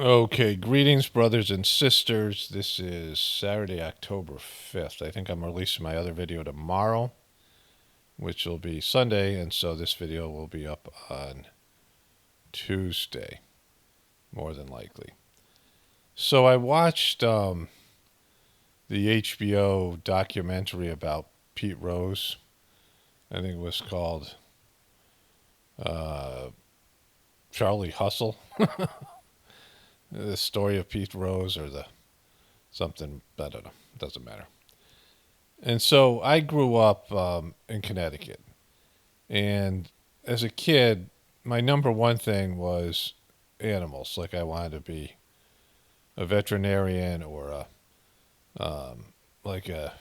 Okay, greetings, brothers and sisters. This is Saturday, October 5th. I think I'm releasing my other video tomorrow, which will be Sunday, and so this video will be up on Tuesday, more than likely. So I watched the HBO documentary about Pete Rose. I think it was called uh, Charlie Hustle, the story of Pete Rose, or the something, I don't know, doesn't matter. And so I grew up in Connecticut. And as a kid, my number one thing was animals. Like I wanted to be a veterinarian or like a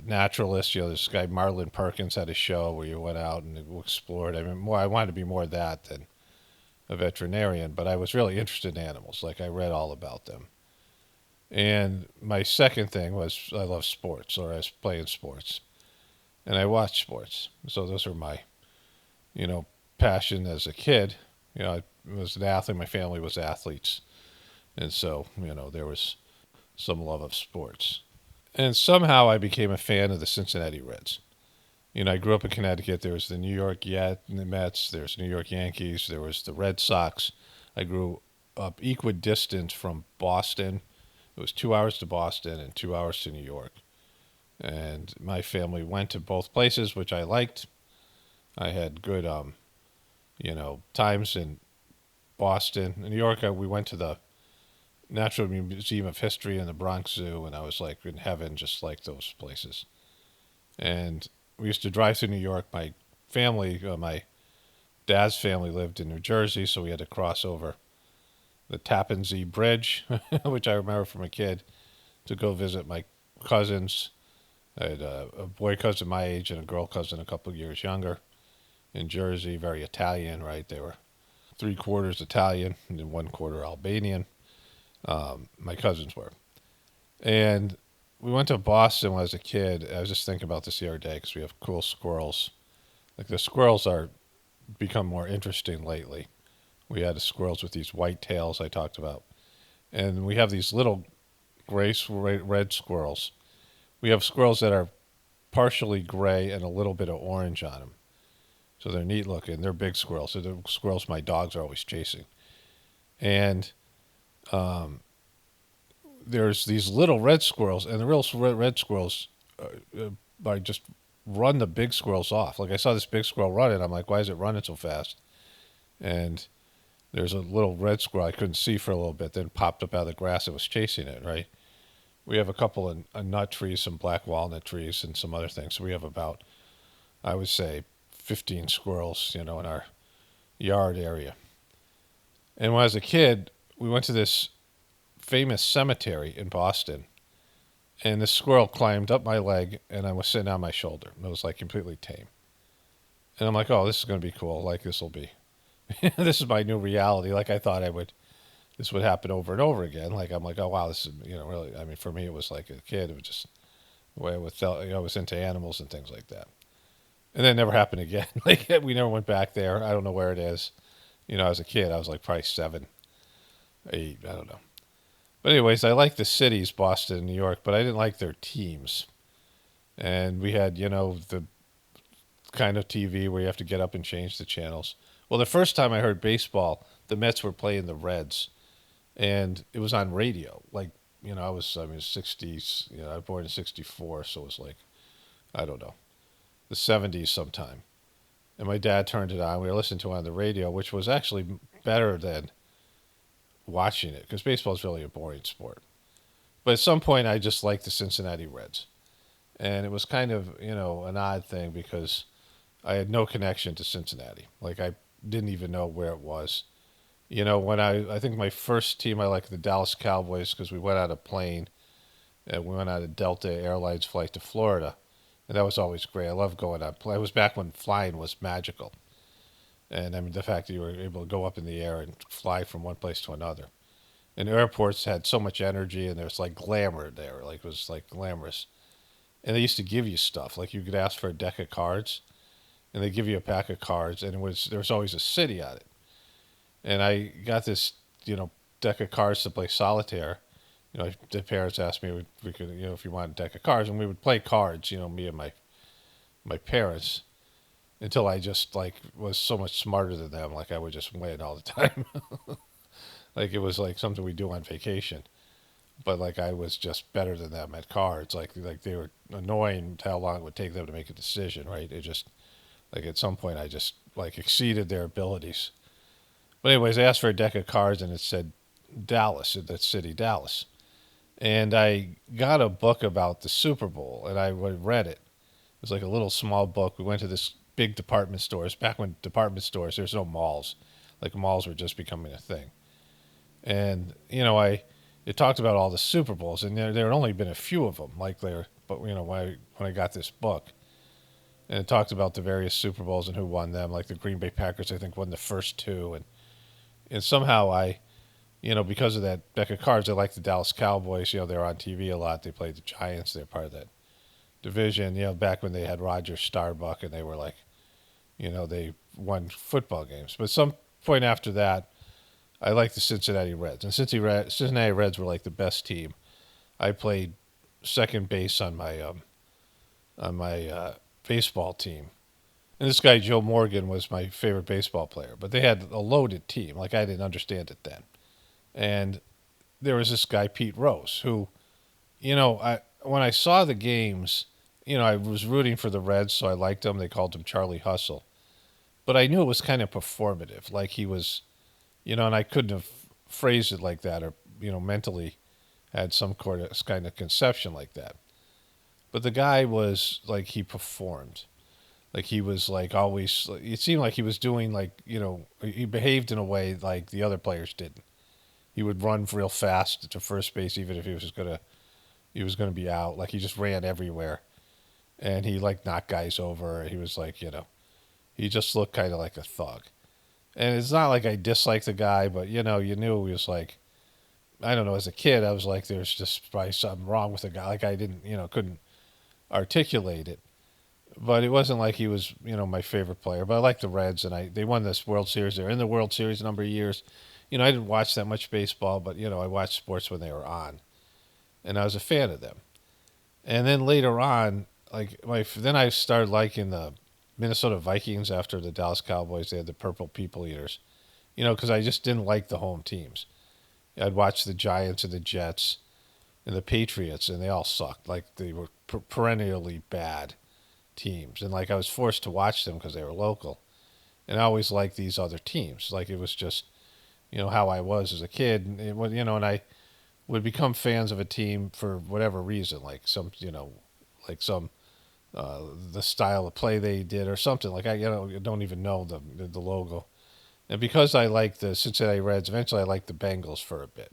naturalist. This guy Marlon Perkins had a show where you went out and explored. I wanted to be more of that than a veterinarian. But I was really interested in animals. Like I read all about them. And my second thing was I love sports, or I was playing sports, and I watched sports. So those are my, you know, passion as a kid. I was an athlete. My family was athletes, and so there was some love of sports. And somehow I became a fan of the Cincinnati Reds. I grew up in Connecticut. There was the New York Mets. There's New York Yankees. There was the Red Sox. I grew up equidistant from Boston. It was 2 hours to Boston and 2 hours to New York. And my family went to both places, which I liked. I had good, times in Boston. In New York, we went to the Natural Museum of History and the Bronx Zoo, and I was like in heaven, just like those places. And we used to drive through New York. My dad's family lived in New Jersey, so we had to cross over the Tappan Zee Bridge, which I remember from a kid, to go visit my cousins. I had a boy cousin my age and a girl cousin a couple of years younger in Jersey, very Italian, right? They were three-quarters Italian and then one-quarter Albanian. My cousins were. And we went to Boston when I was a kid. I was just thinking about this the other day because we have cool squirrels. Like the squirrels are become more interesting lately. We had the squirrels with these white tails I talked about. And we have these little gray, red squirrels. We have squirrels that are partially gray and a little bit of orange on them. So they're neat looking. They're big squirrels. So the squirrels my dogs are always chasing. And there's these little red squirrels, and the real red squirrels just run the big squirrels off. Like I saw this big squirrel running. I'm like, why is it running so fast? And there's a little red squirrel I couldn't see for a little bit, then popped up out of the grass and was chasing it, right? We have a couple of nut trees, some black walnut trees, and some other things. So we have about, I would say, 15 squirrels, in our yard area. And when I was a kid, we went to this famous cemetery in Boston, and this squirrel climbed up my leg, and I was sitting on my shoulder. It was like completely tame. And I'm like, oh, this is going to be cool. Like this will be, this is my new reality. Like I thought this would happen over and over again. Like I'm like, oh wow, this is really. I mean, for me, it was like a kid. It was just the way I was into animals and things like that. And then it never happened again. Like we never went back there. I don't know where it is. As a kid, I was like probably 7, 8. I don't know. But anyways, I like the cities, Boston and New York, but I didn't like their teams. And we had, the kind of TV where you have to get up and change the channels. Well, the first time I heard baseball, the Mets were playing the Reds, and it was on radio. Like, I was 60s. I was born in '64, so it was like, I don't know, the '70s sometime. And my dad turned it on. We were listening to it on the radio, which was actually better than watching it because baseball is really a boring sport. But at some point, I just liked the Cincinnati Reds. And it was kind of, an odd thing because I had no connection to Cincinnati. Like, I didn't even know where it was. When I think my first team I liked the Dallas Cowboys because we went on a plane and we went on a Delta Airlines flight to Florida. And that was always great. I loved going on. It was back when flying was magical. And I mean, the fact that you were able to go up in the air and fly from one place to another. And airports had so much energy and there's like glamour there. Like it was like glamorous. And they used to give you stuff. Like you could ask for a deck of cards and they give you a pack of cards and there was always a city on it. And I got this, deck of cards to play solitaire. The parents asked me if we could, if you want a deck of cards, and we would play cards. Me and my parents, until I just like was so much smarter than them. Like I would just win all the time. Like it was like something we do on vacation. But like I was just better than them at cards. Like they were annoying how long it would take them to make a decision. Right? It just like at some point I just like exceeded their abilities. But anyways, I asked for a deck of cards and it said Dallas, the city Dallas. And I got a book about the Super Bowl and I read it. It was like a little small book. We went to this big department stores. Back when department stores, there's no malls. Like malls were just becoming a thing. And it talked about all the Super Bowls, and there had only been a few of them. Like there, but when I got this book, and it talked about the various Super Bowls and who won them. Like the Green Bay Packers, I think won the first two, and somehow I, because of that deck of cards, I like the Dallas Cowboys. They're on TV a lot. They played the Giants. They're part of that division. Back when they had Roger Starbuck, and they were like, they won football games. But some point after that, I like the Cincinnati Reds, and Cincinnati Reds were like the best team. I played second base on my baseball team, and this guy Joe Morgan was my favorite baseball player. But they had a loaded team. Like I didn't understand it then, and there was this guy Pete Rose who, I when I saw the games, I was rooting for the Reds, so I liked him. They called him Charlie Hustle, but I knew it was kind of performative. Like he was, and I couldn't have phrased it like that or, mentally had some kind of conception like that. But the guy was like, he performed. Like he was like always, it seemed like he was doing like, he behaved in a way like the other players didn't. He would run real fast to first base, even if he was gonna be out. Like he just ran everywhere, and he like knocked guys over. He was like, he just looked kind of like a thug. And it's not like I disliked the guy, but you knew he was like, I don't know. As a kid, I was like, there's just probably something wrong with the guy. Like I didn't, couldn't articulate it, but it wasn't like he was, my favorite player. But I like the Reds, and they won this World Series. They're in the World Series a number of years. I didn't watch that much baseball, but I watched sports when they were on, and I was a fan of them. And then later on, then I started liking the Minnesota Vikings after the Dallas Cowboys. They had the Purple People Eaters, because I just didn't like the home teams. I'd watch the Giants and the Jets and the Patriots, and they all sucked. Like they were perennially bad teams, and like I was forced to watch them because they were local. And I always liked these other teams. Like it was just, how I was as a kid, and I would become fans of a team for whatever reason, like like some the style of play they did or something. Like I don't even know the logo. And because I liked the Cincinnati Reds, eventually I liked the Bengals for a bit.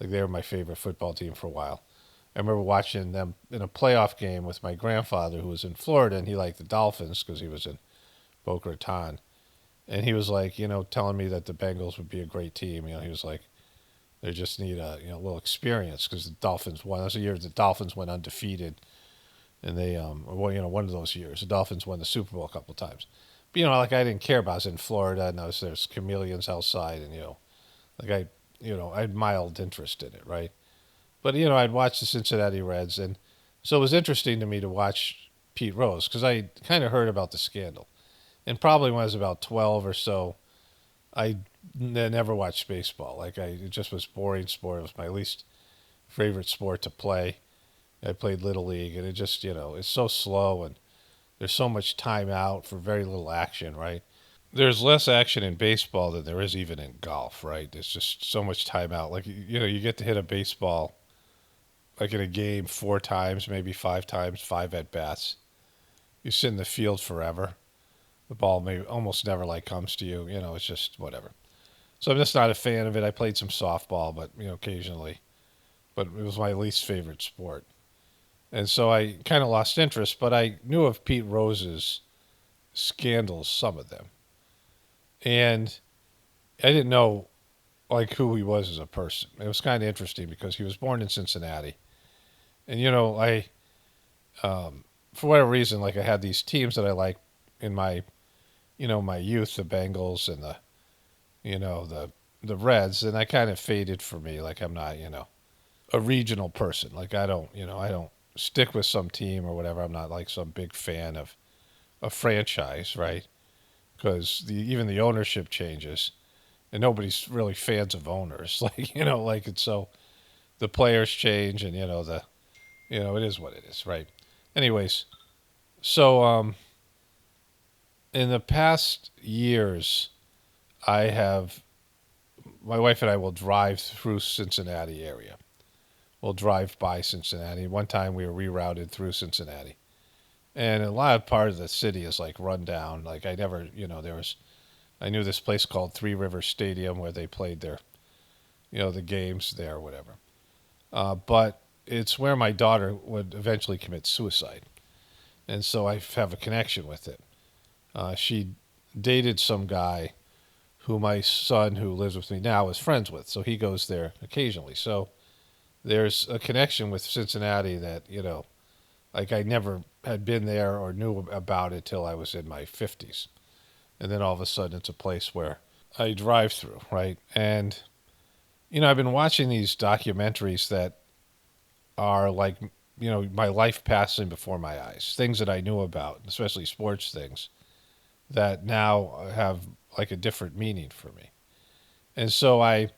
Like they were my favorite football team for a while. I remember watching them in a playoff game with my grandfather who was in Florida, and he liked the Dolphins because he was in Boca Raton. And he was like, telling me that the Bengals would be a great team. He was like, they just need a little experience because the Dolphins won. That was the year the Dolphins went undefeated, and they one of those years the Dolphins won the Super Bowl a couple of times. But like I didn't care about. I was in Florida, and there's chameleons outside, and like I had mild interest in it, right? But I'd watch the Cincinnati Reds, and so it was interesting to me to watch Pete Rose because I kind of heard about the scandal, and probably when I was about 12 or so, I never watched baseball. Like it just was boring sport. It was my least favorite sport to play. I played Little League, and it just, it's so slow, and there's so much time out for very little action, right? There's less action in baseball than there is even in golf, right? There's just so much time out. Like, you get to hit a baseball, like in a game, 4 times, maybe 5 times, 5 at-bats. You sit in the field forever. The ball may almost never, like, comes to you. It's just whatever. So I'm just not a fan of it. I played some softball, but, occasionally. But it was my least favorite sport. And so I kind of lost interest, but I knew of Pete Rose's scandals, some of them. And I didn't know like who he was as a person. It was kind of interesting because he was born in Cincinnati. And I for whatever reason, like I had these teams that I liked in my my youth, the Bengals and the the Reds, and that kind of faded for me. Like I'm not, a regional person. Like I don't stick with some team or whatever. I'm not like some big fan of a franchise, right? Because even the ownership changes, and nobody's really fans of owners. Like like it's so the players change, and it is what it is, right? Anyways, so in the past years, I have my wife and I will drive through Cincinnati area. We'll drive by Cincinnati. One time we were rerouted through Cincinnati, and a lot of part of the city is like run down. Like I never, I knew this place called Three Rivers Stadium where they played their, the games there or whatever. But it's where my daughter would eventually commit suicide, and so I have a connection with it. She dated some guy who my son, who lives with me now, is friends with, so he goes there occasionally. So there's a connection with Cincinnati that like I never had been there or knew about it till I was in my 50s, and then all of a sudden it's a place where I drive through, right? And I've been watching these documentaries that are like my life passing before my eyes, things that I knew about, especially sports things that now have like a different meaning for me. And so I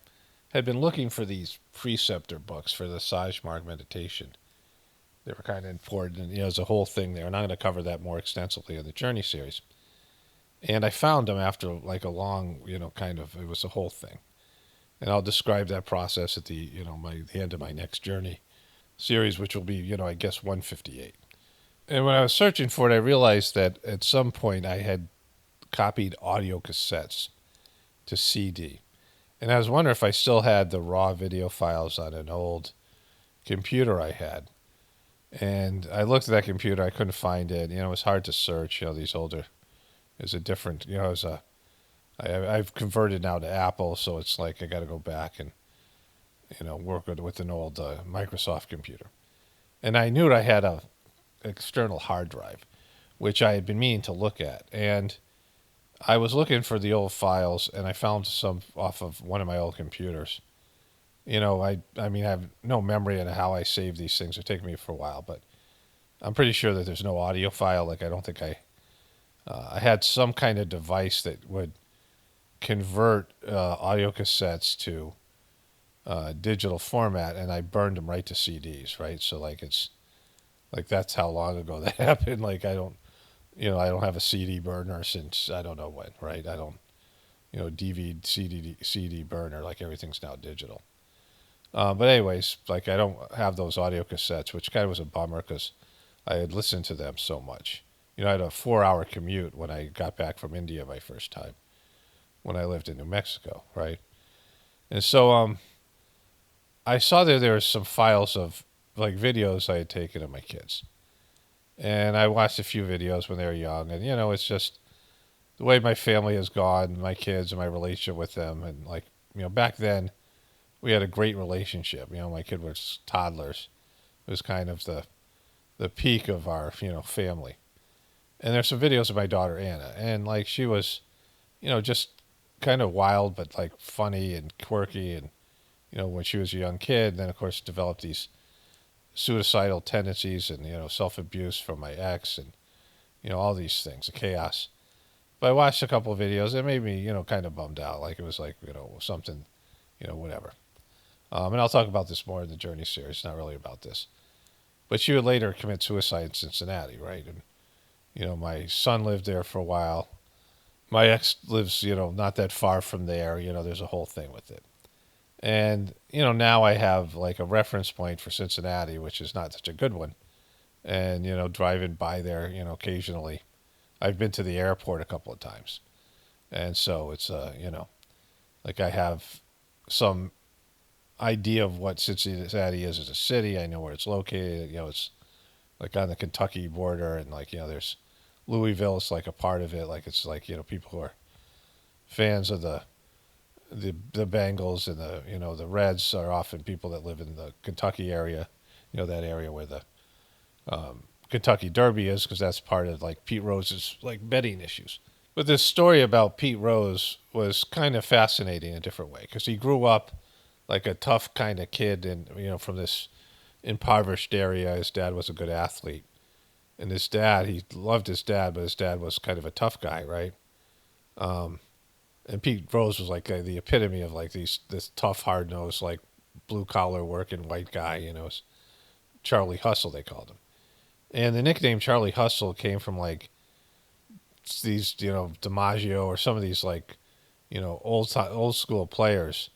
had been looking for these preceptor books for the Sajmark meditation. They were kind of important, and there's a whole thing there, and I'm going to cover that more extensively in the Journey series. And I found them after like a long, it was a whole thing. And I'll describe that process at the end of my next Journey series, which will be, I guess 158. And when I was searching for it, I realized that at some point I had copied audio cassettes to CD. And I was wondering if I still had the raw video files on an old computer I had. And I looked at that computer, I couldn't find it. It was hard to search. These older, is a different, I've converted now to Apple, so it's like I got to go back and, work with an old Microsoft computer. And I knew I had a external hard drive, which I had been meaning to look at. And I was looking for the old files, and I found some off of one of my old computers. I mean, I have no memory on how I saved these things. It took me for a while, but I'm pretty sure that there's no audio file. Like, I don't think I had some kind of device that would convert audio cassettes to digital format, and I burned them right to CDs, right? So, like, it's like that's how long ago that happened. Like, I don't have a CD burner since I don't know when, right? I don't, DVD, CD burner, like everything's now digital. But anyways, like I don't have those audio cassettes, which kind of was a bummer because I had listened to them so much. I had a 4-hour commute when I got back from India my first time when I lived in New Mexico, right? And so I saw there were some files of like videos I had taken of my kids. And I watched a few videos when they were young, and it's just the way my family has gone, my kids and my relationship with them, and like back then we had a great relationship. My kid was toddlers. It was kind of the peak of our family. And there's some videos of my daughter Anna, and like she was, just kind of wild but like funny and quirky, and when she was a young kid, then of course developed these suicidal tendencies and self-abuse from my ex, and all these things, the chaos. But I watched a couple of videos. It made me kind of bummed out. Like it was like something, whatever. And I'll talk about this more in the Journey series. It's not really about this. But she would later commit suicide in Cincinnati, right? And my son lived there for a while. My ex lives not that far from there. There's a whole thing with it. And, now I have like a reference point for Cincinnati, which is not such a good one. And, driving by there, occasionally. I've been to the airport a couple of times. And so it's, like I have some idea of what Cincinnati is as a city. I know where it's located. It's like on the Kentucky border. And like, there's Louisville. It's like a part of it. Like it's like, people who are fans of the Bengals and the Reds are often people that live in the Kentucky area, that area where the Kentucky Derby is, because that's part of like Pete Rose's like betting issues. But this story about Pete Rose was kind of fascinating in a different way because he grew up like a tough kind of kid, and from this impoverished area. His dad was a good athlete, and his dad, he loved his dad, but his dad was kind of a tough guy, right? Um, and Pete Rose was like the epitome of like this tough, hard nosed, like blue collar working white guy. Charlie Hustle they called him, and the nickname Charlie Hustle came from like these DiMaggio or some of these like old school players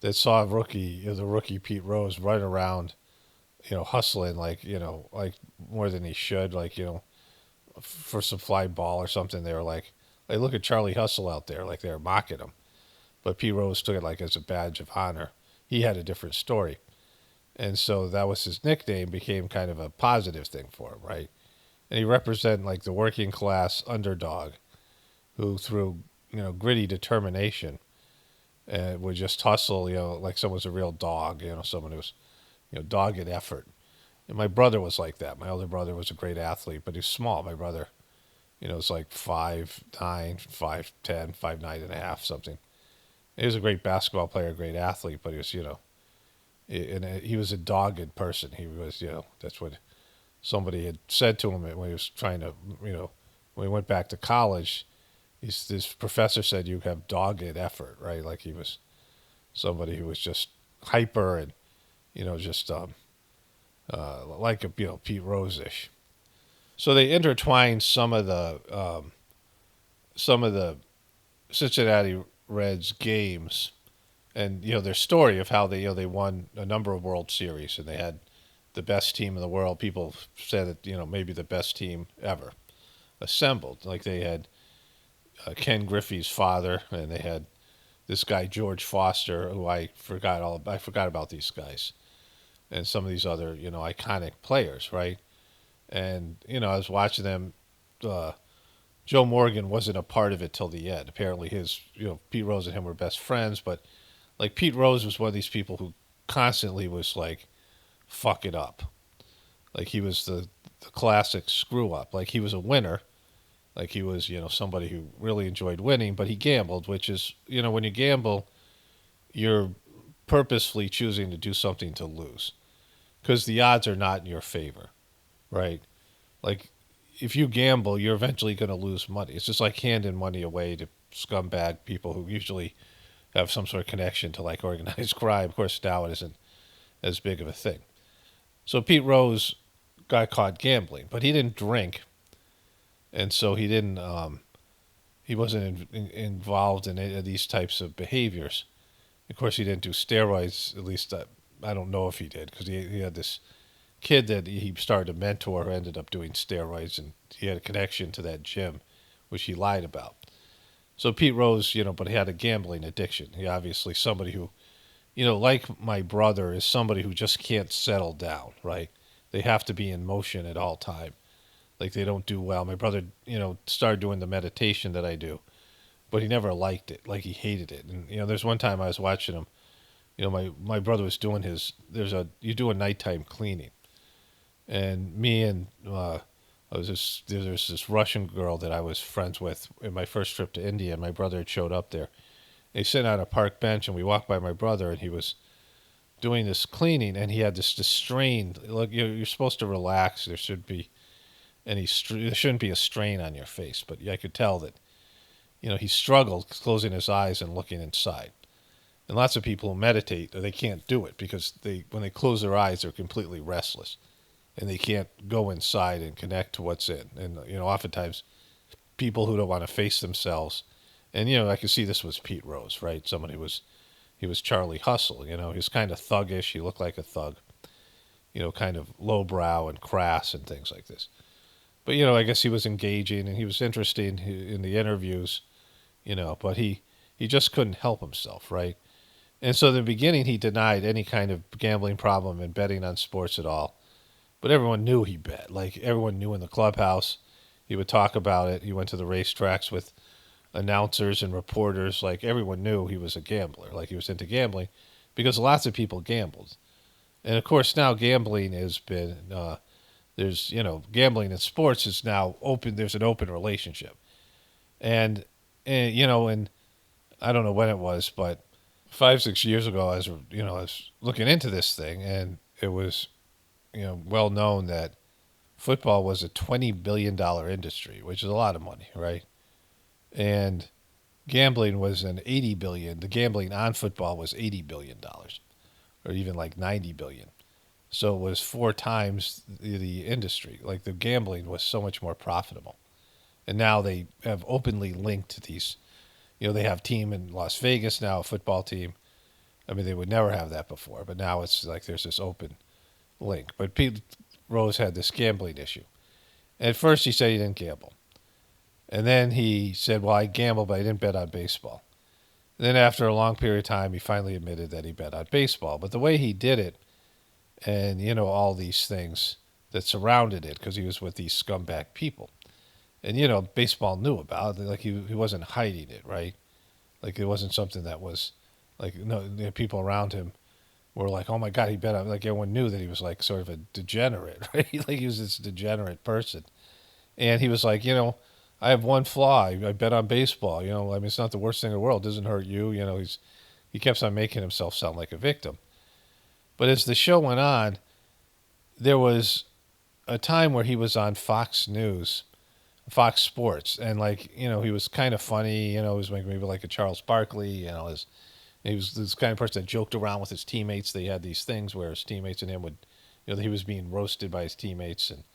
that saw the rookie Pete Rose running around hustling like more than he should, like for some fly ball or something. They were like, hey, look at Charlie Hustle out there, like they were mocking him. But Pete Rose took it like as a badge of honor. He had a different story, and so that was his nickname. Became kind of a positive thing for him, right? And he represented like the working class underdog, who through gritty determination would just hustle, like someone's a real dog, someone who's dogged effort. And my brother was like that. My older brother was a great athlete, but he's small. My brother, was like 5'9", 5'10", 5'9" and a half, something. He was a great basketball player, a great athlete, but he was, he was a dogged person. He was, that's what somebody had said to him when he was trying to, when he went back to college. This professor said you have dogged effort, right? Like he was somebody who was just hyper and, just like a Pete Rose-ish. So they intertwined some of the Cincinnati Reds games and their story of how they won a number of World Series and they had the best team in the world. People said that maybe the best team ever assembled. Like they had Ken Griffey's father, and they had this guy George Foster, who I forgot about these guys, and some of these other iconic players, right? And I was watching them. Joe Morgan wasn't a part of it till the end. Apparently, his Pete Rose and him were best friends, but like Pete Rose was one of these people who constantly was like fuck it up. Like he was the classic screw up. Like he was a winner. Like he was, somebody who really enjoyed winning, but he gambled, which is, when you gamble, you're purposefully choosing to do something to lose because the odds are not in your favor, right? Like if you gamble, you're eventually going to lose money. It's just like handing money away to scumbag people who usually have some sort of connection to like organized crime. Of course, now it isn't as big of a thing. So Pete Rose got caught gambling, but he didn't drink, and so he didn't. He wasn't involved in any of these types of behaviors. Of course, he didn't do steroids. At least I don't know if he did because he had this kid that he started to mentor who ended up doing steroids, and he had a connection to that gym, which he lied about. So Pete Rose, but he had a gambling addiction. He obviously somebody who, like my brother, is somebody who just can't settle down, right? They have to be in motion at all time. Like they don't do well. My brother, started doing the meditation that I do, but he never liked it. Like he hated it. And there's one time I was watching him. My brother was doing you do a nighttime cleaning, and me and there's this Russian girl that I was friends with in my first trip to India, and my brother had showed up there. He's sitting on a park bench, and we walked by my brother, and he was doing this cleaning, and he had this strained look. You're supposed to relax. There there shouldn't be a strain on your face, but I could tell that he struggled closing his eyes and looking inside. And lots of people who meditate, they can't do it because when they close their eyes, they're completely restless, and they can't go inside and connect to what's in. And oftentimes people who don't want to face themselves, and I could see this was Pete Rose, right? Someone who was he was Charlie Hustle. He was kind of thuggish. He looked like a thug, kind of lowbrow and crass and things like this. But I guess he was engaging and he was interesting in the interviews, but he just couldn't help himself, right? And so in the beginning he denied any kind of gambling problem and betting on sports at all. But everyone knew he bet. Like everyone knew in the clubhouse. He would talk about it. He went to the racetracks with announcers and reporters. Like everyone knew he was a gambler. Like he was into gambling because lots of people gambled. And of course now gambling has been there's gambling in sports is now open. There's an open relationship. And, and I don't know when it was, but 5, 6 years ago, I was looking into this thing, and it was, well known that football was a $20 billion industry, which is a lot of money, right? And gambling was an 80 billion. The gambling on football was $80 billion, or even like 90 billion. So it was 4 times the industry. Like the gambling was so much more profitable. And now they have openly linked these. They have team in Las Vegas now, a football team. I mean, they would never have that before, but now it's like there's this open link. But Pete Rose had this gambling issue. At first, he said he didn't gamble. And then he said, well, I gambled, but I didn't bet on baseball. And then after a long period of time, he finally admitted that he bet on baseball. But the way he did it, and, all these things that surrounded it, because he was with these scumbag people. And, baseball knew about it. Like, he wasn't hiding it, right? Like, it wasn't something that was, like, no, the people around him were like, oh my God, he bet on, like, everyone knew that he was, like, sort of a degenerate, right? Like, he was this degenerate person. And he was like, I have one flaw. I bet on baseball. I mean, it's not the worst thing in the world. It doesn't hurt you. He kept on making himself sound like a victim. But as the show went on, there was a time where he was on Fox News, Fox Sports, and like he was kind of funny. He was maybe like a Charles Barkley. He was this kind of person that joked around with his teammates. They had these things where his teammates and him would, he was being roasted by his teammates, and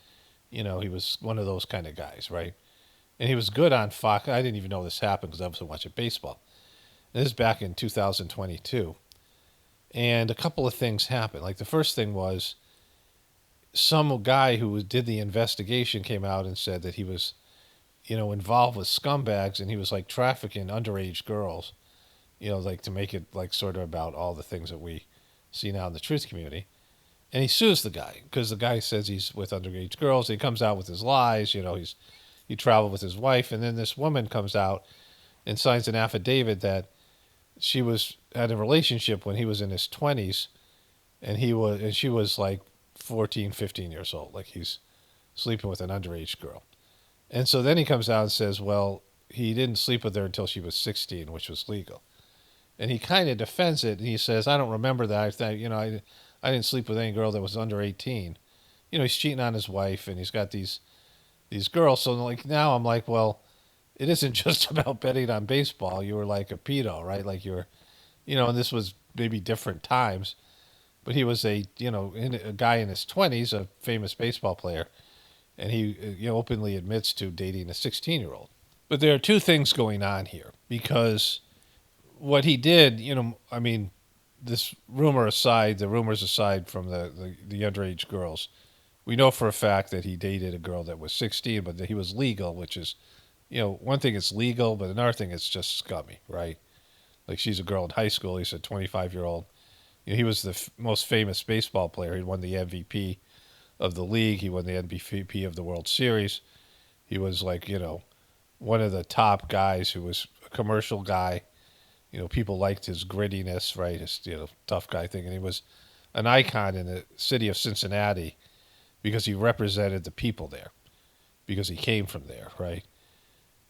he was one of those kind of guys, right? And he was good on Fox. I didn't even know this happened because I wasn't watching baseball. And this is back in 2022, and a couple of things happened. Like the first thing was some guy who did the investigation came out and said that he was, involved with scumbags, and he was like trafficking underage girls, like to make it like sort of about all the things that we see now in the truth community. And he sues the guy because the guy says he's with underage girls. He comes out with his lies. He traveled with his wife, and then this woman comes out and signs an affidavit that she had a relationship when he was in his 20s, and she was like 14, 15 years old. Like he's sleeping with an underage girl. And so then he comes out and says, well, he didn't sleep with her until she was 16, which was legal. And he kind of defends it, and he says, I don't remember that. I didn't sleep with any girl that was under 18. He's cheating on his wife, and he's got these girls. So like now I'm like, well, it isn't just about betting on baseball. You were like a pedo, right? Like you're, and this was maybe different times, but he was a guy in his 20s, a famous baseball player, and he openly admits to dating a 16-year-old. But there are two things going on here because what he did, I mean, this the rumors aside from the underage girls, we know for a fact that he dated a girl that was 16, but that he was legal, which is, one thing it's legal, but another thing it's just scummy, right? Like she's a girl in high school. He's a 25-year-old. He was the most famous baseball player. He won the MVP of the league. He won the MVP of the World Series. He was like, one of the top guys who was a commercial guy. People liked his grittiness, right? His, tough guy thing. And he was an icon in the city of Cincinnati because he represented the people there, because he came from there, right?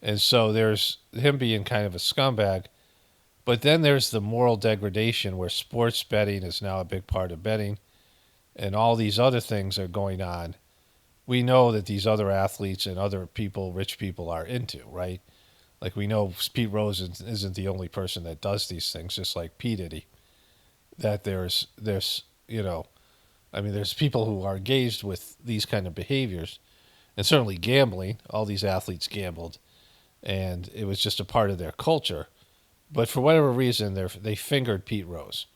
And so there's him being kind of a scumbag. But then there's the moral degradation where sports betting is now a big part of betting, and all these other things are going on. We know that these other athletes and other people, rich people, are into, right? Like we know Pete Rose isn't the only person that does these things, just like P. Diddy. That there's there's people who are engaged with these kind of behaviors, and certainly gambling. All these athletes gambled, and it was just a part of their culture. But for whatever reason, they fingered Pete Rose.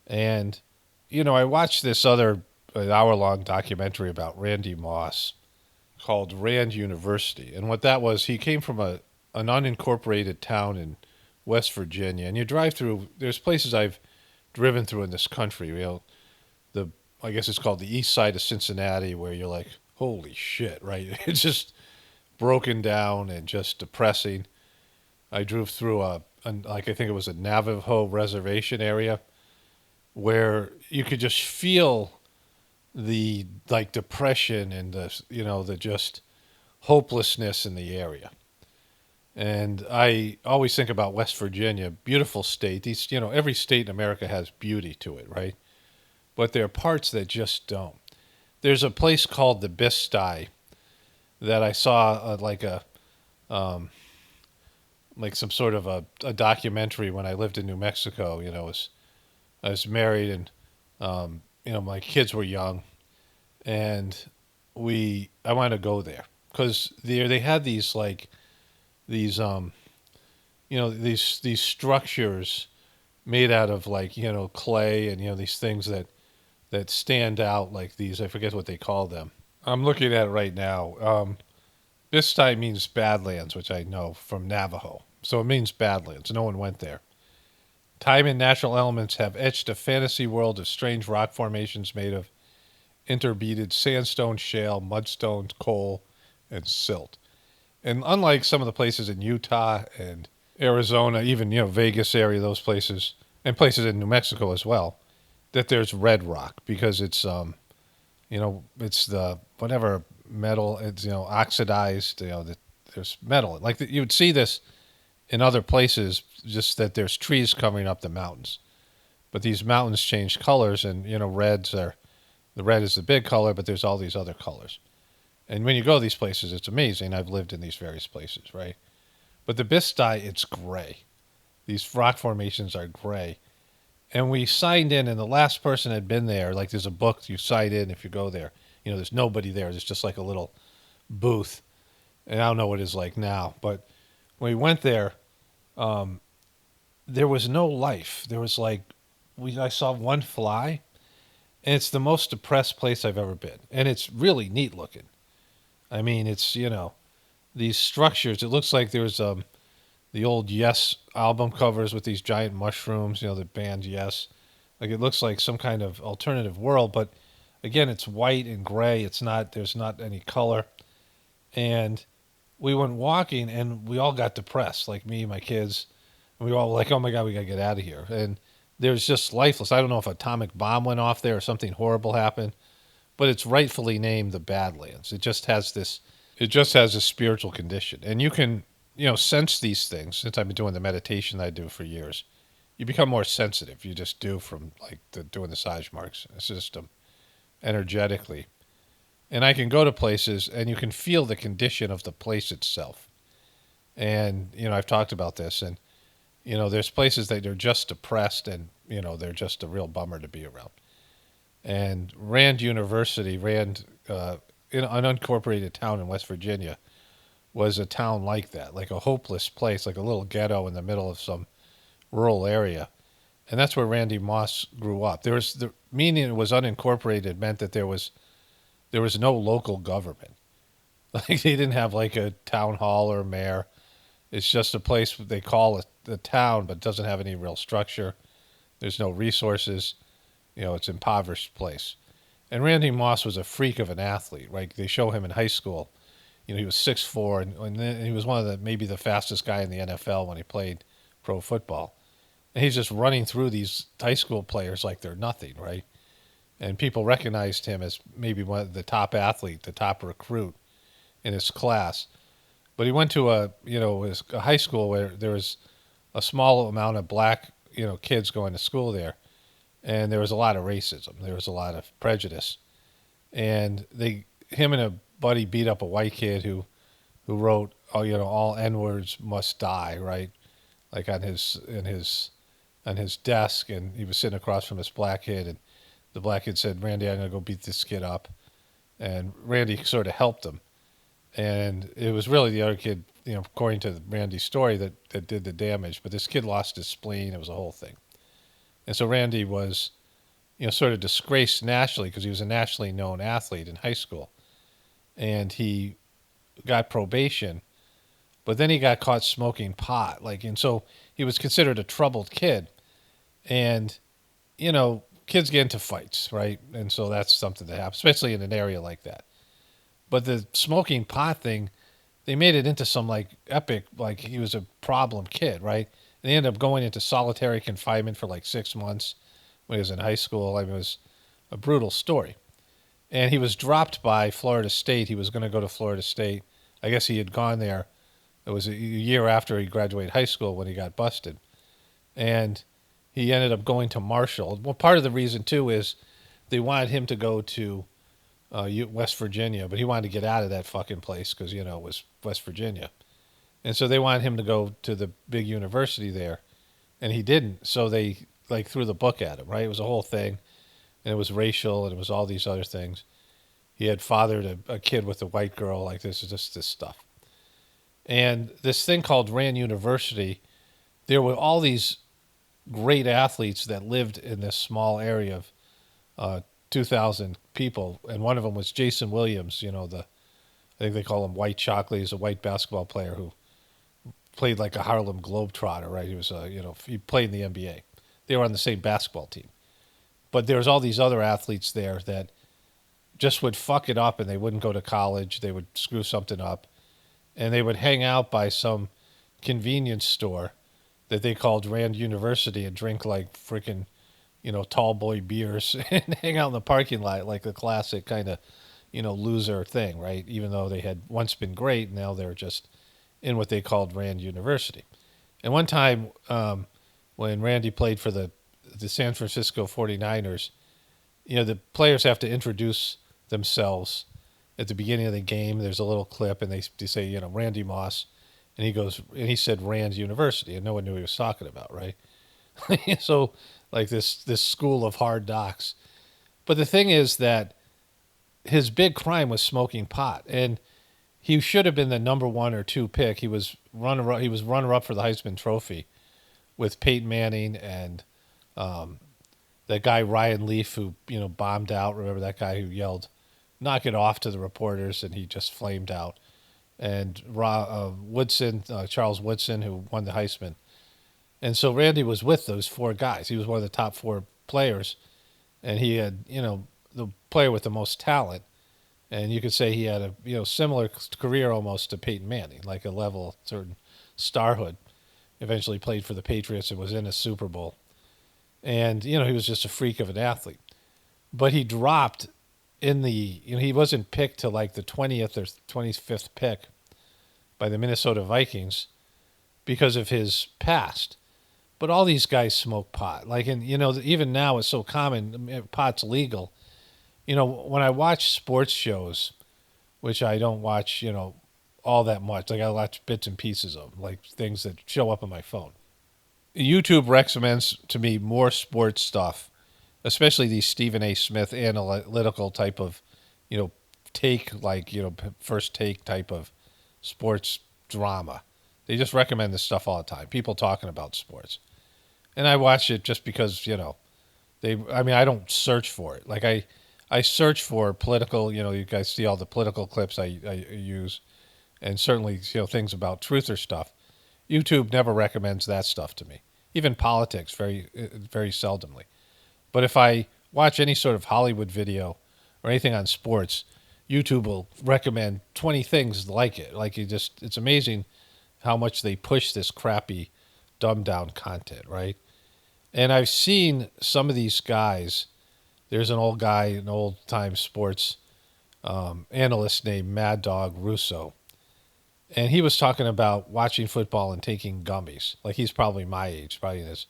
And, I watched this other an hour-long documentary about Randy Moss called Rand University. And what that was, he came from an unincorporated town in West Virginia. And you drive through, there's places I've driven through in this country. I guess it's called the east side of Cincinnati, where you're like, holy shit, right? It's just broken down and just depressing. I drove through like I think it was a Navajo reservation area where you could just feel the like depression and the just hopelessness in the area. And I always think about West Virginia, beautiful state. These, every state in America has beauty to it, right? But there are parts that just don't. There's a place called the Bistye that I saw um, like some sort of a documentary when I lived in New Mexico. I was married and my kids were young, and I wanted to go there because they had these these structures made out of clay and these things that stand out, like these, I forget what they call them. I'm looking at it right now. This time means Badlands, which I know from Navajo. So it means Badlands. No one went there. Time and natural elements have etched a fantasy world of strange rock formations made of interbeaded sandstone, shale, mudstone, coal, and silt. And unlike some of the places in Utah and Arizona, even Vegas area, those places, and places in New Mexico as well, that there's red rock because it's the whatever metal, it's oxidized, there's metal. You would see this in other places, just that there's trees covering up the mountains, but these mountains change colors, and the red is the big color, but there's all these other colors. And when you go to these places, it's amazing. I've lived in these various places, right? But the Bistye, it's gray. These rock formations are gray. And we signed in, and the last person had been there. Like, there's a book you sign in if you go there. There's nobody there. There's just like a little booth. And I don't know what it's like now. But when we went there, there was no life. There was I saw one fly, and it's the most depressed place I've ever been. And it's really neat looking. I mean, it's, these structures. It looks like there's the old Yes album covers with these giant mushrooms, the band Yes. Like, it looks like some kind of alternative world, but again, it's white and gray. There's not any color. And we went walking and we all got depressed, like me, my kids. And we were all like, oh my God, we got to get out of here. And there's just lifeless. I don't know if an atomic bomb went off there or something horrible happened, but it's rightfully named the Badlands. It just has a spiritual condition. And you can, sense these things. Since I've been doing the meditation I do for years, you become more sensitive. You just do from doing the Sage marks system energetically. And I can go to places and you can feel the condition of the place itself. And, I've talked about this, and, there's places that are just depressed, and, they're just a real bummer to be around. And Rand University, in an unincorporated town in West Virginia, was a town like that, like a hopeless place, like a little ghetto in the middle of some rural area. And that's where Randy Moss grew up. There was the meaning it was unincorporated meant that there was no local government. Like, they didn't have like a town hall or mayor. It's just a place they call a town, but doesn't have any real structure. There's no resources. It's an impoverished place. And Randy Moss was a freak of an athlete, right? They show him in high school. He was 6'4", and then he was maybe the fastest guy in the NFL when he played pro football. And he's just running through these high school players like they're nothing, right? And people recognized him as maybe one of the top athlete, the top recruit in his class. But he went to a high school where there was a small amount of black, kids going to school there, and there was a lot of racism. There was a lot of prejudice, and him and a buddy beat up a white kid who wrote, oh, all N words must die, right? Like on his desk, and he was sitting across from this black kid, and the black kid said, Randy, I'm gonna go beat this kid up, and Randy sort of helped him, and it was really the other kid, according to Randy's story, that did the damage. But this kid lost his spleen. It was a whole thing. And so Randy was, sort of disgraced nationally because he was a nationally known athlete in high school. And he got probation, but then he got caught smoking pot. And so he was considered a troubled kid. And, kids get into fights, right? And so that's something that happens, especially in an area like that. But the smoking pot thing, they made it into some epic, he was a problem kid, right? And he ended up going into solitary confinement for 6 months when he was in high school. I mean, it was a brutal story. And he was dropped by Florida State. He was going to go to Florida State. I guess he had gone there It was a year after he graduated high school when he got busted. And he ended up going to Marshall. Well, part of the reason, too, is they wanted him to go to West Virginia, but he wanted to get out of that fucking place because, it was West Virginia. And so they wanted him to go to the big university there, and he didn't. So they, like, threw the book at him, right? It was a whole thing, and it was racial, and it was all these other things. He had fathered a kid with a white girl, like this is just this stuff. And this thing called Rand University, there were all these great athletes that lived in this small area of 2,000 people, and one of them was Jason Williams. I think they call him White Chocolate. He's a white basketball player who played like a Harlem Globetrotter, right? He was, he played in the NBA. They were on the same basketball team, but there was all these other athletes there that just would fuck it up, and they wouldn't go to college. They would screw something up, and they would hang out by some convenience store that they called Rand University and drink like freaking, tall boy beers and hang out in the parking lot like the classic kind of, loser thing, right? Even though they had once been great, now they're just in what they called Rand University. And one time when Randy played for the San Francisco 49ers, the players have to introduce themselves at the beginning of the game. There's a little clip, and they say, Randy Moss. And he said Rand University, and no one knew what he was talking about, right? So, like this school of hard knocks. But the thing is that his big crime was smoking pot, and he should have been the number 1 or 2 pick. He was runner up. He was runner up for the Heisman Trophy with Peyton Manning and that guy Ryan Leaf who bombed out. Remember that guy who yelled, "Knock it off" to the reporters, and he just flamed out. And Woodson, Charles Woodson, who won the Heisman. And so Randy was with those 4 guys. He was one of the top 4 players, and he had, the player with the most talent. And you could say he had a, similar career almost to Peyton Manning, like a level certain starhood. Eventually played for the Patriots and was in a Super Bowl. And, he was just a freak of an athlete. But he dropped in the, he wasn't picked to like the 20th or 25th pick by the Minnesota Vikings because of his past. But all these guys smoke pot. Like, and, even now it's so common, pot's legal. When I watch sports shows, which I don't watch, all that much, like I watch bits and pieces of them, like things that show up on my phone. YouTube recommends to me more sports stuff, especially these Stephen A. Smith analytical type of, take, like, first take type of sports drama. They just recommend this stuff all the time. People talking about sports. And I watch it just because, I don't search for it. Like I search for political, you guys see all the political clips I use, and certainly, things about truth or stuff. YouTube never recommends that stuff to me. Even politics, very, very seldomly. But if I watch any sort of Hollywood video or anything on sports, YouTube will recommend 20 things like it. Like it's amazing how much they push this crappy, dumbed down content, right? And I've seen some of these guys. There's an old guy, an old time sports analyst named Mad Dog Russo. And he was talking about watching football and taking gummies. Like he's probably my age, probably in his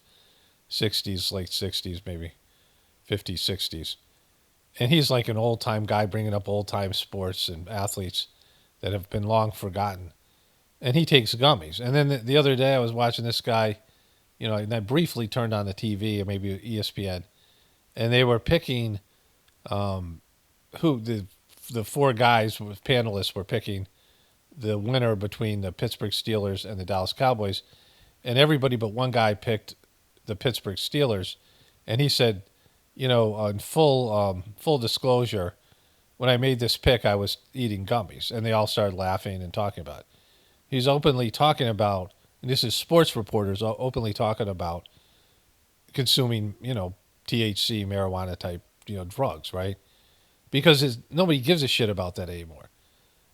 60s, late 60s, maybe 50s, 60s. And he's like an old time guy bringing up old time sports and athletes that have been long forgotten. And he takes gummies. And then the other day I was watching this guy, and I briefly turned on the TV, or maybe ESPN, and they were picking who the 4 guys, panelists were picking the winner between the Pittsburgh Steelers and the Dallas Cowboys. And everybody but one guy picked the Pittsburgh Steelers. And he said, on full disclosure, when I made this pick, I was eating gummies. And they all started laughing and talking about it. He's openly talking about, and this is sports reporters openly talking about consuming, THC, marijuana type, drugs, right? Because nobody gives a shit about that anymore.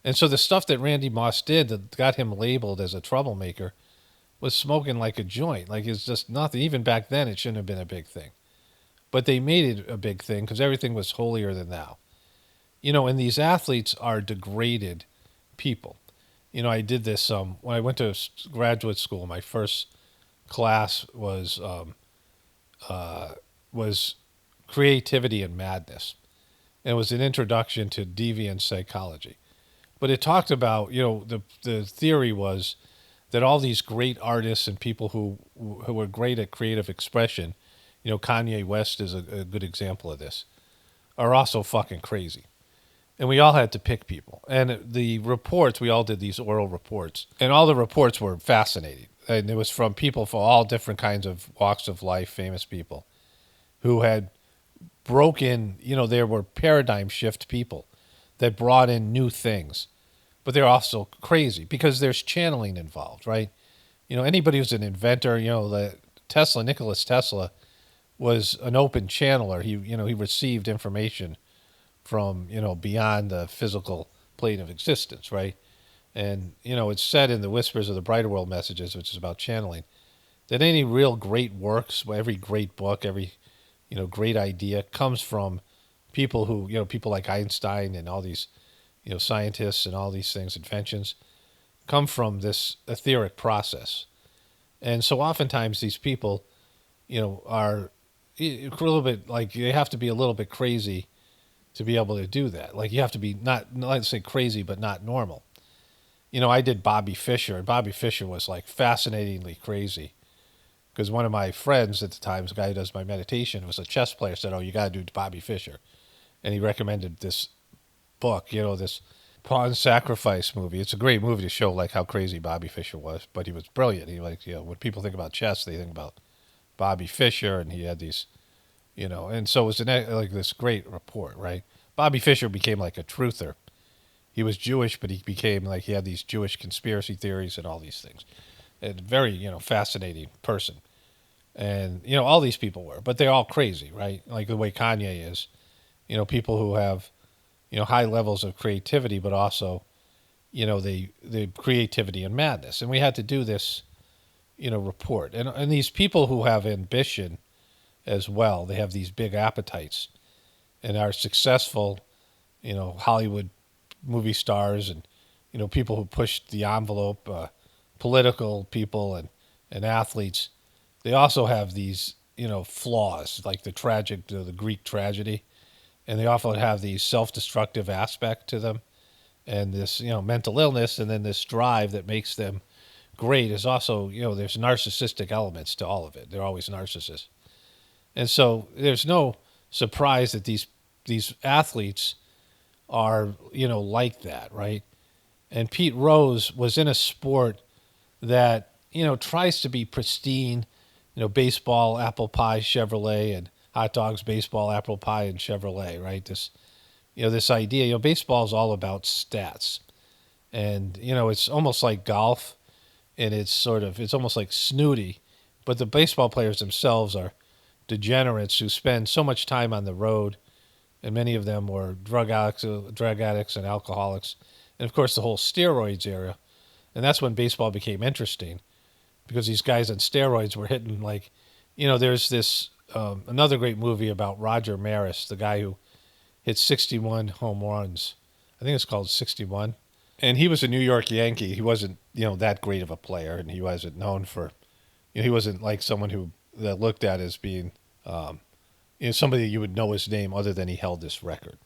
And so the stuff that Randy Moss did that got him labeled as a troublemaker was smoking like a joint. Like it's just nothing. Even back then, it shouldn't have been a big thing. But they made it a big thing because everything was holier than thou. And these athletes are degraded people. I did this when I went to graduate school. My first class was creativity and madness. And it was an introduction to deviant psychology. But it talked about, the theory was that all these great artists and people who were great at creative expression, Kanye West is a good example of this, are also fucking crazy. And we all had to pick people. And the reports, we all did these oral reports, and all the reports were fascinating. And it was from people for all different kinds of walks of life, famous people who had broken, there were paradigm shift people that brought in new things, but they're also crazy because there's channeling involved, right? Anybody who's an inventor, Nikola Tesla was an open channeler. He received information from, beyond the physical plane of existence, right? And, it's said in the Whispers of the Brighter World messages, which is about channeling, that any real great works, every great book, every, great idea comes from people who, people like Einstein and all these, scientists and all these things, inventions, come from this etheric process. And so oftentimes these people, are a little bit like, they have to be a little bit crazy to be able to do that. Like you have to be not let's say crazy, but not normal. I did Bobby Fischer, and Bobby Fischer was like fascinatingly crazy because one of my friends at the time, the guy who does my meditation, was a chess player, said, "Oh, you got to do Bobby Fischer," and he recommended this book, this Pawn Sacrifice movie. It's a great movie to show like how crazy Bobby Fischer was, but he was brilliant. He like when people think about chess, they think about Bobby Fischer, and he had these, and so it was like this great report, right? Bobby Fischer became like a truther. He was Jewish, but he became like he had these Jewish conspiracy theories and all these things. And very, fascinating person. And, all these people were, but they're all crazy, right? Like the way Kanye is, people who have, high levels of creativity, but also, the creativity and madness. And we had to do this, report. And these people who have ambition as well, they have these big appetites and are successful, Hollywood movie stars and, people who push the envelope, political people and athletes. They also have these, flaws like the Greek tragedy. And they often have these self-destructive aspect to them and this, mental illness. And then this drive that makes them great is also, there's narcissistic elements to all of it. They're always narcissists. And so there's no surprise that these athletes are, like that, right? And Pete Rose was in a sport that, tries to be pristine, baseball, apple pie, Chevrolet, and hot dogs, baseball, apple pie, and Chevrolet, right? This idea, baseball is all about stats. And, it's almost like golf, and it's almost like snooty, but the baseball players themselves are degenerates who spend so much time on the road, and many of them were drug addicts and alcoholics, and of course the whole steroids era. And that's when baseball became interesting because these guys on steroids were hitting like, there's this another great movie about Roger Maris, the guy who hit 61 home runs. I think it's called 61. And he was a New York Yankee. He wasn't, that great of a player, and he wasn't known for, he wasn't like someone who that looked at as being, somebody you would know his name other than he held this record.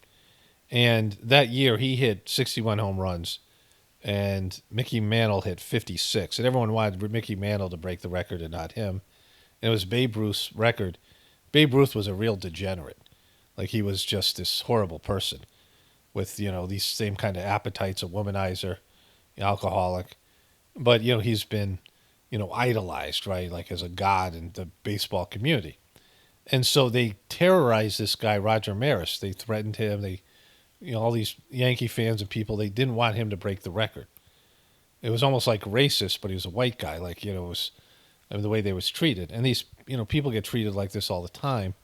And that year he hit 61 home runs, and Mickey Mantle hit 56. And everyone wanted Mickey Mantle to break the record and not him. And it was Babe Ruth's record. Babe Ruth was a real degenerate. Like he was just this horrible person with, these same kind of appetites, a womanizer, alcoholic. But, he's been, idolized, right? Like as a god in the baseball community. And so they terrorized this guy, Roger Maris. They threatened him. All these Yankee fans and people, they didn't want him to break the record. It was almost like racist, but he was a white guy. Like, it was the way they was treated. And these, people get treated like this all the time.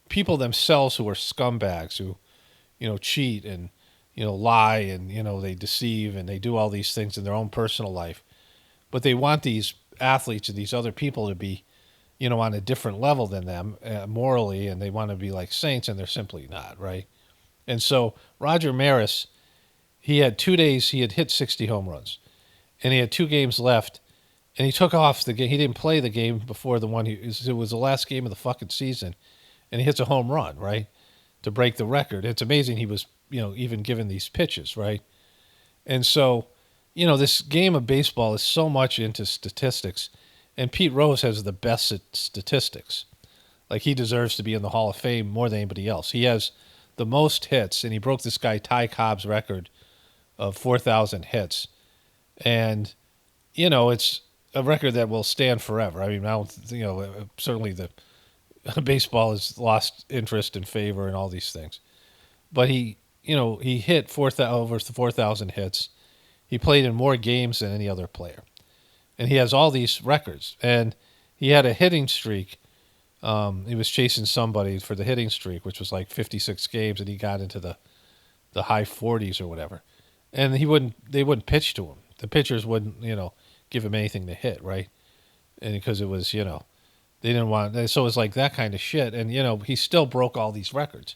People themselves who are scumbags, who, cheat and, lie and, they deceive and they do all these things in their own personal life. But they want these athletes and these other people to be, on a different level than them morally, and they want to be like saints, and they're simply not, right? And so Roger Maris, he had 2 days. He had hit 60 home runs, and he had 2 games left. And he took off the game. He didn't play the game before the one. It was the last game of the fucking season, and he hits a home run, right, to break the record. It's amazing he was, even given these pitches, right? And so, this game of baseball is so much into statistics, and Pete Rose has the best statistics. Like, he deserves to be in the Hall of Fame more than anybody else. He has the most hits, and he broke this guy Ty Cobb's record of 4,000 hits. And, it's a record that will stand forever. I mean, I don't, certainly the baseball has lost interest and favor and all these things. But he hit over 4,000 hits. He played in more games than any other player. And he has all these records. And he had a hitting streak. He was chasing somebody for the hitting streak, which was like 56 games, and he got into the high 40s or whatever. And they wouldn't pitch to him. The pitchers wouldn't, give him anything to hit, right? And because it was, they didn't want, so it was like that kind of shit. And, he still broke all these records.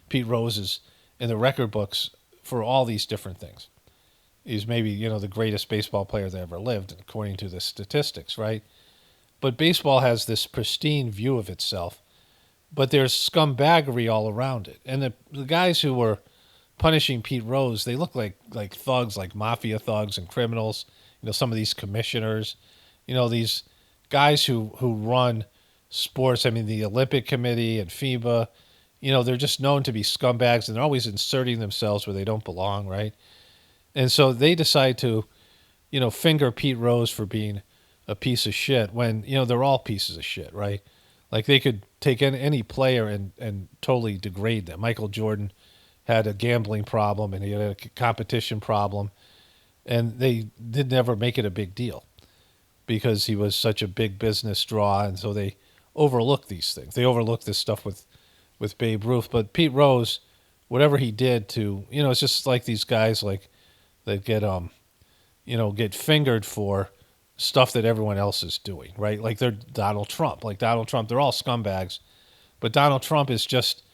Pete Rose is in the record books for all these different things. He's maybe, the greatest baseball player that ever lived, according to the statistics, right? But baseball has this pristine view of itself, but there's scumbaggery all around it. And the guys who were punishing Pete Rose, they look like thugs, like mafia thugs and criminals. Some of these commissioners, these guys who run sports. I mean, the Olympic Committee and FEMA, they're just known to be scumbags, and they're always inserting themselves where they don't belong, right? And so they decide to, finger Pete Rose for being a piece of shit when, they're all pieces of shit, right? Like, they could take any player and totally degrade them. Michael Jordan had a gambling problem, and he had a competition problem, and they did never make it a big deal because he was such a big business draw, and so they overlook these things. They overlook this stuff with Babe Ruth. But Pete Rose, whatever he did to, it's just like these guys like that get fingered for stuff that everyone else is doing, right? Like they're Donald Trump. Like Donald Trump, they're all scumbags. But Donald Trump is just,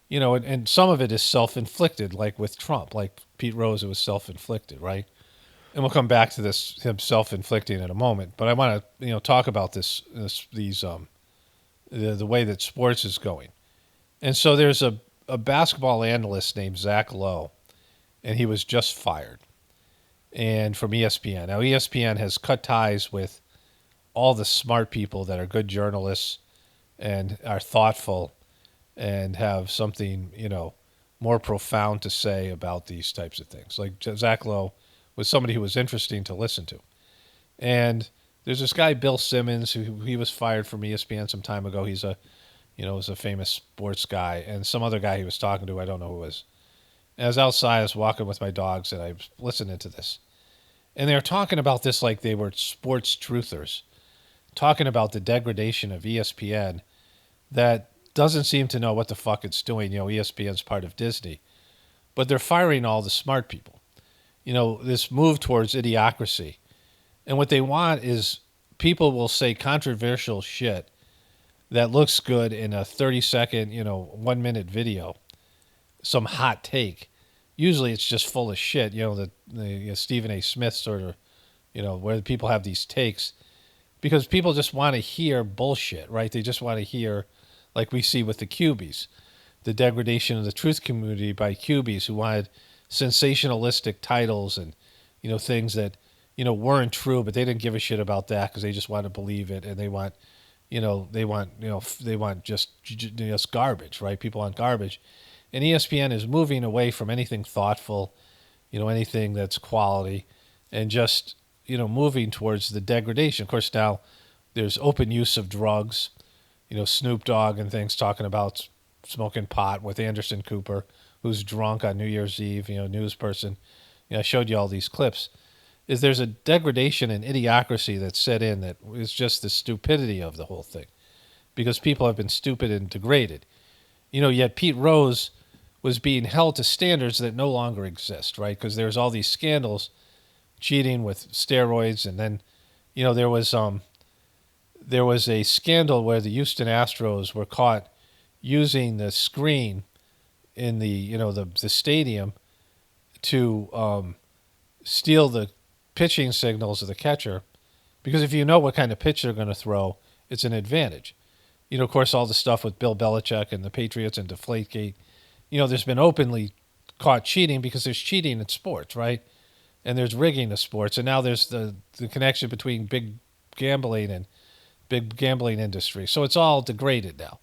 and some of it is self-inflicted, like with Trump. Like Pete Rose, it was self-inflicted, right? And we'll come back to this, him self-inflicting in a moment. But I want to, talk about the way that sports is going. And so there's a basketball analyst named Zach Lowe, and he was just fired. And from ESPN. Now, ESPN has cut ties with all the smart people that are good journalists and are thoughtful and have something, more profound to say about these types of things. Like Zach Lowe was somebody who was interesting to listen to. And there's this guy, Bill Simmons, who he was fired from ESPN some time ago. He's was a famous sports guy. And some other guy he was talking to, I don't know who it was. And I was outside, I was walking with my dogs, and I was listening to this. And they were talking about this like they were sports truthers, talking about the degradation of ESPN that doesn't seem to know what the fuck it's doing. ESPN's part of Disney. But they're firing all the smart people. This move towards idiocracy. And what they want is people will say controversial shit that looks good in a 30-second, 1-minute video, some hot take. Usually it's just full of shit, the Stephen A. Smith sort of, where people have these takes. Because people just want to hear bullshit, right? They just want to hear, like we see with the Cubies, the degradation of the truth community by Cubies who wanted sensationalistic titles and, things that, weren't true, but they didn't give a shit about that because they just want to believe it, and they want, they want just garbage, right? People want garbage. And ESPN is moving away from anything thoughtful, anything that's quality, and just, moving towards the degradation. Of course, now there's open use of drugs, Snoop Dogg and things talking about smoking pot with Anderson Cooper, who's drunk on New Year's Eve, news person. I showed you all these clips. Is there's a degradation and idiocracy that's set in that is just the stupidity of the whole thing. Because people have been stupid and degraded. Yet Pete Rose was being held to standards that no longer exist, right? Because there's all these scandals, cheating with steroids, and then, there was a scandal where the Houston Astros were caught using the screen in the the stadium to steal the pitching signals of the catcher, because if you know what kind of pitch they're going to throw, it's an advantage. Of course, all the stuff with Bill Belichick and the Patriots and Deflategate, there's been openly caught cheating because there's cheating in sports, right? And there's rigging of sports. And now there's the connection between big gambling and big gambling industry. So it's all degraded now.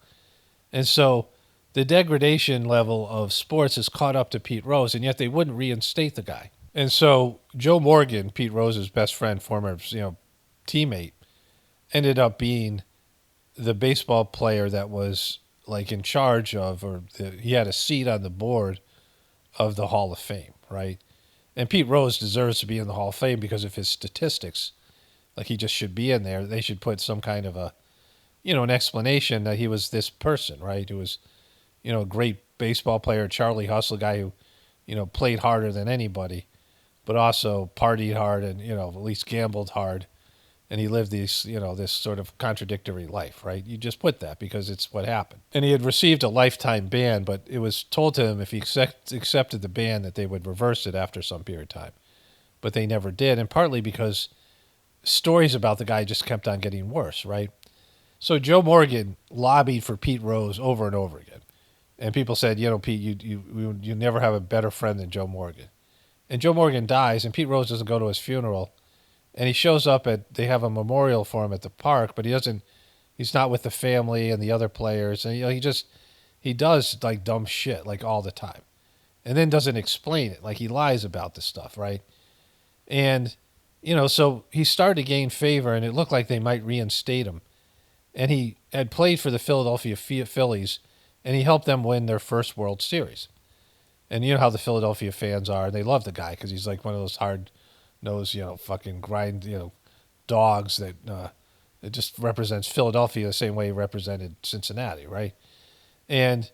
And so the degradation level of sports is caught up to Pete Rose, and yet they wouldn't reinstate the guy. And so Joe Morgan, Pete Rose's best friend, former teammate, ended up being the baseball player that was like in charge of, he had a seat on the board of the Hall of Fame, right? And Pete Rose deserves to be in the Hall of Fame because of his statistics. Like, he just should be in there. They should put some kind of an explanation that he was this person, right? Who was, a great baseball player, Charlie Hustle, guy who, played harder than anybody, but also partied hard and, at least gambled hard. And he lived this sort of contradictory life, right? You just put that because it's what happened. And he had received a lifetime ban, but it was told to him if he accepted the ban that they would reverse it after some period of time. But they never did, and partly because stories about the guy just kept on getting worse, right? So Joe Morgan lobbied for Pete Rose over and over again. And people said, Pete, you never have a better friend than Joe Morgan. And Joe Morgan dies, and Pete Rose doesn't go to his funeral. And he shows up they have a memorial for him at the park, but he's not with the family and the other players. And, he does like dumb shit like all the time. And then doesn't explain it. Like, he lies about this stuff, right? And, so he started to gain favor, and it looked like they might reinstate him. And he had played for the Philadelphia Phillies, and he helped them win their first World Series. And you know how the Philadelphia fans are. They love the guy because he's like one of those hard-nosed, fucking grind, dogs that it just represents Philadelphia the same way he represented Cincinnati, right? And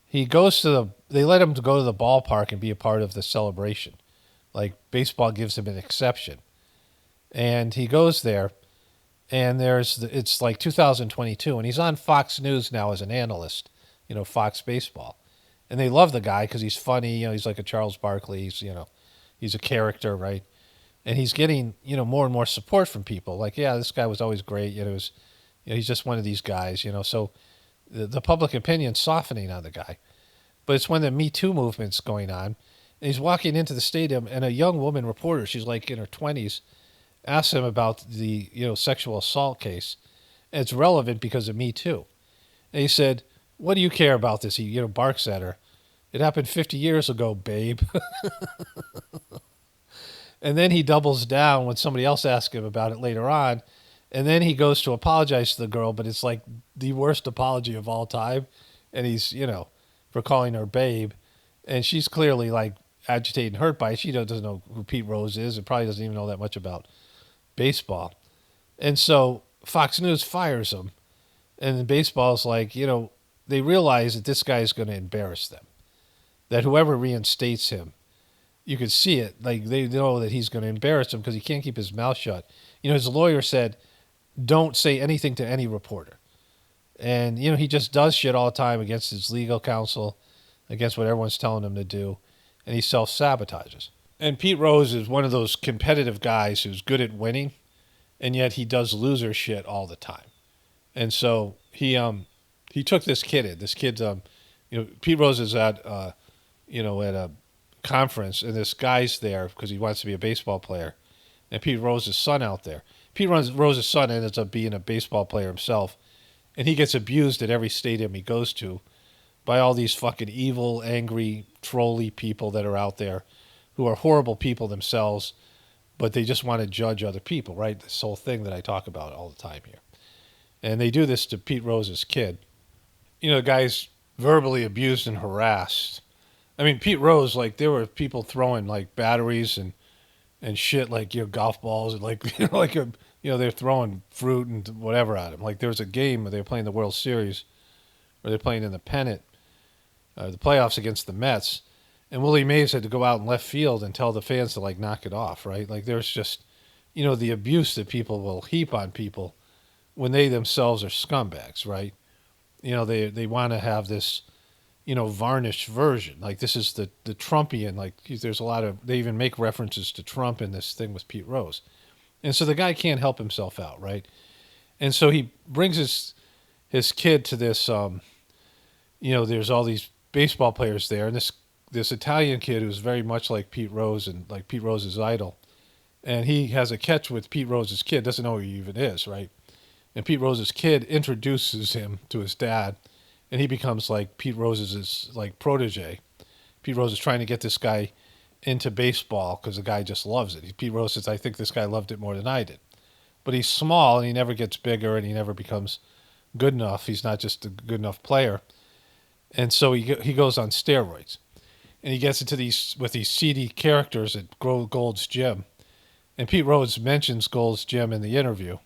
he goes they let him go to the ballpark and be a part of the celebration. Like, baseball gives him an exception. And he goes there, and it's like 2022, and he's on Fox News now as an analyst, Fox Baseball. And they love the guy because he's funny, he's like a Charles Barkley, he's a character, right? And he's getting, more and more support from people. Like, yeah, this guy was always great, he's just one of these guys, so the public opinion's softening on the guy. But it's when the Me Too movement's going on, and he's walking into the stadium, and a young woman reporter, she's like in her 20s, asks him about the sexual assault case, and it's relevant because of Me Too. And he said, "What do you care about this?" He barks at her. "It happened 50 years ago, babe." And then he doubles down when somebody else asks him about it later on, and then he goes to apologize to the girl, but it's like the worst apology of all time, and he's for calling her babe, and she's clearly like agitated and hurt by it. She doesn't know who Pete Rose is, and probably doesn't even know that much about baseball. And so Fox News fires him. And baseball's like, they realize that this guy is going to embarrass them. That whoever reinstates him, you could see it. Like, they know that he's going to embarrass them because he can't keep his mouth shut. His lawyer said, don't say anything to any reporter. And, he just does shit all the time against his legal counsel, against what everyone's telling him to do. And he self-sabotages. And Pete Rose is one of those competitive guys who's good at winning, and yet he does loser shit all the time. And so he took this kid in. This kid's Pete Rose is at at a conference, and this guy's there because he wants to be a baseball player. And Pete Rose's son out there. Pete Rose's son ends up being a baseball player himself, and he gets abused at every stadium he goes to by all these fucking evil, angry, trolly people that are out there who are horrible people themselves, but they just want to judge other people, right? This whole thing that I talk about all the time here. And they do this to Pete Rose's kid. The guy's verbally abused and harassed. I mean, Pete Rose, like, there were people throwing, like, batteries and shit, like, golf balls, and, like, they're throwing fruit and whatever at him. Like, there was a game where they were playing the World Series, where they're playing in the pennant, the playoffs against the Mets, and Willie Mays had to go out in left field and tell the fans to, like, knock it off, right? Like, there's just, the abuse that people will heap on people when they themselves are scumbags, right? They want to have this, varnished version. Like this is the Trumpian. Like there's a lot of they even make references to Trump in this thing with Pete Rose, and so the guy can't help himself out, right? And so he brings his kid to this. There's all these baseball players there, and this Italian kid who's very much like Pete Rose and like Pete Rose's idol, and he has a catch with Pete Rose's kid. Doesn't know who he even is, right? And Pete Rose's kid introduces him to his dad, and he becomes like Pete Rose's like protege. Pete Rose is trying to get this guy into baseball because the guy just loves it. Pete Rose says, "I think this guy loved it more than I did," but he's small and he never gets bigger and he never becomes good enough. He's not just a good enough player, and so he goes on steroids, and he gets into these seedy characters at Gold's Gym, and Pete Rose mentions Gold's Gym in the interview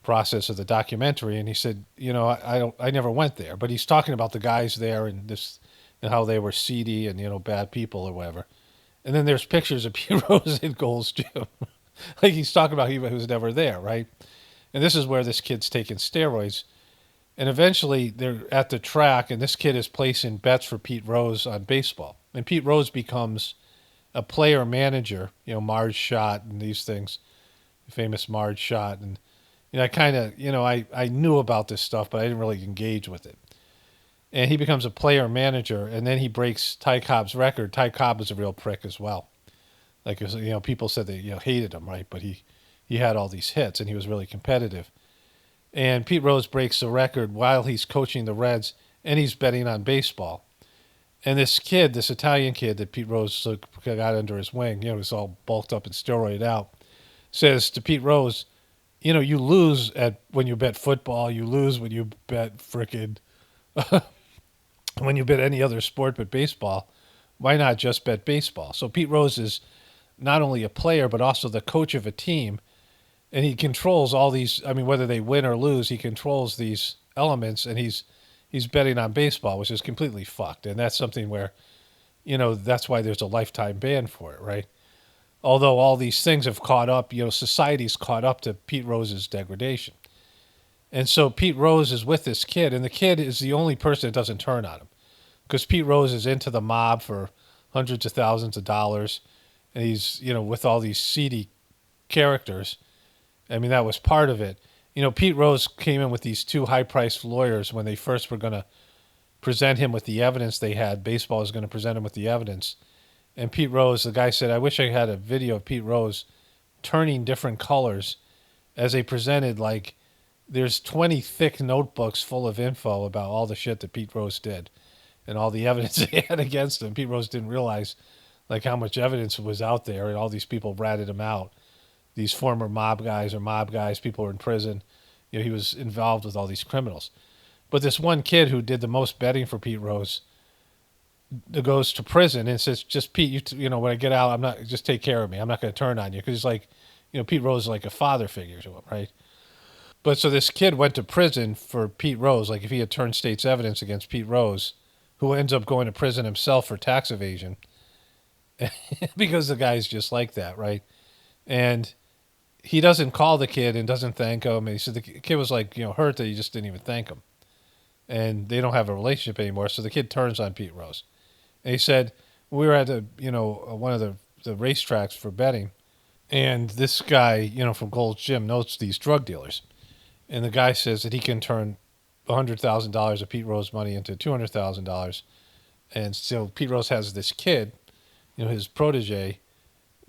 process of the documentary, and he said, I never went there, but he's talking about the guys there and this and how they were seedy and bad people or whatever. And then there's pictures of Pete Rose in Gold's Gym, like he's talking about he was never there, right? And this is where this kid's taking steroids, and eventually they're at the track, and this kid is placing bets for Pete Rose on baseball, and Pete Rose becomes a player manager, Marge shot and these things, famous Marge shot, and I kind of, I knew about this stuff, but I didn't really engage with it. And he becomes a player manager, and then he breaks Ty Cobb's record. Ty Cobb was a real prick as well. Like, people said they, hated him, right? But he had all these hits, and he was really competitive. And Pete Rose breaks the record while he's coaching the Reds, and he's betting on baseball. And this kid, this Italian kid that Pete Rose got under his wing, was all bulked up and steroided out, says to Pete Rose, you lose at when you bet football. You lose when you bet frickin' when you bet any other sport but baseball. Why not just bet baseball? So Pete Rose is not only a player but also the coach of a team, and he controls all these. I mean, whether they win or lose, he controls these elements, and he's betting on baseball, which is completely fucked. And that's something where, that's why there's a lifetime ban for it, right? Although all these things have caught up, society's caught up to Pete Rose's degradation. And so Pete Rose is with this kid, and the kid is the only person that doesn't turn on him. Because Pete Rose is into the mob for hundreds of thousands of dollars, and he's, with all these seedy characters. I mean, that was part of it. Pete Rose came in with these two high-priced lawyers when they first were going to present him with the evidence they had. Baseball was going to present him with the evidence. And Pete Rose, the guy said, I wish I had a video of Pete Rose turning different colors as they presented. Like, there's 20 thick notebooks full of info about all the shit that Pete Rose did and all the evidence they had against him. Pete Rose didn't realize, like, how much evidence was out there, and all these people ratted him out. These former mob guys, people were in prison. He was involved with all these criminals. But this one kid who did the most betting for Pete Rose goes to prison and says, just Pete, when I get out, I'm not, just take care of me. I'm not going to turn on you. Because he's like, Pete Rose is like a father figure to him, right? But so this kid went to prison for Pete Rose. Like, if he had turned state's evidence against Pete Rose, who ends up going to prison himself for tax evasion, because the guy's just like that, right? And he doesn't call the kid and doesn't thank him. And he said the kid was like, hurt that he just didn't even thank him. And they don't have a relationship anymore. So the kid turns on Pete Rose. And he said, we were at one of the racetracks for betting, and this guy, from Gold's Gym knows these drug dealers. And the guy says that he can turn $100,000 of Pete Rose money into $200,000. And so Pete Rose has this kid, his protege,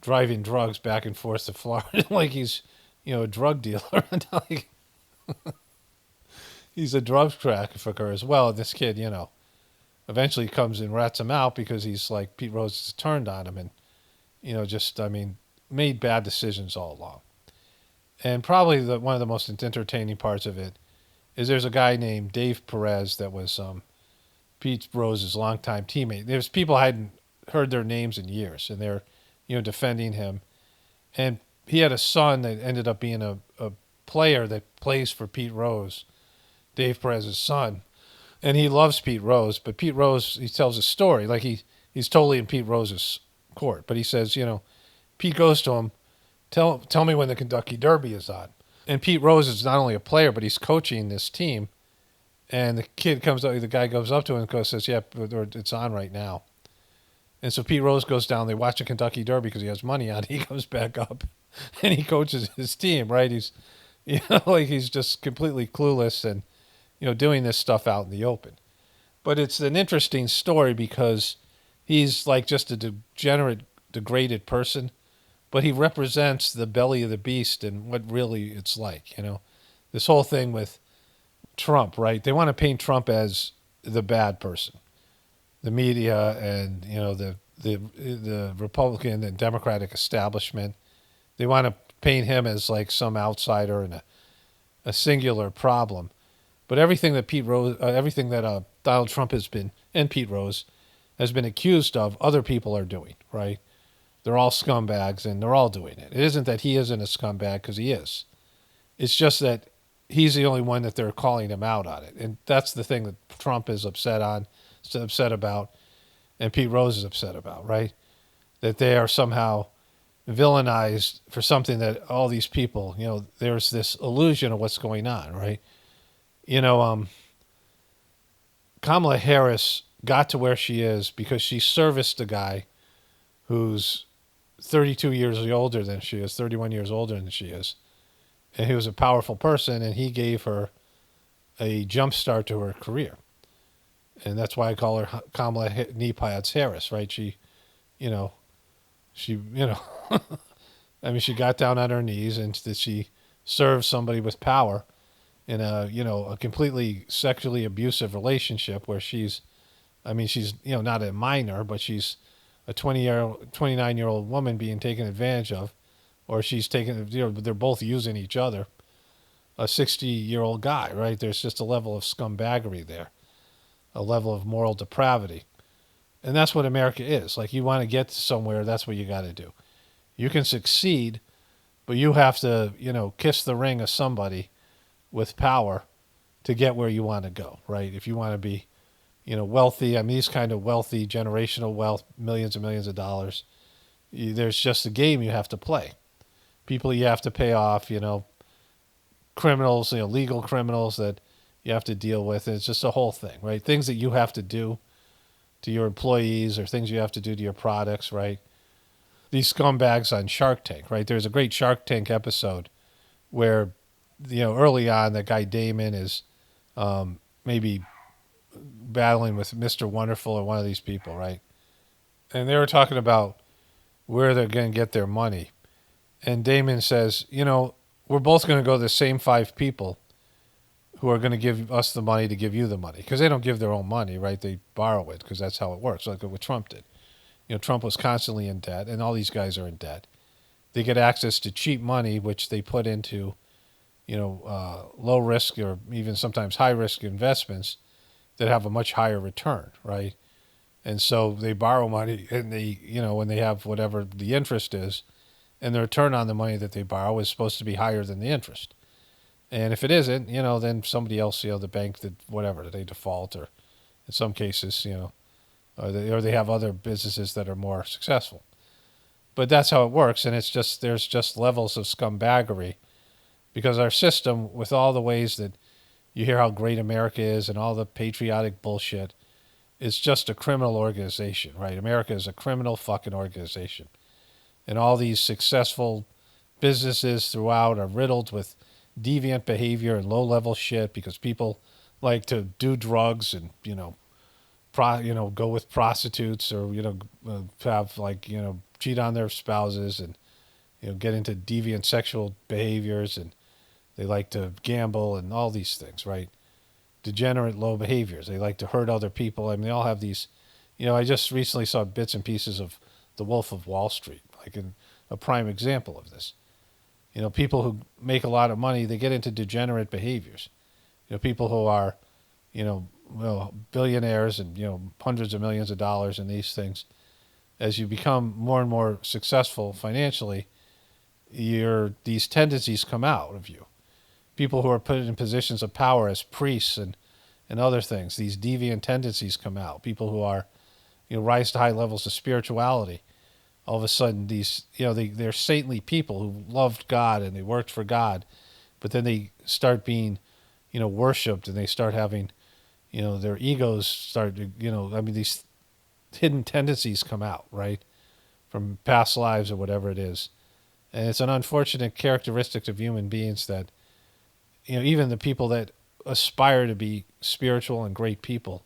driving drugs back and forth to Florida like he's, a drug dealer. Like, he's a drug trafficker as well. And this kid, eventually comes and rats him out because he's like, Pete Rose has turned on him and, made bad decisions all along. And probably one of the most entertaining parts of it is there's a guy named Dave Perez that was Pete Rose's longtime teammate. There's people I hadn't heard their names in years, and they're, defending him. And he had a son that ended up being a player that plays for Pete Rose, Dave Perez's son. And he loves Pete Rose, but Pete Rose, he tells a story. Like, he's totally in Pete Rose's court. But he says, Pete goes to him, tell me when the Kentucky Derby is on. And Pete Rose is not only a player, but he's coaching this team. And the guy goes up to him and says, "Yeah, it's on right now." And so Pete Rose goes down. They watch the Kentucky Derby because he has money on it. He comes back up, and he coaches his team. Right? He's, like he's just completely clueless and doing this stuff out in the open. But it's an interesting story because he's like just a degenerate, degraded person, but he represents the belly of the beast and what really it's like. This whole thing with Trump, right? They want to paint Trump as the bad person, the media, and the Republican and Democratic establishment. They want to paint him as like some outsider and a singular problem. But everything that Donald Trump has been, and Pete Rose has been accused of, other people are doing, right? They're all scumbags and they're all doing it. It isn't that he isn't a scumbag, because he is. It's just that he's the only one that they're calling him out on it. And that's the thing that Trump is upset about, and Pete Rose is upset about, right? That they are somehow villainized for something that all these people, there's this illusion of what's going on, right? Kamala Harris got to where she is because she serviced a guy who's 32 years older than she is, 31 years older than she is. And he was a powerful person, and he gave her a jump start to her career. And that's why I call her Kamala Knee Pads Harris, right? She, I mean, she got down on her knees and she served somebody with power in a completely sexually abusive relationship where she's not a minor, but she's a 29-year-old woman being taken advantage of, or she's taken, they're both using each other. A 60-year-old guy, right? There's just a level of scumbaggery there, a level of moral depravity. And that's what America is. Like, you want to get somewhere, that's what you got to do. You can succeed, but you have to, kiss the ring of somebody with power to get where you want to go, right? If you want to be, wealthy, these kind of wealthy, generational wealth, millions and millions of dollars, there's just a game you have to play. People you have to pay off, criminals, legal criminals that you have to deal with. It's just a whole thing, right? Things that you have to do to your employees or things you have to do to your products, right? These scumbags on Shark Tank, right? There's a great Shark Tank episode where, early on, that guy Damon is maybe battling with Mr. Wonderful or one of these people, right? And they were talking about where they're going to get their money. And Damon says, we're both going to go to the same 5 people who are going to give us the money to give you the money. Because they don't give their own money, right? They borrow it because that's how it works, like what Trump did. Trump was constantly in debt, and all these guys are in debt. They get access to cheap money, which they put into, low risk or even sometimes high risk investments that have a much higher return, right? And so they borrow money, and they, when they have whatever the interest is, and the return on the money that they borrow is supposed to be higher than the interest. And if it isn't, then somebody else, the bank that whatever, they default, or in some cases, or they have other businesses that are more successful. But that's how it works, and there's just levels of scumbaggery, because our system, with all the ways that you hear how great America is and all the patriotic bullshit, is just a criminal organization, right? America is a criminal fucking organization. And all these successful businesses throughout are riddled with deviant behavior and low-level shit because people like to do drugs and, go with prostitutes or, have cheat on their spouses and, get into deviant sexual behaviors, and they like to gamble and all these things, right? Degenerate low behaviors. They like to hurt other people. They all have these, I just recently saw bits and pieces of The Wolf of Wall Street, like a prime example of this. People who make a lot of money, they get into degenerate behaviors. People who are, billionaires and, hundreds of millions of dollars in these things. As you become more and more successful financially, these tendencies come out of you. People who are put in positions of power as priests and other things, these deviant tendencies come out. People who are, rise to high levels of spirituality. All of a sudden, these, they're saintly people who loved God and they worked for God, but then they start being, worshipped, and they start having, their egos start to, I mean, these hidden tendencies come out, right, from past lives or whatever it is. And it's an unfortunate characteristic of human beings that, even the people that aspire to be spiritual and great people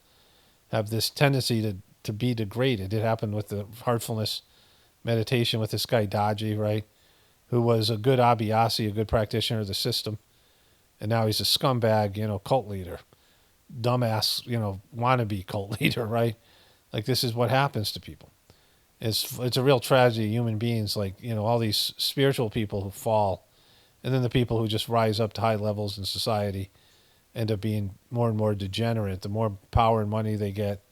have this tendency to be degraded. It happened with the heartfulness meditation with this guy Daji, right, who was a good abhyasi, a good practitioner of the system, and now he's a scumbag, cult leader, dumbass, wannabe cult leader, right? Like, this is what happens to people. It's a real tragedy. Human beings, like, all these spiritual people who fall, and then the people who just rise up to high levels in society end up being more and more degenerate. The more power and money they get,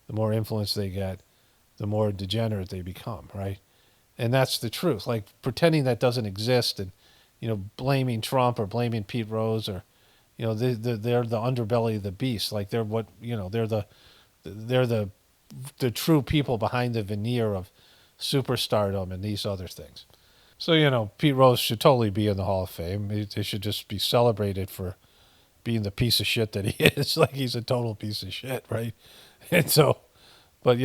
the more influence they get, the more degenerate they become, right? And that's the truth. Like, pretending that doesn't exist and, blaming Trump or blaming Pete Rose or, they're the underbelly of the beast. Like, they're what, they're the true people behind the veneer of superstardom and these other things. So, Pete Rose should totally be in the Hall of Fame. They should just be celebrated for being the piece of shit that he is. Like, he's a total piece of shit, right? And so, but,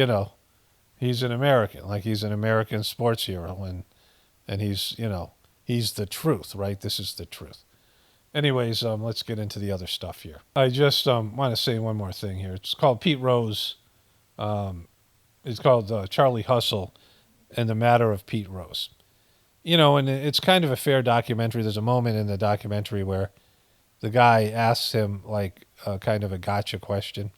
he's an American. Like, he's an American sports hero. And he's the truth, right? This is the truth. Anyways, let's get into the other stuff here. I just want to say one more thing here. It's called Pete Rose. It's called Charlie Hustle and the Matter of Pete Rose. And it's kind of a fair documentary. There's a moment in the documentary where the guy asks him, like, kind of a gotcha question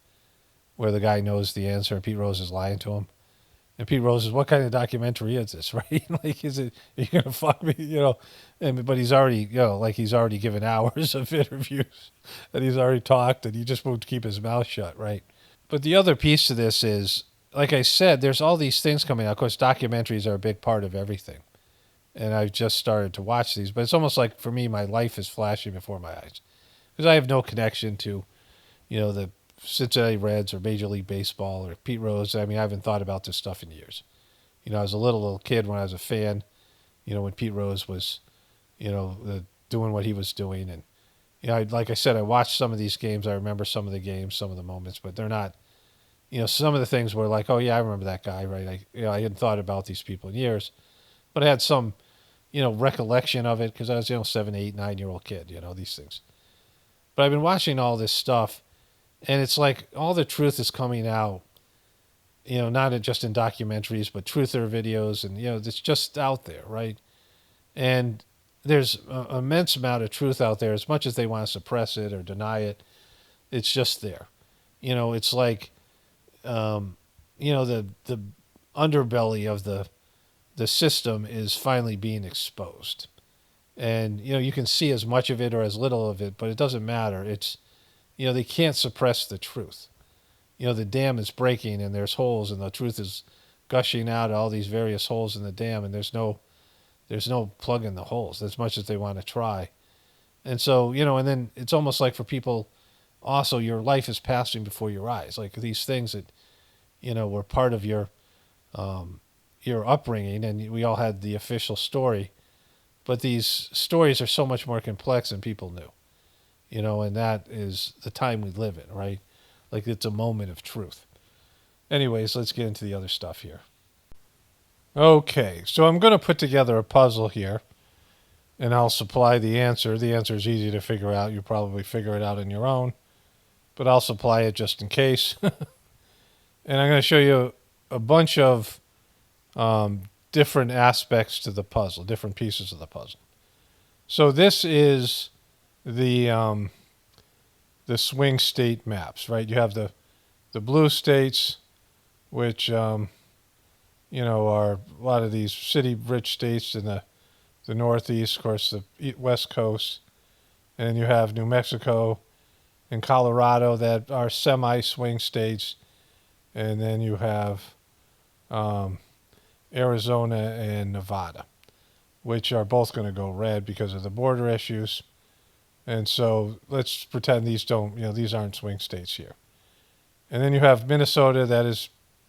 where the guy knows the answer and Pete Rose is lying to him. And Pete Rose says, what kind of documentary is this, right? Like, are you going to fuck me, but he's already, he's already given hours of interviews and he's already talked and he just won't keep his mouth shut, right? But the other piece to this is, like I said, there's all these things coming out. Of course, documentaries are a big part of everything. And I've just started to watch these. But it's almost like, for me, my life is flashing before my eyes. Because I have no connection to, the Cincinnati Reds or Major League Baseball or Pete Rose. I mean, I haven't thought about this stuff in years. I was a little kid when I was a fan, when Pete Rose was, doing what he was doing. And, like I said, I watched some of these games. I remember some of the games, some of the moments, but they're not, some of the things were like, oh, yeah, I remember that guy, right? I hadn't thought about these people in years, but I had some, recollection of it because I was, 7, 8, 9-year-old kid, these things. But I've been watching all this stuff, and it's like all the truth is coming out, not just in documentaries, but truther videos, and, it's just out there, right? And there's an immense amount of truth out there. As much as they want to suppress it or deny it, it's just there. It's like, the underbelly of the system is finally being exposed. And, you can see as much of it or as little of it, but it doesn't matter. It's, they can't suppress the truth. The dam is breaking and there's holes and the truth is gushing out all these various holes in the dam and there's no plug in the holes as much as they want to try. And so, and then it's almost like for people also, your life is passing before your eyes. Like these things that, were part of your upbringing, and we all had the official story. But these stories are so much more complex than people knew, and that is the time we live in, right? Like, it's a moment of truth. Anyways, let's get into the other stuff here. Okay, so I'm going to put together a puzzle here, and I'll supply the answer. The answer is easy to figure out. You'll probably figure it out on your own, but I'll supply it just in case. And I'm going to show you a bunch of different aspects to the puzzle, different pieces of the puzzle. So this is the swing state maps, right? You have the blue states, which are a lot of these city-rich states in the Northeast, of course, the West Coast, and then you have New Mexico and Colorado that are semi-swing states, and then you have Arizona and Nevada, which are both going to go red because of the border issues. And so let's pretend these aren't swing states here. And then you have Minnesota that is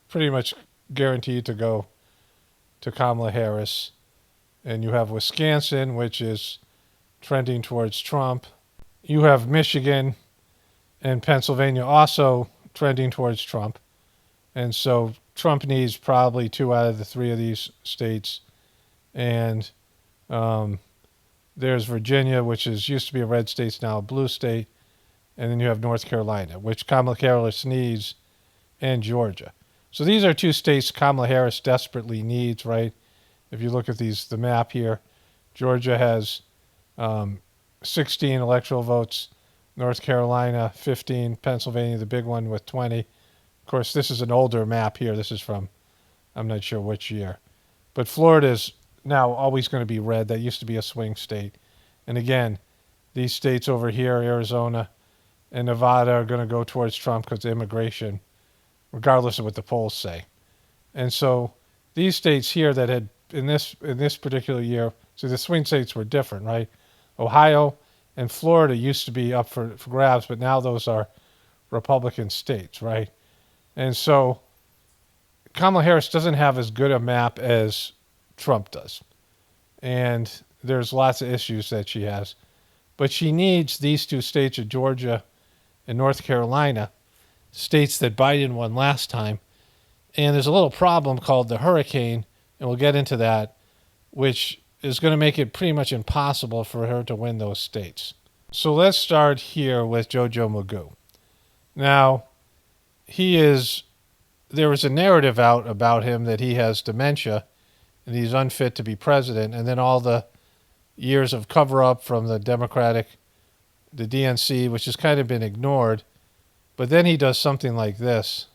pretty much guaranteed to go to Kamala Harris. And you have Wisconsin, which is trending towards Trump. You have Michigan and Pennsylvania also trending towards Trump. And so Trump needs probably 2 out of the 3 of these states. And there's Virginia, which used to be a red state, it's now a blue state. And then you have North Carolina, which Kamala Harris needs, and Georgia. So these are 2 states Kamala Harris desperately needs, right? If you look at the map here, Georgia has 16 electoral votes, North Carolina 15, Pennsylvania the big one with 20. Of course, this is an older map here. This is from, I'm not sure which year. But Florida is now always going to be red. That used to be a swing state. And again, these states over here, Arizona and Nevada, are going to go towards Trump because of immigration, regardless of what the polls say. And so these states here that had, in this particular year, so the swing states were different, right? Ohio and Florida used to be up for grabs, but now those are Republican states, right? And so Kamala Harris doesn't have as good a map as Trump does. And there's lots of issues that she has. But she needs these 2 states of Georgia and North Carolina, states that Biden won last time. And there's a little problem called the hurricane, and we'll get into that, which is going to make it pretty much impossible for her to win those states. So let's start here with Jojo Magoo. Now, there was a narrative out about him that he has dementia and he's unfit to be president, and then all the years of cover-up from the DNC, which has kind of been ignored. But then he does something like this.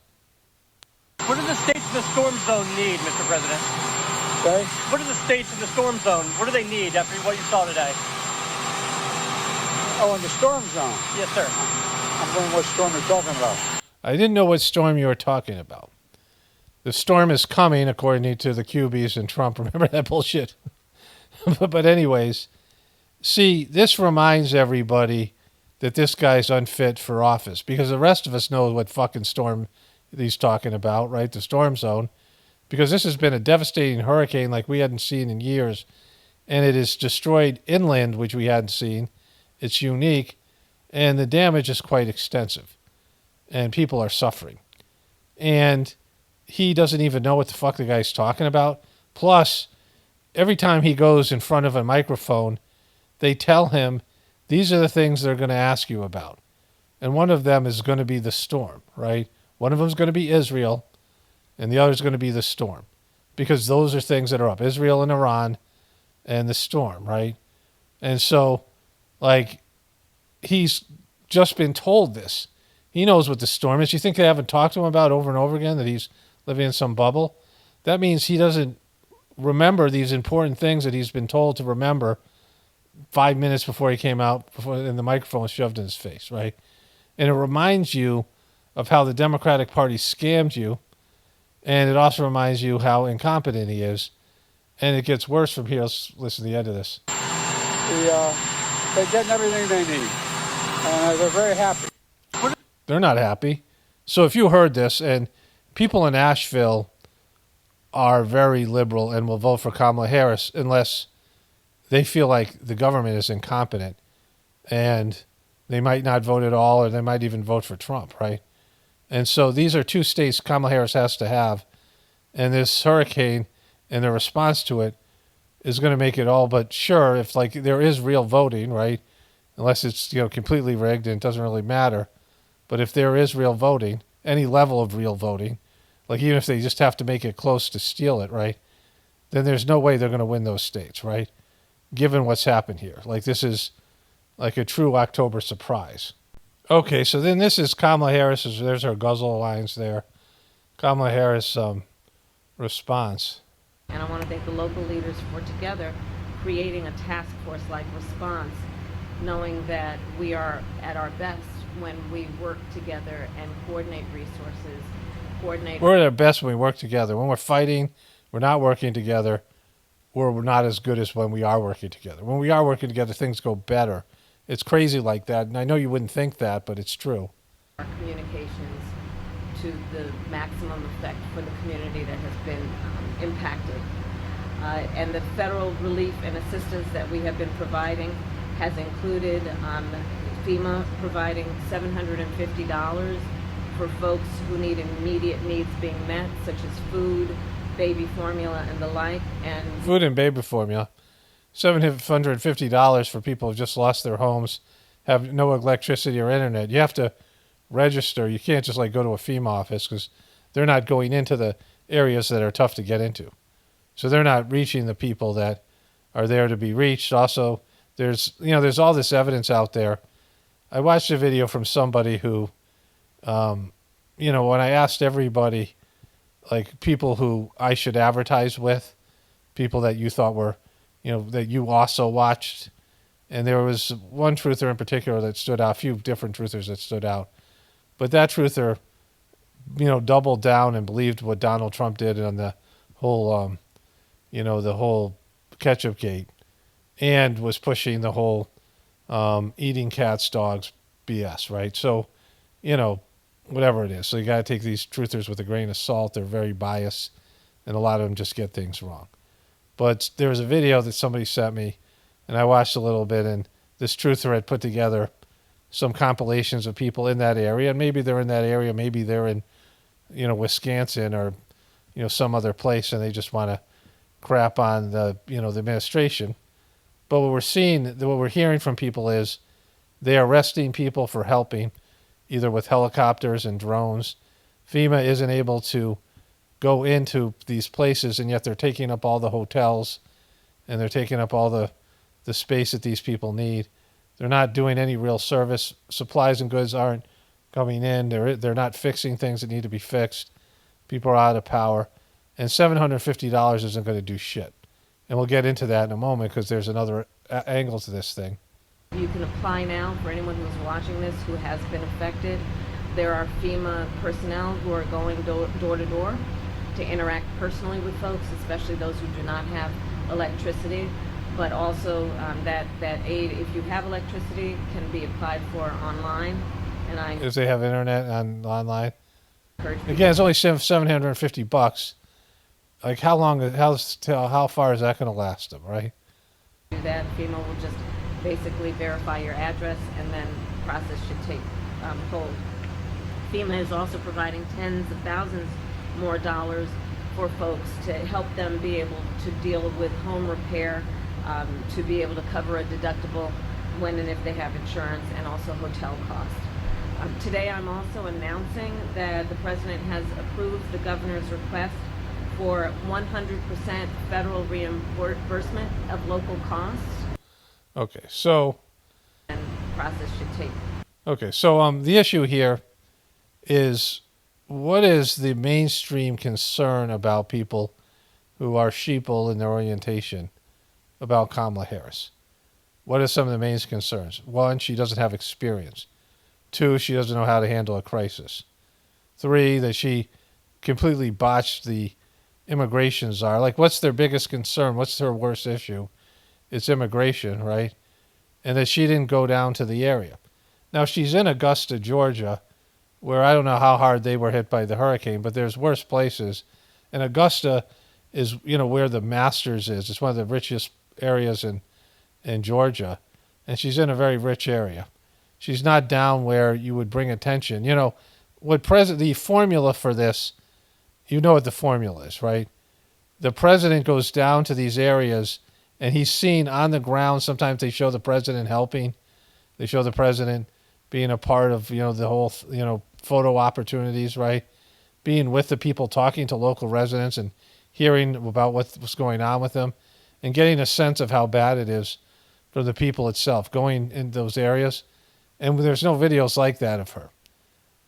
What do the states in the storm zone need, Mr. President? Okay. What do the states in the storm zone, what do they need after what you saw today? Oh, in the storm zone? Yes, sir. I'm wondering what storm you're talking about. I didn't know what storm you were talking about. The storm is coming, according to the QBs and Trump. Remember that bullshit? But anyways, see, this reminds everybody that this guy's unfit for office, because the rest of us know what fucking storm he's talking about, right? The storm zone. Because this has been a devastating hurricane like we hadn't seen in years, and it has destroyed inland, which we hadn't seen. It's unique, and the damage is quite extensive, and people are suffering. And he doesn't even know what the fuck the guy's talking about. Plus, every time he goes in front of a microphone, they tell him, these are the things they're going to ask you about. And one of them is going to be the storm, right? One of them is going to be Israel, and the other is going to be the storm. Because those are things that are up. Israel and Iran and the storm, right? And so, like, he's just been told this. He knows what the storm is. You think they haven't talked to him about over and over again, that he's living in some bubble? That means he doesn't remember these important things that he's been told to remember 5 minutes before he came out, and the microphone was shoved in his face, right? And it reminds you of how the Democratic Party scammed you, and it also reminds you how incompetent he is. And it gets worse from here. Let's listen to the end of this. They're getting everything they need, and they're very happy. They're not happy. So if you heard this, and people in Asheville are very liberal and will vote for Kamala Harris unless they feel like the government is incompetent, and they might not vote at all, or they might even vote for Trump, right? And so these are 2 states Kamala Harris has to have, and this hurricane and the response to it is going to make it all but sure, if like there is real voting, right? Unless it's, completely rigged and it doesn't really matter. But if there is real voting, any level of real voting, like even if they just have to make it close to steal it, right? Then there's no way they're going to win those states, right? Given what's happened here. Like, this is like a true October surprise. Okay, so then this is Kamala Harris. There's her guzzle lines there. Kamala Harris response. And I want to thank the local leaders for together creating a task force-like response, knowing that we are at our best when we work together and coordinate resources, We're at our best when we work together. When we're fighting, we're not working together, we're not as good as when we are working together. When we are working together, things go better. It's crazy like that, and I know you wouldn't think that, but it's true. Our communications to the maximum effect for the community that has been impacted. And the federal relief and assistance that we have been providing has included FEMA providing $750 for folks who need immediate needs being met, such as food, baby formula, and the like. And food and baby formula. $750 for people who just lost their homes, have no electricity or internet. You have to register. You can't just like go to a FEMA office because they're not going into the areas that are tough to get into. So they're not reaching the people that are there to be reached. Also, there's all this evidence out there. I watched a video from somebody who, when I asked everybody, like people who I should advertise with, people that you thought were, that you also watched, and there was one truther in particular that stood out, a few different truthers that stood out, but that truther, doubled down and believed what Donald Trump did on the whole, the whole Ketchupgate, and was pushing the whole eating cats, dogs BS, right? So, whatever it is. So you got to take these truthers with a grain of salt. They're very biased, and a lot of them just get things wrong. But there was a video that somebody sent me, and I watched a little bit, and this truther had put together some compilations of people in that area, and maybe they're in that area, maybe they're in, Wisconsin or, some other place, and they just want to crap on the, the administration. But what we're hearing from people is they're arresting people for helping, either with helicopters and drones. FEMA isn't able to go into these places, and yet they're taking up all the hotels, and they're taking up all the space that these people need. They're not doing any real service. Supplies and goods aren't coming in. They're not fixing things that need to be fixed. People are out of power. And $750 isn't going to do shit. And we'll get into that in a moment because there's another angle to this thing. you can apply now for anyone who's watching this who has been affected. There are FEMA personnel who are going door to door to interact personally with folks, especially those who do not have electricity. But also that aid, if you have electricity, can be applied for online. And if they have internet online. Again, it's only $750. Like how far is that going to last them, right? Do that. FEMA will just basically verify your address, and then the process should take hold. FEMA is also providing tens of thousands more dollars for folks to help them be able to deal with home repair, to be able to cover a deductible when and if they have insurance, and also hotel costs. Today I'm also announcing that the President has approved the Governor's request for 100% federal reimbursement of local costs. Okay, so... And the process should take... Okay, so the issue here is, what is the mainstream concern about people who are sheeple in their orientation about Kamala Harris? What are some of the main concerns? One, she doesn't have experience. Two, she doesn't know how to handle a crisis. Three, that she completely botched the immigration czar. Like, what's their biggest concern? What's their worst issue? It's immigration, right? And that she didn't go down to the area. Now, she's in Augusta, Georgia, where I don't know how hard they were hit by the hurricane, but there's worse places. And Augusta is, where the Masters is. It's one of the richest areas in Georgia. And she's in a very rich area. She's not down where you would bring attention. The formula for this, what the formula is, right? The president goes down to these areas, and he's seen on the ground. Sometimes they show the president helping. They show the president being a part of, the whole, photo opportunities, right? Being with the people, talking to local residents and hearing about what's going on with them and getting a sense of how bad it is for the people itself, going in those areas. And there's no videos like that of her.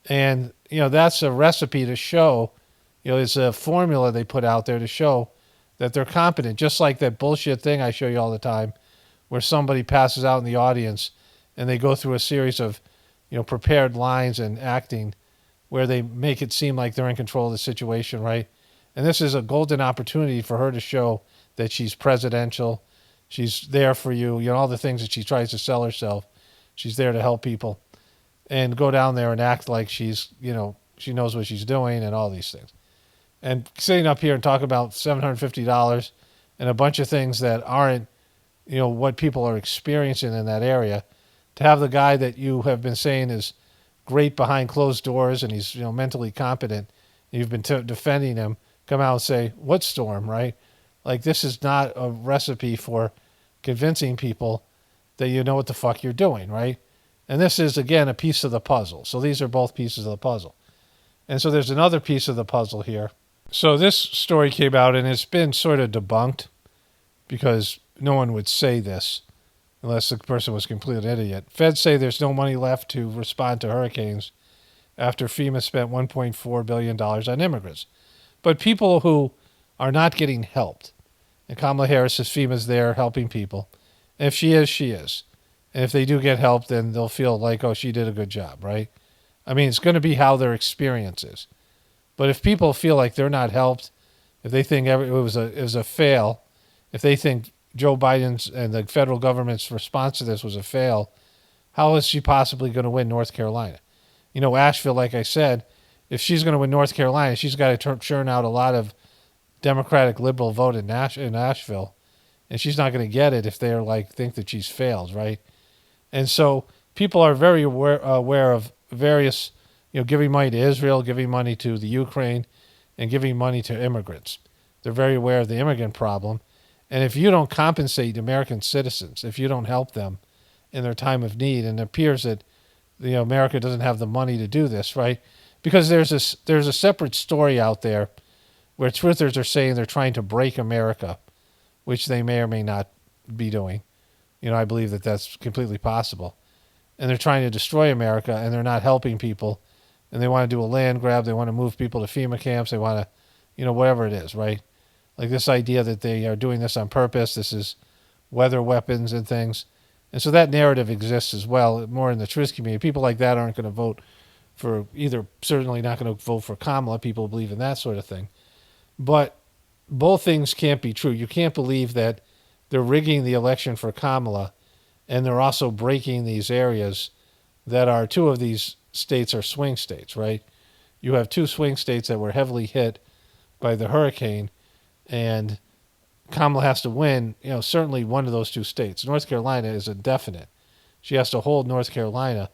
And, that's a recipe to show, it's a formula they put out there to show that they're competent. Just like that bullshit thing I show you all the time where somebody passes out in the audience and they go through a series of, prepared lines and acting where they make it seem like they're in control of the situation, right? And this is a golden opportunity for her to show that she's presidential. She's there for you, all the things that she tries to sell herself. She's there to help people, and go down there and act like she's, she knows what she's doing and all these things. And sitting up here and talking about $750 and a bunch of things that aren't, what people are experiencing in that area, to have the guy that you have been saying is great behind closed doors and he's mentally competent, and you've been defending him, come out and say, what storm, right? Like, this is not a recipe for convincing people that you know what the fuck you're doing, right? And this is, again, a piece of the puzzle. So these are both pieces of the puzzle. And so there's another piece of the puzzle here. So this story came out, and it's been sort of debunked because no one would say this unless the person was completely an idiot. Feds say there's no money left to respond to hurricanes after FEMA spent $1.4 billion on immigrants. But people who are not getting helped, and Kamala Harris says FEMA's there helping people. And if she is, she is. And if they do get help, then they'll feel like, oh, she did a good job, right? I mean, it's going to be how their experience is. But if people feel like they're not helped, if they think it was a fail, if they think Joe Biden's and the federal government's response to this was a fail, how is she possibly going to win North Carolina? Asheville, like I said, if she's going to win North Carolina, she's got to churn out a lot of Democratic liberal vote in Asheville, and she's not going to get it if they're think that she's failed, right? And so people are very aware of various, giving money to Israel, giving money to the Ukraine, and giving money to immigrants. They're very aware of the immigrant problem. And if you don't compensate American citizens, if you don't help them in their time of need, and it appears that America doesn't have the money to do this, right? Because there's a separate story out there where truthers are saying they're trying to break America, which they may or may not be doing. I believe that that's completely possible. And they're trying to destroy America, and they're not helping people. And they want to do a land grab. They want to move people to FEMA camps. They want to, whatever it is, right? Like this idea that they are doing this on purpose. This is weather weapons and things. And so that narrative exists as well, more in the truth community. People like that aren't going to vote for either, certainly not going to vote for Kamala. People believe in that sort of thing. But both things can't be true. You can't believe that they're rigging the election for Kamala, and they're also breaking these areas that are, two of these states are swing states, right? You have two swing states that were heavily hit by the hurricane, and Kamala has to win, certainly one of those two states. North Carolina is a definite. She has to hold North Carolina,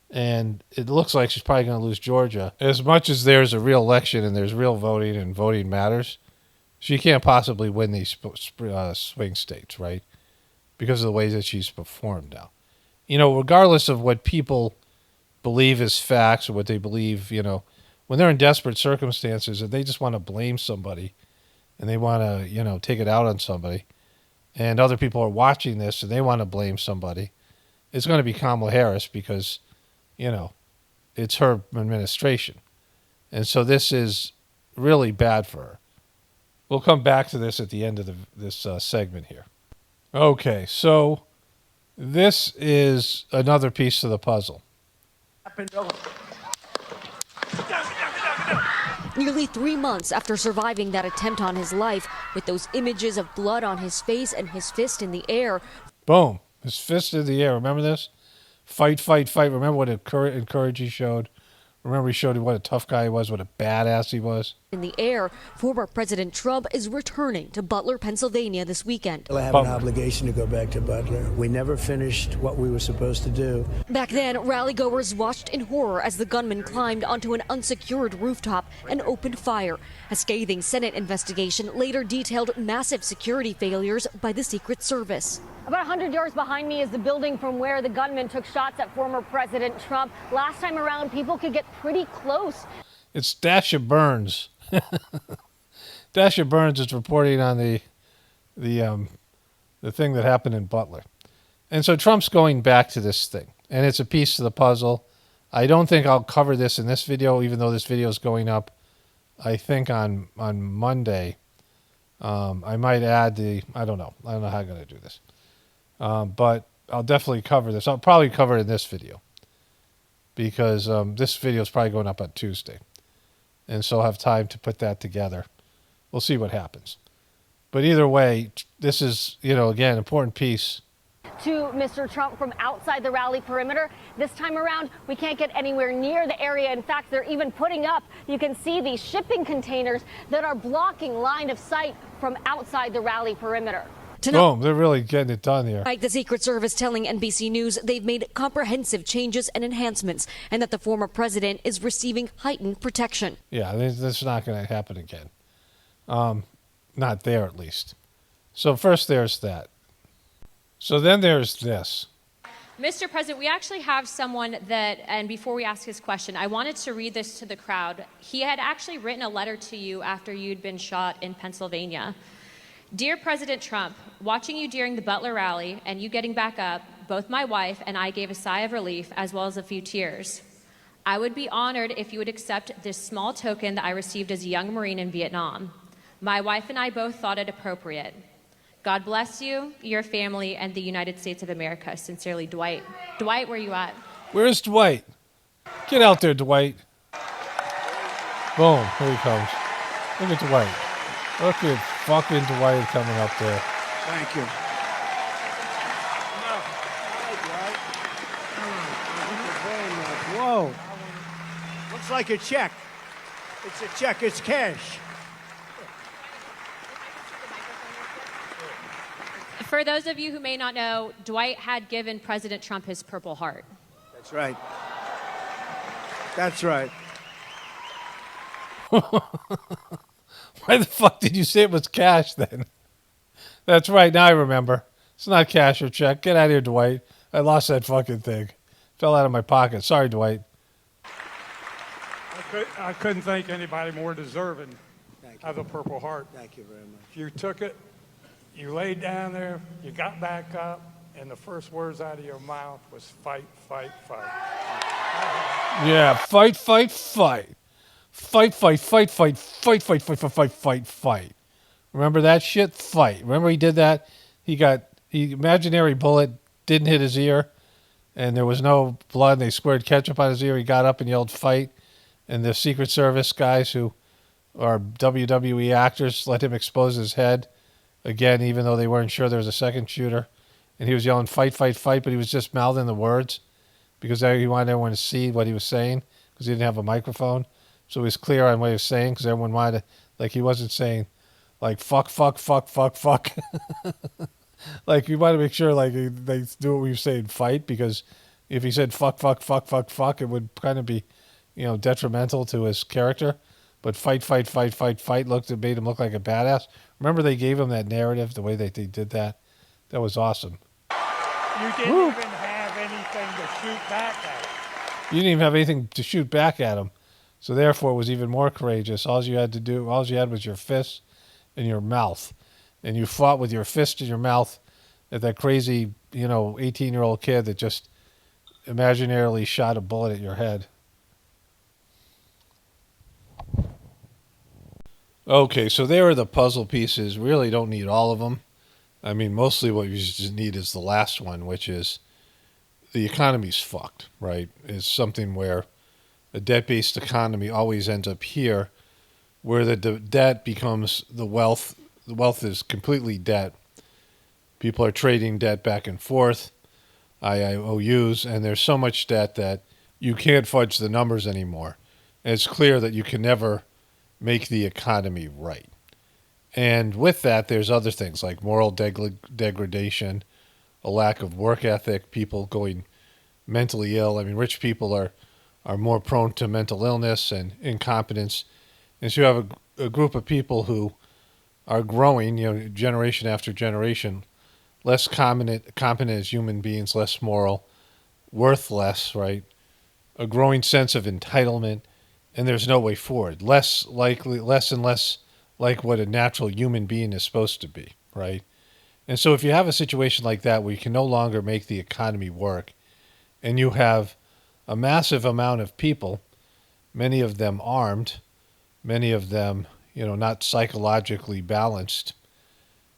and it looks like she's probably going to lose Georgia. As much as there's a real election and there's real voting and voting matters, she can't possibly win these swing states, right? Because of the ways that she's performed now. Regardless of what people believe is facts or what they believe, when they're in desperate circumstances and they just want to blame somebody and they want to, take it out on somebody, and other people are watching this and they want to blame somebody, it's going to be Kamala Harris because, it's her administration. And so this is really bad for her. We'll come back to this at the end of this segment here. Okay, so this is another piece of the puzzle. Nearly 3 months after surviving that attempt on his life, with those images of blood on his face and his fist in the air. Boom. His fist in the air. Remember this? Fight, fight, fight. Remember what courage he showed? Remember he showed you what a tough guy he was, what a badass he was? In the air, former President Trump is returning to Butler, Pennsylvania this weekend. I have an obligation to go back to Butler. We never finished what we were supposed to do. Back then, rally-goers watched in horror as the gunman climbed onto an unsecured rooftop and opened fire. A scathing Senate investigation later detailed massive security failures by the Secret Service. About 100 yards behind me is the building from where the gunman took shots at former President Trump. Last time around, people could get pretty close. It's Dasha Burns. Dasha Burns is reporting on the thing that happened in Butler. And so Trump's going back to this thing, and it's a piece of the puzzle. I don't think I'll cover this in this video, even though this video is going up, I think, on Monday. I might add I don't know how I'm going to do this. But I'll definitely cover this. I'll probably cover it in this video because this video is probably going up on Tuesday. And so I'll have time to put that together. We'll see what happens. But either way, this is, again, an important piece. To Mr. Trump from outside the rally perimeter. This time around, we can't get anywhere near the area. In fact, they're even putting up, you can see these shipping containers that are blocking line of sight from outside the rally perimeter. Boom, they're really getting it done here. The Secret Service telling NBC News they've made comprehensive changes and enhancements and that the former president is receiving heightened protection. Yeah, that's not going to happen again. Not there, at least. So first there's that. So then there's this. Mr. President, we actually have someone that, and before we ask his question, I wanted to read this to the crowd. He had actually written a letter to you after you'd been shot in Pennsylvania. Dear President Trump, watching you during the Butler rally and you getting back up, both my wife and I gave a sigh of relief as well as a few tears. I would be honored if you would accept this small token that I received as a young Marine in Vietnam. My wife and I both thought it appropriate. God bless you, your family, and the United States of America. Sincerely, Dwight. Dwight, where you at? Where's Dwight? Get out there, Dwight. Boom, here he comes. Look at Dwight. Look at fucking Dwight coming up there. Thank you. Whoa. Looks like a check. It's a check. It's cash. For those of you who may not know, Dwight had given President Trump his Purple Heart. That's right. That's right. Why the fuck did you say it was cash then? That's right, now I remember. It's not cash or check. Get out of here, Dwight. I lost that fucking thing. Fell out of my pocket. Sorry, Dwight. I couldn't think anybody more deserving of the Purple Heart. Thank you very much. If you took it, you laid down there, you got back up, and the first words out of your mouth was fight, fight, fight. Yeah, fight, fight, fight. Fight, fight, fight, fight, fight, fight, fight, fight, fight, fight, fight. Remember that shit? Fight. Remember he did that? He imaginary bullet didn't hit his ear, and there was no blood, and they squared ketchup on his ear. He got up and yelled fight, and the Secret Service guys who are WWE actors let him expose his head again, even though they weren't sure there was a second shooter. And he was yelling fight, fight, fight, but he was just mouthing the words because he wanted everyone to see what he was saying because he didn't have a microphone. So he was clear on what he was saying because everyone wanted to, like he wasn't saying like fuck, fuck, fuck, fuck, fuck. Like you want to make sure like they knew what we were saying fight, because if he said fuck, fuck, fuck, fuck, fuck, it would kind of be, detrimental to his character. But fight, fight, fight, fight, fight it made him look like a badass. Remember they gave him that narrative, the way they did that? That was awesome. You didn't even have anything to shoot back at him. You didn't even have anything to shoot back at him. So therefore it was even more courageous. All you had was your fists and your mouth. And you fought with your fist and your mouth at that crazy, 18-year-old kid that just imaginarily shot a bullet at your head. Okay, so there are the puzzle pieces. Really don't need all of them. I mean, mostly what you just need is the last one, which is the economy's fucked, right? It's something where a debt-based economy always ends up here, where the debt becomes the wealth. The wealth is completely debt. People are trading debt back and forth, IOUs, and there's so much debt that you can't fudge the numbers anymore. And it's clear that you can never make the economy right. And with that, there's other things like moral degradation, a lack of work ethic, people going mentally ill. I mean, rich people are more prone to mental illness and incompetence. And so you have a group of people who are growing, generation after generation, less competent as human beings, less moral, worth less, right? A growing sense of entitlement, and there's no way forward. Less and less like what a natural human being is supposed to be, right? And so if you have a situation like that where you can no longer make the economy work, and you have a massive amount of people, many of them armed, many of them, not psychologically balanced,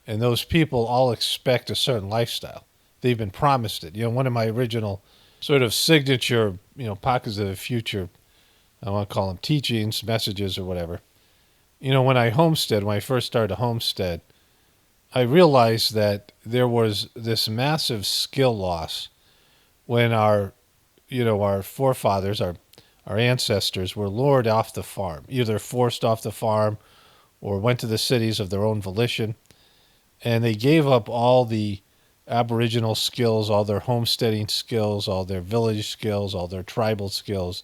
and those people all expect a certain lifestyle. They've been promised it. One of my original sort of signature, pockets of the future, I want to call them teachings, messages, or whatever. When I first started to homestead, I realized that there was this massive skill loss when our forefathers, our ancestors were lured off the farm, either forced off the farm or went to the cities of their own volition. And they gave up all the Aboriginal skills, all their homesteading skills, all their village skills, all their tribal skills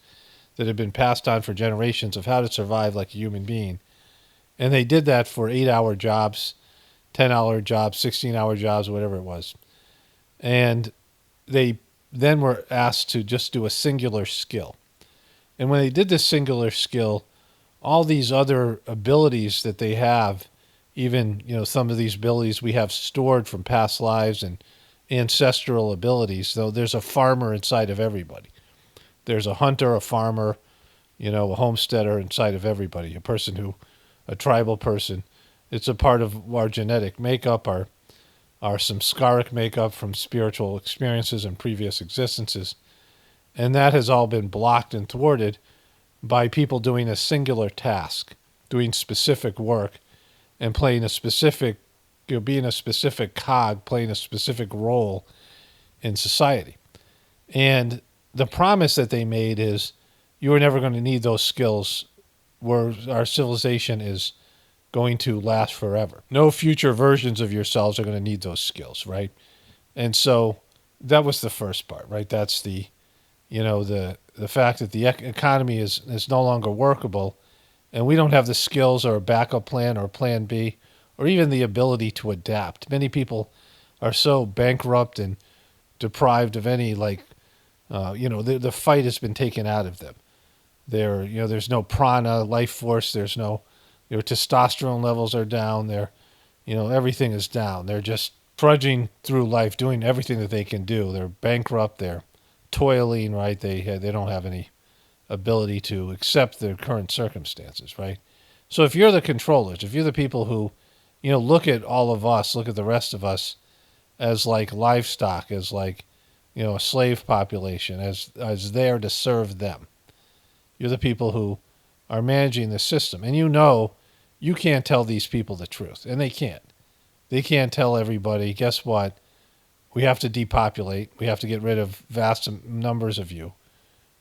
that had been passed on for generations of how to survive like a human being. And they did that for 8-hour jobs, 10-hour jobs, 16-hour jobs, whatever it was. And they then were asked to just do a singular skill. And when they did this singular skill, all these other abilities that they have, even, some of these abilities we have stored from past lives and ancestral abilities, though there's a farmer inside of everybody. There's a hunter, a farmer, a homesteader inside of everybody, a tribal person. It's a part of our genetic makeup, our samskaric makeup from spiritual experiences and previous existences. And that has all been blocked and thwarted by people doing a singular task, doing specific work, and playing a specific, being a specific cog, playing a specific role in society. And the promise that they made is you are never going to need those skills, where our civilization is going to last forever. No future versions of yourselves are going to need those skills, right? And so that was the first part, right? That's the fact that the economy is no longer workable, and we don't have the skills or a backup plan or plan B or even the ability to adapt. Many people are so bankrupt and deprived of any, the fight has been taken out of them. There's no prana, life force. Their testosterone levels are down. Everything is down. They're just trudging through life, doing everything that they can do. They're bankrupt. They're toiling, right? They don't have any ability to accept their current circumstances, right? So if you're the controllers, if you're the people who, look at all of us, look at the rest of us as like livestock, as like, a slave population, as there to serve them. You're the people who are managing the system. And you can't tell these people the truth. And they can't. They can't tell everybody, guess what? We have to depopulate. We have to get rid of vast numbers of you.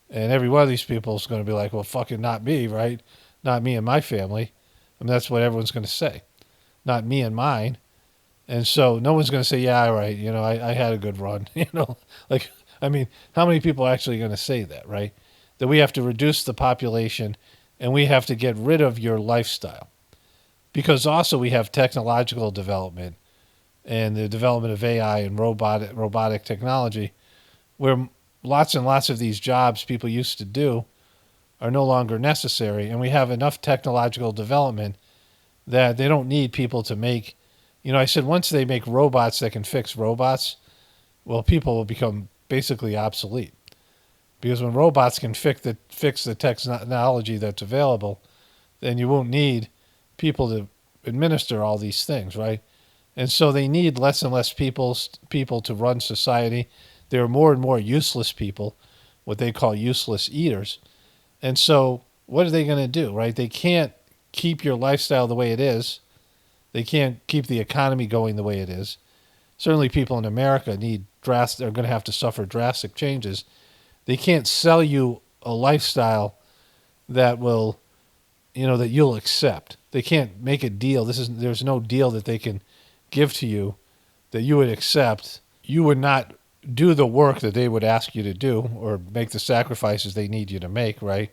And every one of these people is going to be like, well, fucking not me, right? Not me and my family. I mean, that's what everyone's going to say. Not me and mine. And so no one's going to say, yeah, right, I had a good run. How many people are actually going to say that, right? That we have to reduce the population and we have to get rid of your lifestyle. Because also we have technological development and the development of AI and robotic technology, where lots and lots of these jobs people used to do are no longer necessary. And we have enough technological development that they don't need people to make, I said once they make robots that can fix robots, well, people will become basically obsolete. Because when robots can fix the technology that's available, then you won't need people to administer all these things, right? And so they need less and less people to run society. There are more and more useless people, what they call useless eaters. And so what are they going to do, right? They can't keep your lifestyle the way it is. They can't keep the economy going the way it is. Certainly people in America are going to have to suffer drastic changes. They can't sell you a lifestyle that will, that you'll accept. They can't make a deal. There's no deal that they can give to you that you would accept. You would not do the work that they would ask you to do or make the sacrifices they need you to make, right?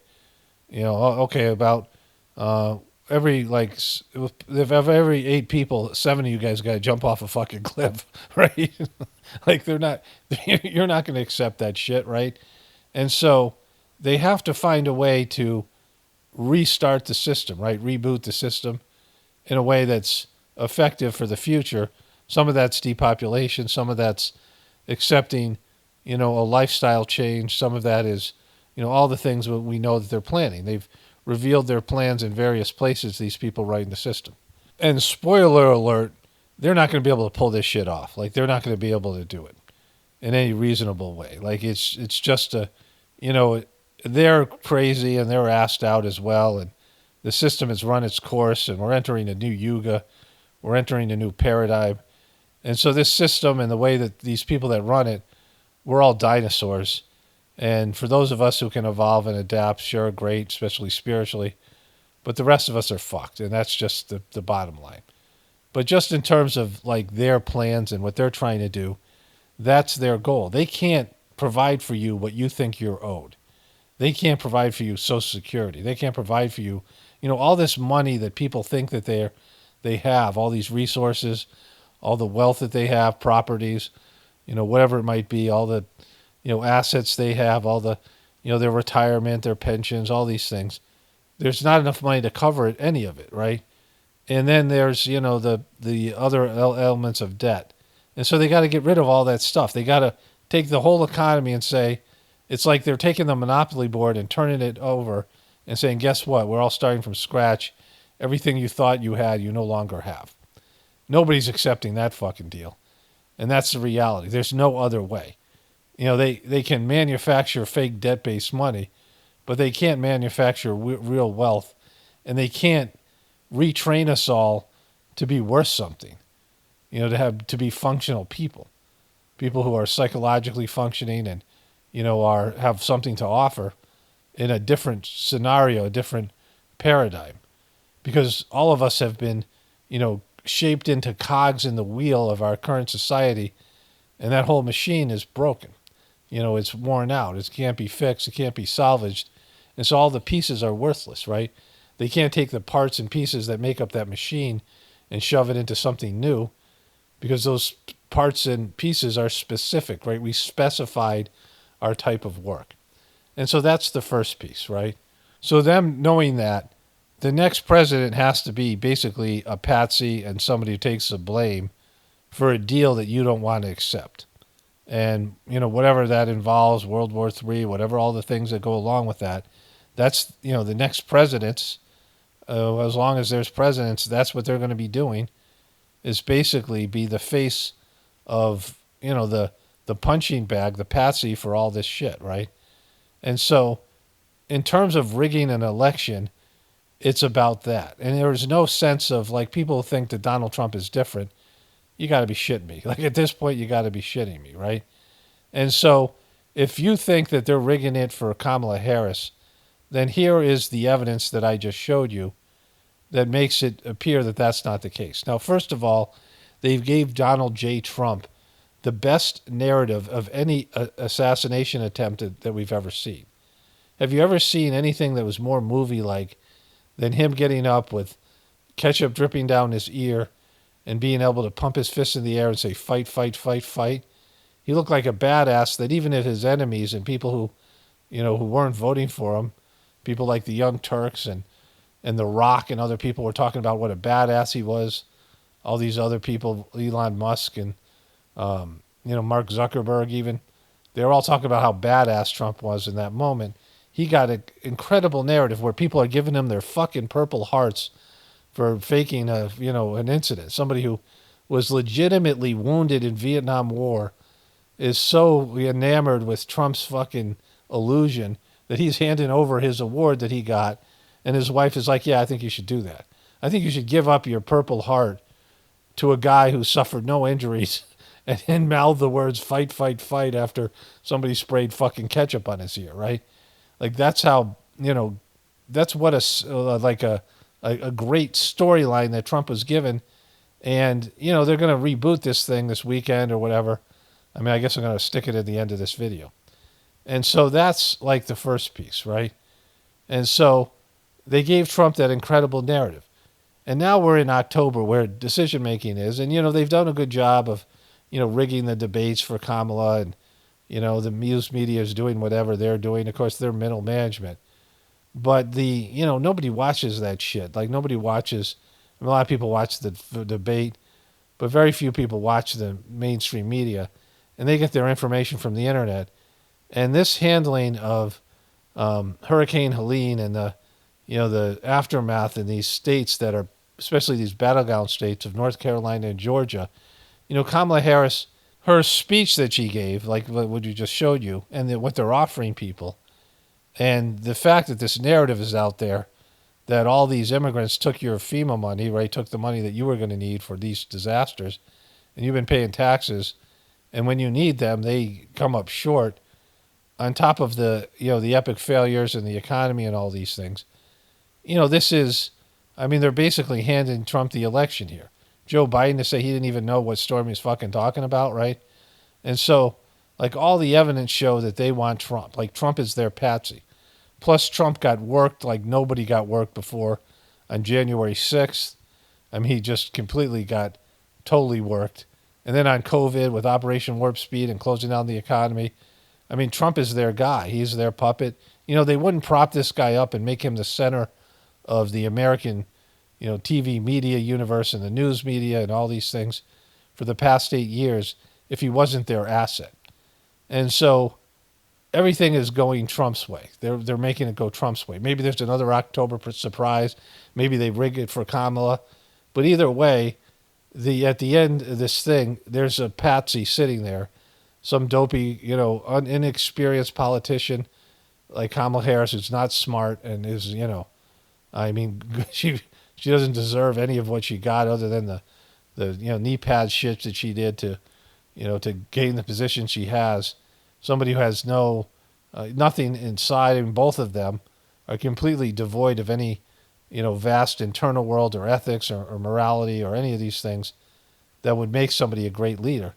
Okay, about every 8 people, 7 of you guys got to jump off a fucking cliff, right? You're not going to accept that shit, right? And so they have to find a way to restart the system, right? Reboot the system in a way that's effective for the future. Some of that's depopulation. Some of that's accepting, a lifestyle change. Some of that is, all the things that we know that they're planning. They've revealed their plans in various places, these people writing the system. And spoiler alert, they're not going to be able to pull this shit off. They're not going to be able to do it in any reasonable way. It's just they're crazy and they're asked out as well. And the system has run its course and we're entering a new yuga. We're entering a new paradigm. And so this system and the way that these people that run it, we're all dinosaurs. And for those of us who can evolve and adapt, sure, great, especially spiritually. But the rest of us are fucked. And that's just the bottom line. But just in terms of like their plans and what they're trying to do, that's their goal. They can't provide for you what you think you're owed. They can't provide for you Social Security. They can't provide for you, all this money that people think that they have, all these resources, all the wealth that they have, properties, whatever it might be, all the, assets they have, all the, their retirement, their pensions, all these things. There's not enough money to cover it, any of it, right? And then there's, the other elements of debt. And so they got to get rid of all that stuff. They got to take the whole economy and say, it's like they're taking the monopoly board and turning it over and saying, guess what? We're all starting from scratch. Everything you thought you had, you no longer have. Nobody's accepting that fucking deal. And that's the reality. There's no other way. They can manufacture fake debt-based money, but they can't manufacture real wealth. And they can't retrain us all to be worth something, to be functional people who are psychologically functioning and, have something to offer in a different scenario, a different paradigm. Because all of us have been, shaped into cogs in the wheel of our current society, and that whole machine is broken. It's worn out. It can't be fixed. It can't be salvaged. And so all the pieces are worthless, right? They can't take the parts and pieces that make up that machine and shove it into something new, because those parts and pieces are specific, right? We specified our type of work. And so that's the first piece, right? So them knowing that, the next president has to be basically a patsy and somebody who takes the blame for a deal that you don't want to accept. And, whatever that involves, World War III, whatever, all the things that go along with that, that's, the next presidents, as long as there's presidents, that's what they're going to be doing, is basically be the face of, the punching bag, the patsy for all this shit, right? And so in terms of rigging an election, it's about that. And there's no sense of, like, people think that Donald Trump is different. You got to be shitting me. Like, at this point, you got to be shitting me, right? And so if you think that they're rigging it for Kamala Harris, then here is the evidence that I just showed you that makes it appear that that's not the case. Now, first of all, they gave Donald J. Trump the best narrative of any assassination attempt that we've ever seen. Have you ever seen anything that was more movie-like than him getting up with ketchup dripping down his ear and being able to pump his fist in the air and say, fight, fight, fight, fight? He looked like a badass that even if his enemies and people who, who weren't voting for him, people like the Young Turks and The Rock and other people were talking about what a badass he was. All these other people, Elon Musk and, Mark Zuckerberg even, they were all talking about how badass Trump was in that moment. He got an incredible narrative where people are giving him their fucking Purple Hearts for faking an incident. Somebody who was legitimately wounded in Vietnam War is so enamored with Trump's fucking illusion that he's handing over his award that he got, and his wife is like, yeah, I think you should do that. I think you should give up your Purple Heart to a guy who suffered no injuries and mouthed the words fight, fight, fight after somebody sprayed fucking ketchup on his ear, right? Like, that's how, that's what a great storyline that Trump was given. And, they're going to reboot this thing this weekend or whatever. I mean, I guess I'm going to stick it at the end of this video. And so that's like the first piece, right? And so they gave Trump that incredible narrative. And now we're in October where decision-making is. And, they've done a good job of, rigging the debates for Kamala. And, the news media is doing whatever they're doing. Of course, they're middle management. But nobody watches that shit. Like, nobody watches. I mean, a lot of people watch the debate, but very few people watch the mainstream media. And they get their information from the internet. And this handling of Hurricane Helene and the aftermath in these states that are, especially these battleground states of North Carolina and Georgia, Kamala Harris, her speech that she gave, like what you just showed you, and what they're offering people, and the fact that this narrative is out there that all these immigrants took your FEMA money, right, took the money that you were going to need for these disasters, and you've been paying taxes, and when you need them, they come up short, on top of the, the epic failures in the economy and all these things. This is, I mean, they're basically handing Trump the election here. Joe Biden to say he didn't even know what storm he's fucking talking about, right? And so, like, all the evidence show that they want Trump. Like, Trump is their patsy. Plus, Trump got worked like nobody got worked before on January 6th. I mean, he just completely got totally worked. And then on COVID with Operation Warp Speed and closing down the economy. I mean, Trump is their guy. He's their puppet. You know, they wouldn't prop this guy up and make him the center of the American, you know, TV media universe and the news media and all these things for the past 8 years if he wasn't their asset. And so everything is going Trump's way. They're making it go Trump's way. Maybe there's another October surprise. Maybe they rig it for Kamala. But either way, at the end of this thing, there's a patsy sitting there, some dopey, you know, inexperienced politician like Kamala Harris who's not smart and is, you know, I mean, she doesn't deserve any of what she got other than the you know, knee pad shit that she did to, you know, to gain the position she has. Somebody who has nothing inside, and both of them are completely devoid of any, you know, vast internal world or ethics or morality or any of these things that would make somebody a great leader.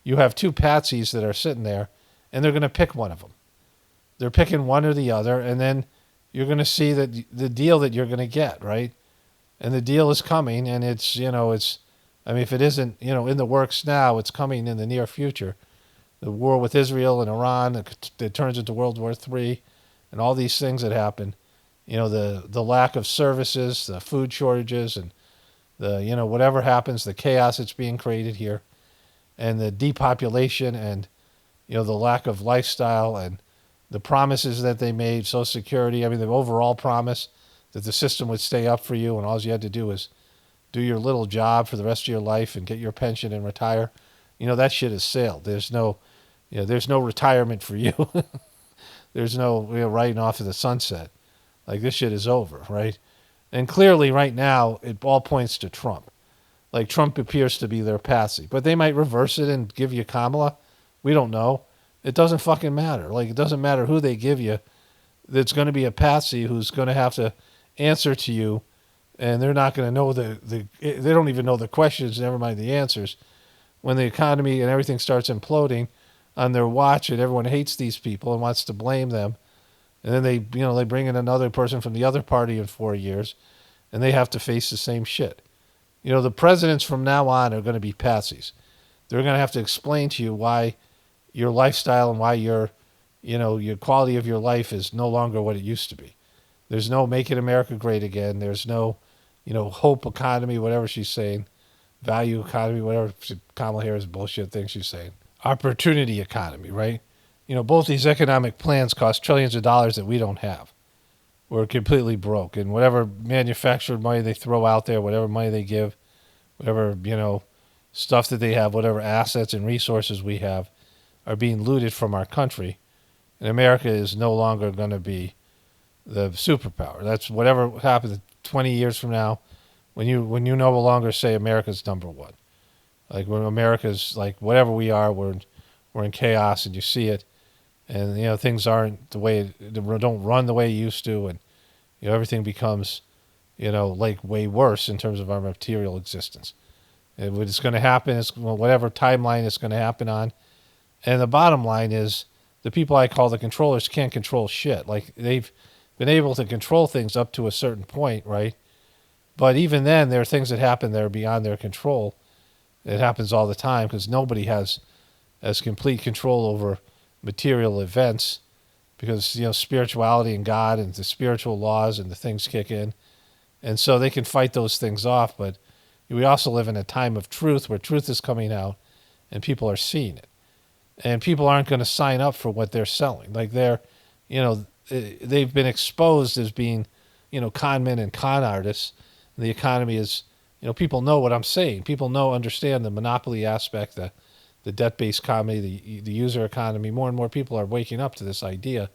You have two patsies that are sitting there, and they're going to pick one of them. They're picking one or the other, and then you're going to see that the deal that you're going to get, right? And the deal is coming, and it's, you know, it's, I mean, if it isn't, you know, in the works now, it's coming in the near future. The war with Israel and Iran that turns into World War III, and all these things that happen. You know, the lack of services, the food shortages, and the, you know, whatever happens, the chaos that's being created here, and the depopulation, and, you know, the lack of lifestyle, and the promises that they made, Social Security. I mean, the overall promise that the system would stay up for you, and all you had to do was do your little job for the rest of your life and get your pension and retire. You know, that shit has sailed. There's no, you know, there's no retirement for you. There's no, you know, riding off to the sunset. Like, this shit is over, right? And clearly right now, it all points to Trump. Like, Trump appears to be their patsy. But they might reverse it and give you Kamala. We don't know. It doesn't fucking matter. Like, it doesn't matter who they give you. There's going to be a patsy who's going to have to answer to you, and they're not going to know they don't even know the questions, never mind the answers. When the economy and everything starts imploding on their watch, and everyone hates these people and wants to blame them, and then they, you know, they bring in another person from the other party in 4 years, and they have to face the same shit. You know, the presidents from now on are going to be patsies. They're going to have to explain to you why your lifestyle and why your, you know, your quality of your life is no longer what it used to be. There's no making America great again. There's no, you know, hope economy, whatever she's saying, value economy, whatever Kamala Harris bullshit thing she's saying. Opportunity economy, right? You know, both these economic plans cost trillions of dollars that we don't have. We're completely broke. And whatever manufactured money they throw out there, whatever money they give, whatever, you know, stuff that they have, whatever assets and resources we have are being looted from our country. And America is no longer going to be the superpower. That's whatever happens 20 years from now, when you no longer say America's number one. Like, when America's, like, whatever we are, we're in chaos, and you see it. And, you know, things aren't the way, don't run the way it used to, and, you know, everything becomes, you know, like, way worse in terms of our material existence. And what's going to happen is, well, whatever timeline it's going to happen on. And the bottom line is, the people I call the controllers can't control shit. Like, they've been able to control things up to a certain point, right? But even then, there are things that happen that are beyond their control. It happens all the time because nobody has complete control over material events, because, you know, spirituality and God and the spiritual laws and the things kick in. And so they can fight those things off. But we also live in a time of truth where truth is coming out and people are seeing it. And people aren't going to sign up for what they're selling. Like, they're, you know, they've been exposed as being, you know, con men and con artists. And the economy is, you know, people know what I'm saying. People understand the monopoly aspect, the debt-based economy, the user economy. More and more people are waking up to this idea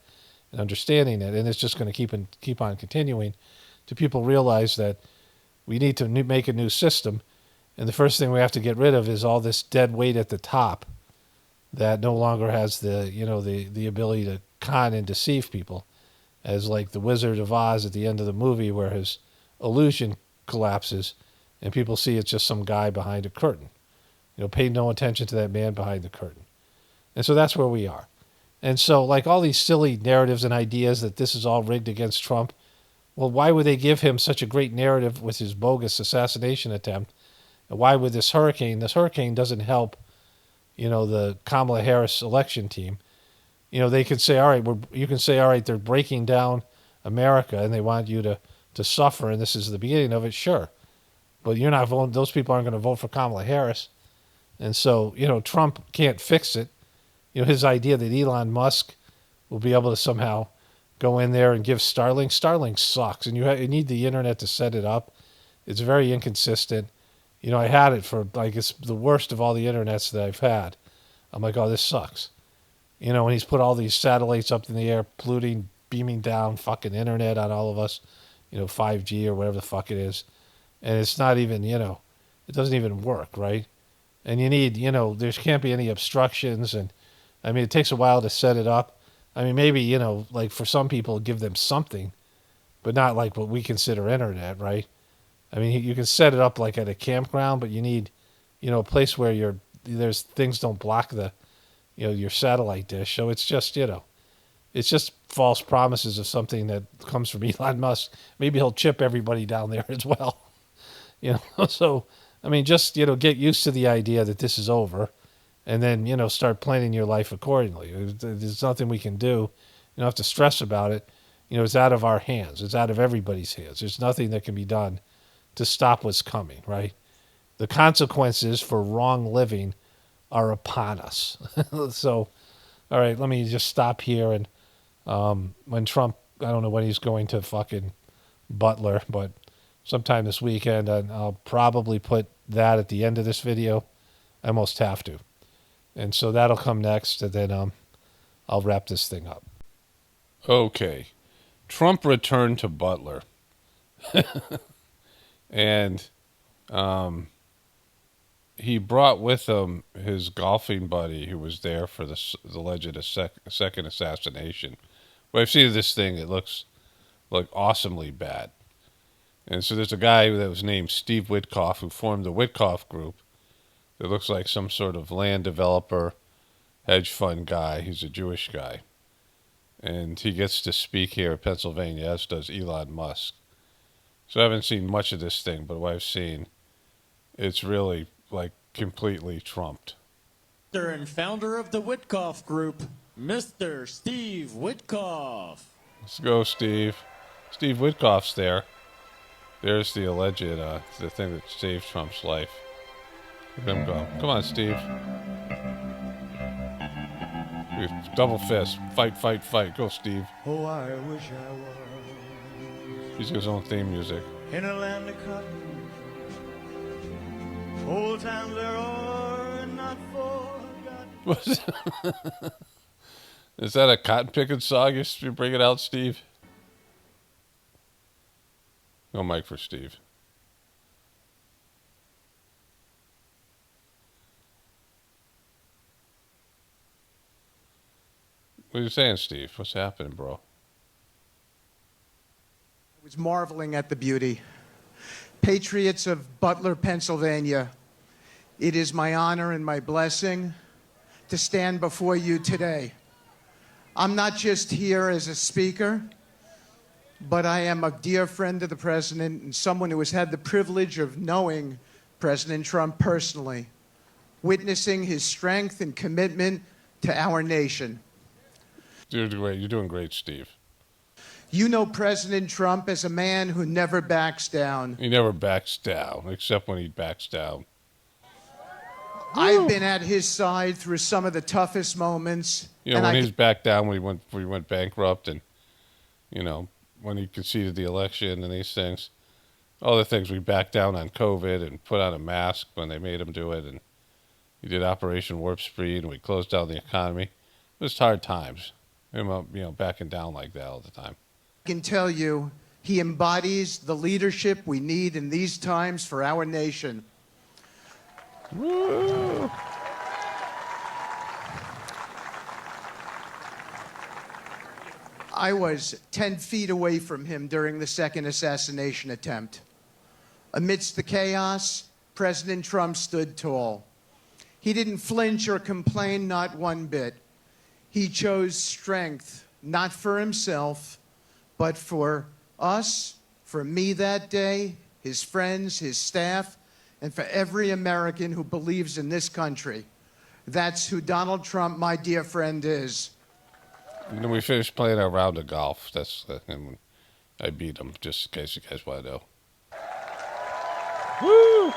and understanding it. And it's just going to keep on continuing till people realize that we need to make a new system. And the first thing we have to get rid of is all this dead weight at the top that no longer has the, you know, the ability to con and deceive people, as like the Wizard of Oz at the end of the movie, where his illusion collapses and people see it's just some guy behind a curtain. Pay no attention to that man behind the curtain. And so that's where we are. And so, like, all these silly narratives and ideas that this is all rigged against Trump, well, why would they give him such a great narrative with his bogus assassination attempt? And why would this hurricane doesn't help, the Kamala Harris election team. They could say, all right, you can say, all right, they're breaking down America and they want you to suffer, and this is the beginning of it, sure. But you're not voting, those people aren't going to vote for Kamala Harris. And so, Trump can't fix it. His idea that Elon Musk will be able to somehow go in there and give Starlink sucks, and you need the internet to set it up. It's very inconsistent. I had it for, like, it's the worst of all the internets that I've had. I'm like, oh, this sucks. When he's put all these satellites up in the air, polluting, beaming down fucking internet on all of us, 5G or whatever the fuck it is. And it's not even, it doesn't even work, right? And you need, there can't be any obstructions. And, I mean, it takes a while to set it up. I mean, maybe, like for some people, give them something, but not like what we consider internet, right? I mean, you can set it up like at a campground, but you need, a place where there's things don't block the, your satellite dish. So it's just, it's just false promises of something that comes from Elon Musk. Maybe he'll chip everybody down there as well. So, I mean, just, get used to the idea that this is over and then, start planning your life accordingly. There's nothing we can do. You don't have to stress about it. It's out of our hands. It's out of everybody's hands. There's nothing that can be done to stop what's coming, right? The consequences for wrong living are upon us. So, all right, let me just stop here. And when Trump, I don't know when he's going to fucking Butler, but sometime this weekend, and I'll probably put that at the end of this video. I almost have to. And so that'll come next, and then I'll wrap this thing up. Okay. Trump returned to Butler. And he brought with him his golfing buddy who was there for the alleged second assassination. But I've seen this thing, it looks like awesomely bad. And so there's a guy that was named Steve Witkoff who formed the Witkoff Group that looks like some sort of land developer, hedge fund guy. He's a Jewish guy. And he gets to speak here in Pennsylvania, as does Elon Musk. So I haven't seen much of this thing, but what I've seen, it's really, like, completely trumped. And founder of the Witkoff Group, Mr. Steve Witkoff. Let's go, Steve. Steve Witkoff's there. There's the alleged, the thing that saved Trump's life. Let him go. Come on, Steve. Double fist. Fight, fight, fight. Go, Steve. Oh, I wish I was. He's got his own theme music. In a land of cotton. Old times there are not forgotten. Is that a cotton picking song you're bringing out, Steve? No mic for Steve. What are you saying, Steve? What's happening, bro? I was marveling at the beauty. Patriots of Butler, Pennsylvania, it is my honor and my blessing to stand before you today. I'm not just here as a speaker, but I am a dear friend of the president and someone who has had the privilege of knowing President Trump personally, witnessing his strength and commitment to our nation. You're great. You're doing great, Steve. You know President Trump as a man who never backs down. He never backs down, except when he backs down. I've been at his side through some of the toughest moments. When he's backed down, when he went bankrupt, and when he conceded the election and these things, all the things we backed down on COVID and put on a mask when they made him do it, and he did Operation Warp Speed, and we closed down the economy. It was hard times. Him, backing down like that all the time. I can tell you, he embodies the leadership we need in these times for our nation. Woo! I was 10 feet away from him during the second assassination attempt. Amidst the chaos, President Trump stood tall. He didn't flinch or complain, not one bit. He chose strength, not for himself, but for us, for me that day, his friends, his staff, and for every American who believes in this country. That's who Donald Trump, my dear friend, is. And then we finished playing our round of golf. That's and I beat him, just in case you guys want to know. Woo!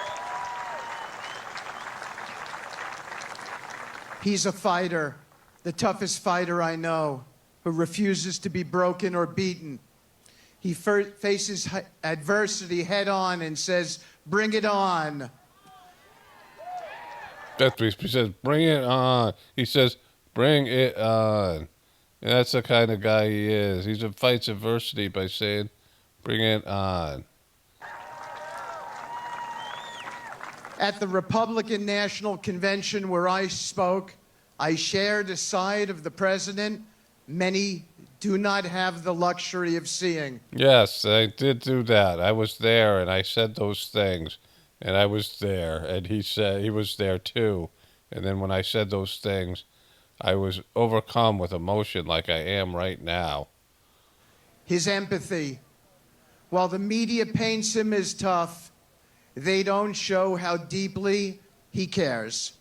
He's a fighter, the toughest fighter I know, who refuses to be broken or beaten. He faces adversity head on and says, "Bring it on." That's what he says, "Bring it on." He says, "Bring it on." And that's the kind of guy he is. He fights adversity by saying, "Bring it on." At the Republican National Convention where I spoke, I shared a side of the president many do not have the luxury of seeing. Yes, I did do that. I was there, and I said those things, and I was there, and he said he was there too. And then when I said those things, I was overcome with emotion like I am right now. His empathy. While the media paints him as tough, they don't show how deeply he cares.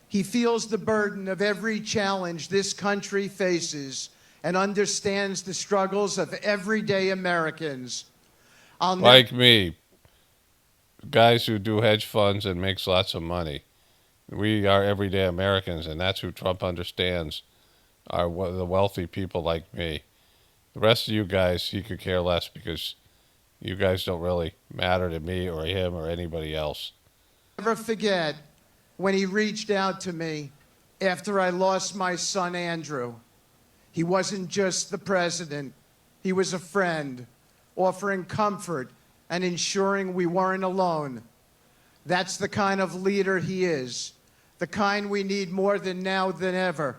He feels the burden of every challenge this country faces and understands the struggles of everyday Americans. Like me, guys who do hedge funds and makes lots of money. We are everyday Americans, and that's who Trump understands, are the wealthy people like me. The rest of you guys, he could care less because you guys don't really matter to me or him or anybody else. Never forget when he reached out to me after I lost my son, Andrew. He wasn't just the president. He was a friend, offering comfort and ensuring we weren't alone. That's the kind of leader he is, the kind we need more than now than ever,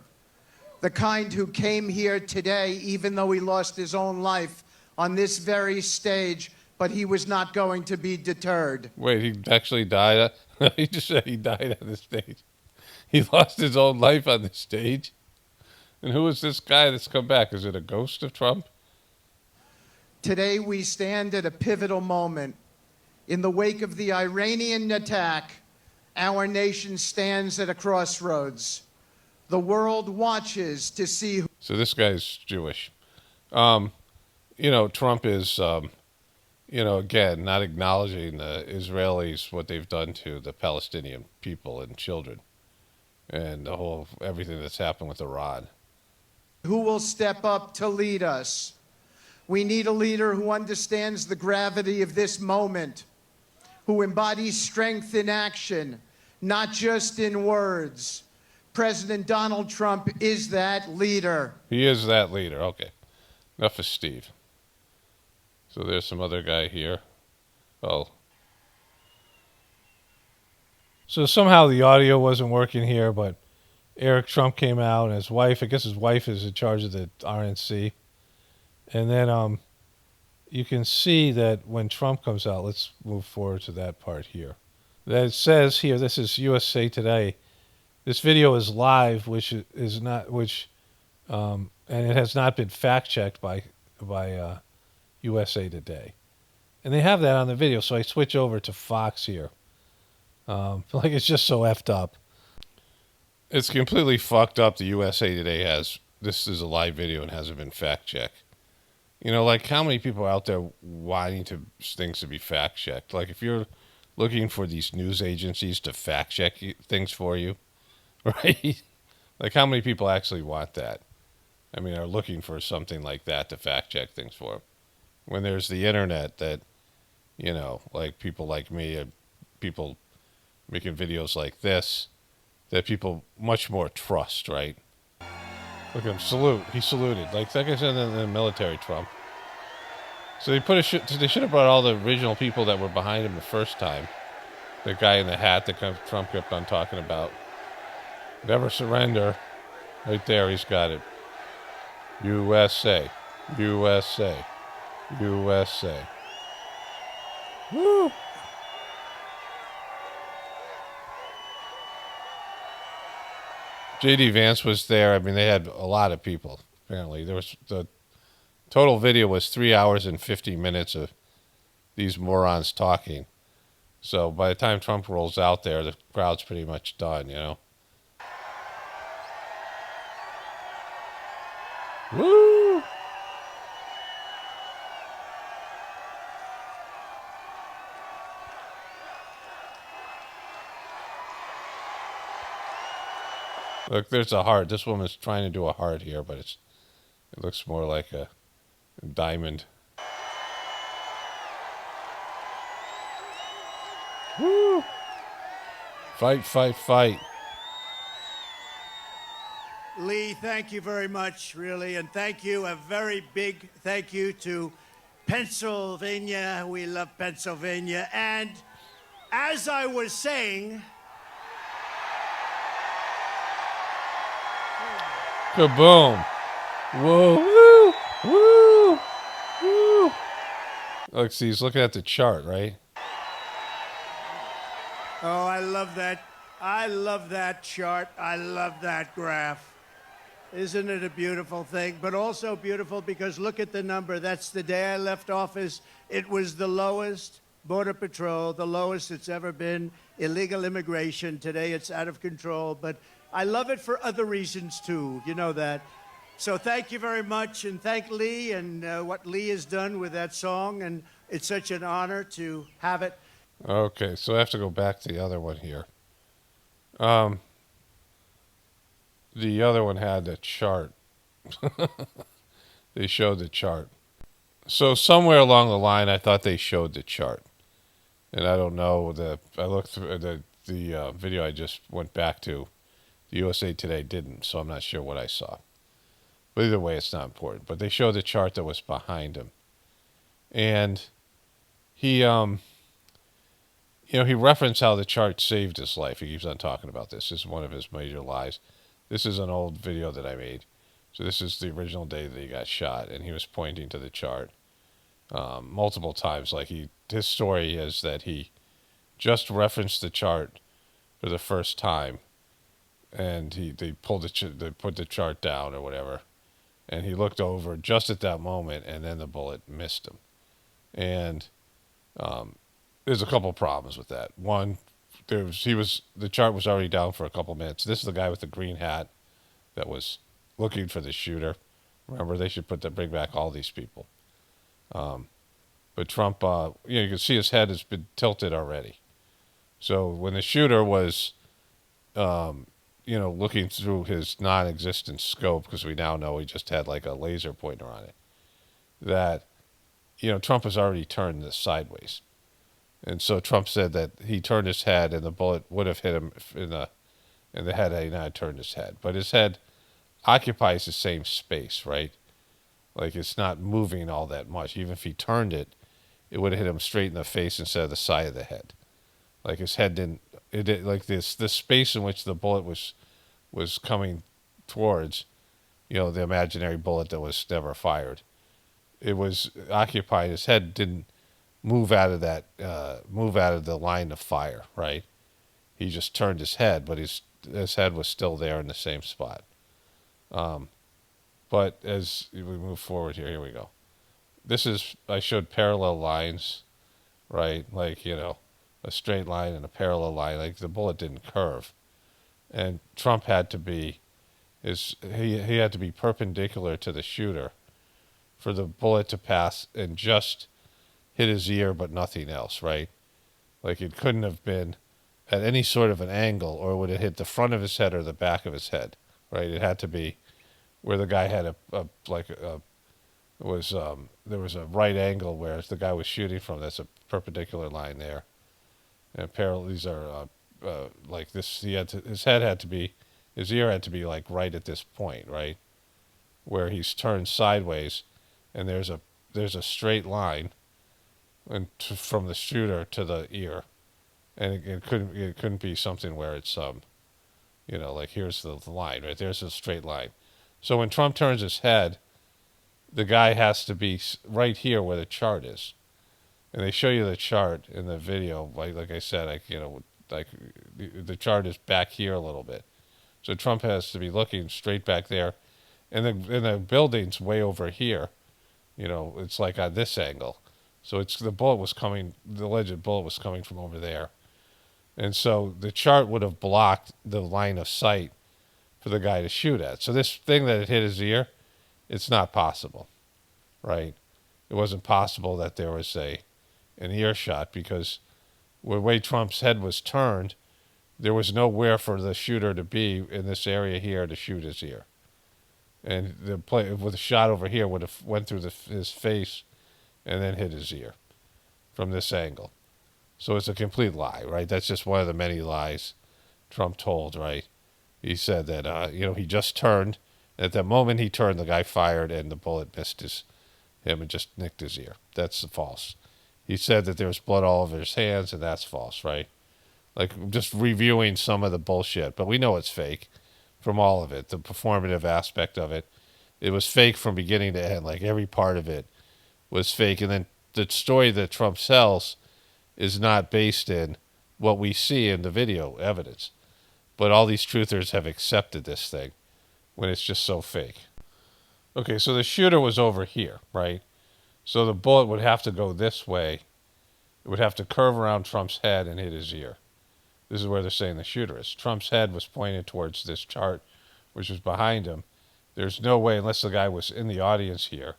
the kind who came here today even though he lost his own life on this very stage, but he was not going to be deterred. Wait, he actually died? He just said he died on the stage. He lost his own life on the stage? And who is this guy that's come back? Is it a ghost of Trump? Today we stand at a pivotal moment. In the wake of the Iranian attack, our nation stands at a crossroads. The world watches to see... So this guy's Jewish. You know, Trump is, you know, again, not acknowledging the Israelis, what they've done to the Palestinian people and children. And the whole, everything that's happened with Iran. Who will step up to lead us? We need a leader who understands the gravity of this moment, who embodies strength in action, not just in words. President Donald Trump is that leader. He is that leader. Okay. Enough of Steve. So there's some other guy here. Oh. So somehow the audio wasn't working here, but Eric Trump came out and his wife, I guess his wife is in charge of the RNC. And then you can see that when Trump comes out, let's move forward to that part here. That it says here, this is USA Today. This video is live, which is not, and it has not been fact checked by USA Today. And they have that on the video, so I switch over to Fox here. Like it's just so effed up. It's completely fucked up. The USA Today has, this is a live video and hasn't been fact checked. You know, like how many people are out there wanting things to be fact checked? Like if you're looking for these news agencies to fact check things for you, right? Like how many people actually want that? I mean, are looking for something like that to fact check things for them. When there's the internet that, you know, like people like me, people making videos like this, that people much more trust, right? Look at him salute. He saluted. Like that guy's in the military, Trump. So they they should have brought all the original people that were behind him the first time. The guy in the hat that Trump kept on talking about. Never surrender. Right there, he's got it. USA. USA. USA. Woo! J.D. Vance was there. I mean, they had a lot of people. Apparently, the total video was 3 hours and 50 minutes of these morons talking. So by the time Trump rolls out there, the crowd's pretty much done, you know. Woo! Look, there's a heart. This woman's trying to do a heart here, but it looks more like a diamond. Woo! Fight, fight, fight. Lee, thank you very much, really, and thank you, a very big thank you to Pennsylvania. We love Pennsylvania. And as I was saying... Kaboom. Whoa, woo, woo, woo. Look, see, he's looking at the chart, right? Oh, I love that. I love that chart. I love that graph. Isn't it a beautiful thing? But also beautiful because look at the number. That's the day I left office. It was the lowest Border Patrol, the lowest it's ever been. Illegal immigration. Today it's out of control. But I love it for other reasons, too. You know that. So thank you very much. And thank Lee and what Lee has done with that song. And it's such an honor to have it. Okay, so I have to go back to the other one here. The other one had a chart. They showed the chart. So somewhere along the line, I thought they showed the chart, and I don't know. I looked through the video I just went back to. The USA Today didn't, so I'm not sure what I saw. But either way, it's not important. But they showed the chart that was behind him, and he he referenced how the chart saved his life. He keeps on talking about this. This is one of his major lies. This is an old video that I made. So this is the original day that he got shot, and he was pointing to the chart multiple times. Like his story is that he just referenced the chart for the first time, and they put the chart down or whatever, and he looked over just at that moment, and then the bullet missed him. And there's a couple problems with that. One, the chart was already down for a couple minutes. This is the guy with the green hat that was looking for the shooter. Remember, they should bring back all these people. But Trump, you can see his head has been tilted already. So when the shooter was, looking through his non-existent scope, because we now know he just had like a laser pointer on it, that, Trump has already turned this sideways. And so Trump said that he turned his head and the bullet would have hit him in the head had he not turned his head. But his head occupies the same space, right? Like it's not moving all that much. Even if he turned it, it would have hit him straight in the face instead of the side of the head. Like his head like this space in which the bullet was coming towards, the imaginary bullet that was never fired. It was occupied. His head didn't move out of the line of fire, right? He just turned his head, but his head was still there in the same spot. But as we move forward here we go. I showed parallel lines, right? Like, a straight line and a parallel line. Like the bullet didn't curve. And Trump had to be, he had to be perpendicular to the shooter for the bullet to pass and just hit his ear, but nothing else, right? Like it couldn't have been at any sort of an angle, or would it hit the front of his head or the back of his head, right? It had to be where the guy had there was a right angle where the guy was shooting from. That's a perpendicular line there, and parallel. These are like this. His ear had to be like right at this point, right, where he's turned sideways, and there's a straight line, and from the shooter to the ear, and it couldn't be something where it's like here's the line, right there's a straight line. So when Trump turns his head, the guy has to be right here where the chart is, and they show you the chart in the video. Like I said, the chart is back here a little bit, So Trump has to be looking straight back there. And the building's way over here. You know, it's like on this angle. So the alleged bullet was coming from over there. And so the chart would have blocked the line of sight for the guy to shoot at. So this thing that hit his ear, it's not possible, right? It wasn't possible that there was an earshot because the way Trump's head was turned, there was nowhere for the shooter to be in this area here to shoot his ear. And with a shot over here would have went through his face and then hit his ear from this angle. So it's a complete lie, right? That's just one of the many lies Trump told, right? He said that, he just turned. At the moment he turned, the guy fired and the bullet missed him and just nicked his ear. That's false. He said that there was blood all over his hands, and that's false, right? Like, just reviewing some of the bullshit. But we know it's fake from all of it, the performative aspect of it. It was fake from beginning to end. Like, every part of it was fake. And then the story that Trump sells is not based in what we see in the video evidence. But all these truthers have accepted this thing when it's just so fake. Okay, so the shooter was over here, right? So the bullet would have to go this way. It would have to curve around Trump's head and hit his ear. This is where they're saying the shooter is. Trump's head was pointed towards this chart, which was behind him. There's no way, unless the guy was in the audience here,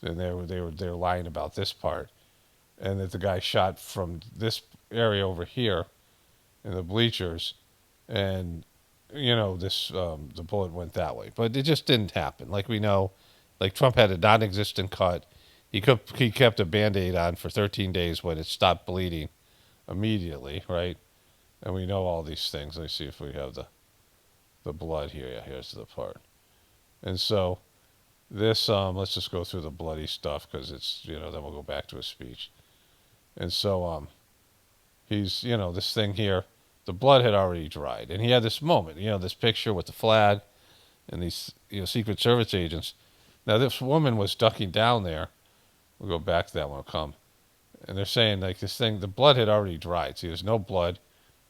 then they were lying about this part, and that the guy shot from this area over here in the bleachers, and the bullet went that way. But it just didn't happen. Like we know, like Trump had a non-existent cut. He kept a Band-Aid on for 13 days when it stopped bleeding immediately, right? And we know all these things. Let's see if we have the blood here. Yeah, here's the part. And so this, let's just go through the bloody stuff because it's, then we'll go back to his speech. And so he's, this thing here, the blood had already dried. And he had this moment, this picture with the flag and these, Secret Service agents. Now, this woman was ducking down there. We'll go back to that when it'll come. And they're saying, like, this thing, the blood had already dried. See, there's no blood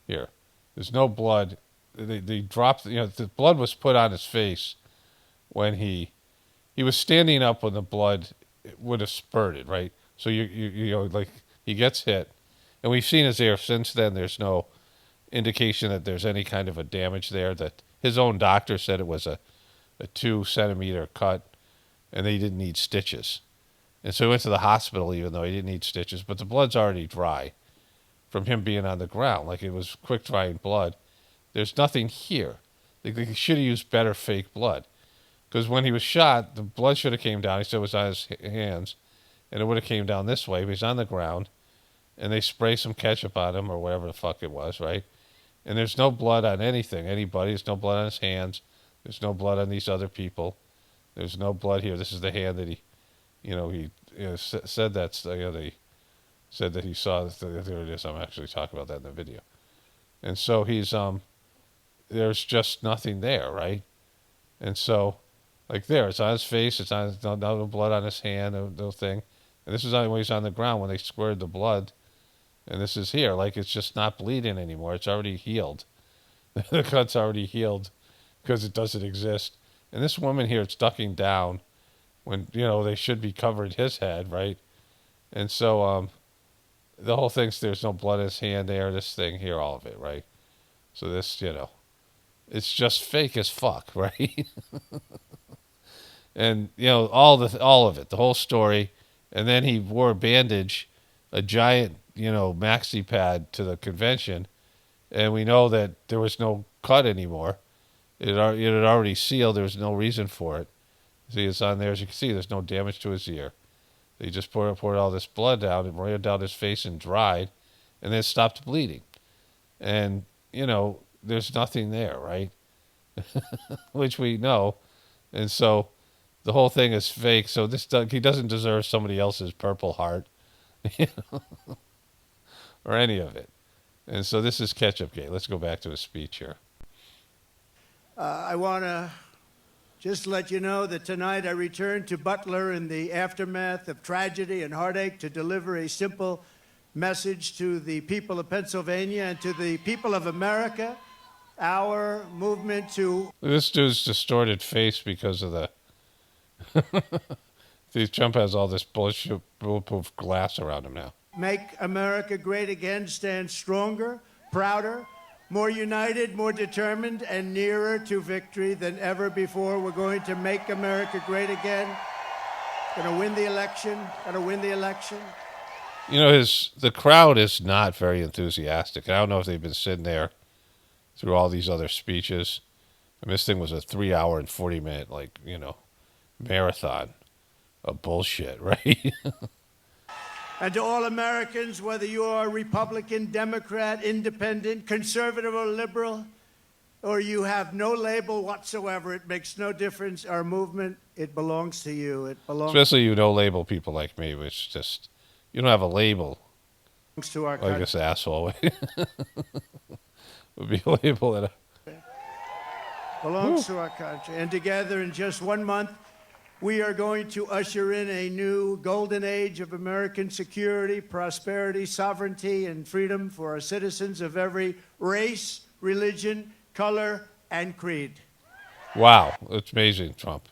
here. There's no blood. They dropped, the blood was put on his face when he was standing up when the blood would have spurted, right? So, like, he gets hit. And we've seen his ear since then. There's no indication that there's any kind of a damage there. That his own doctor said it was a 2-centimeter cut, and they didn't need stitches. And so he went to the hospital even though he didn't need stitches, but the blood's already dry from him being on the ground. Like, it was quick drying blood. There's nothing here. They should have used better fake blood. Because when he was shot, the blood should have came down. He said it was on his hands, and it would have came down this way. But he's on the ground, and they spray some ketchup on him or whatever the fuck it was, right? And there's no blood on anything, anybody. There's no blood on his hands. There's no blood on these other people. There's no blood here. This is the hand that he said that. They said that he saw. There it is. I'm actually talking about that in the video. And so he's there's just nothing there, right? And so, like there, it's on his face. It's on no blood on his hand, no thing. And this is when he's on the ground when they squirted the blood. And this is here, like it's just not bleeding anymore. It's already healed. The cut's already healed because it doesn't exist. And this woman here, it's ducking down when, they should be covering his head, right? And so the whole thing's there's no blood in his hand there, this thing here, all of it, right? So this, it's just fake as fuck, right? And, all of it, the whole story. And then he wore a bandage, a giant, maxi pad to the convention. And we know that there was no cut anymore. It had already sealed. There was no reason for it. See, it's on there. As you can see, there's no damage to his ear. They just poured all this blood down and ran down his face and dried, and then it stopped bleeding. And, there's nothing there, right? Which we know. And so the whole thing is fake. So he doesn't deserve somebody else's Purple Heart, or any of it. And so this is Ketchupgate. Let's go back to his speech here. I want to just let you know that tonight I returned to Butler in the aftermath of tragedy and heartache to deliver a simple message to the people of Pennsylvania and to the people of America. our movement to This dude's distorted face because of the. Trump has all this bullshit bulletproof glass around him now. make America great again stand stronger, prouder, more united, more determined, and nearer to victory than ever before. We're going to make America great again. Going to win the election. Going to win the election. You know, the crowd is not very enthusiastic. I don't know if they've been sitting there through all these other speeches. I mean, this thing was a 3 hour and 40-minute, marathon of bullshit, right? And to all Americans, whether you are Republican, Democrat, Independent, Conservative, or Liberal, or you have no label whatsoever, it makes no difference. Our movement, it belongs to you. It belongs Especially you no-label people like me, which just, you don't have a label. to our Like country. this asshole. Would be a label at a... Belongs to our country. And together in just 1 month, we are going to usher in a new golden age of American security, prosperity, sovereignty, and freedom for our citizens of every race, religion, color, and creed. Wow, it's amazing, Trump.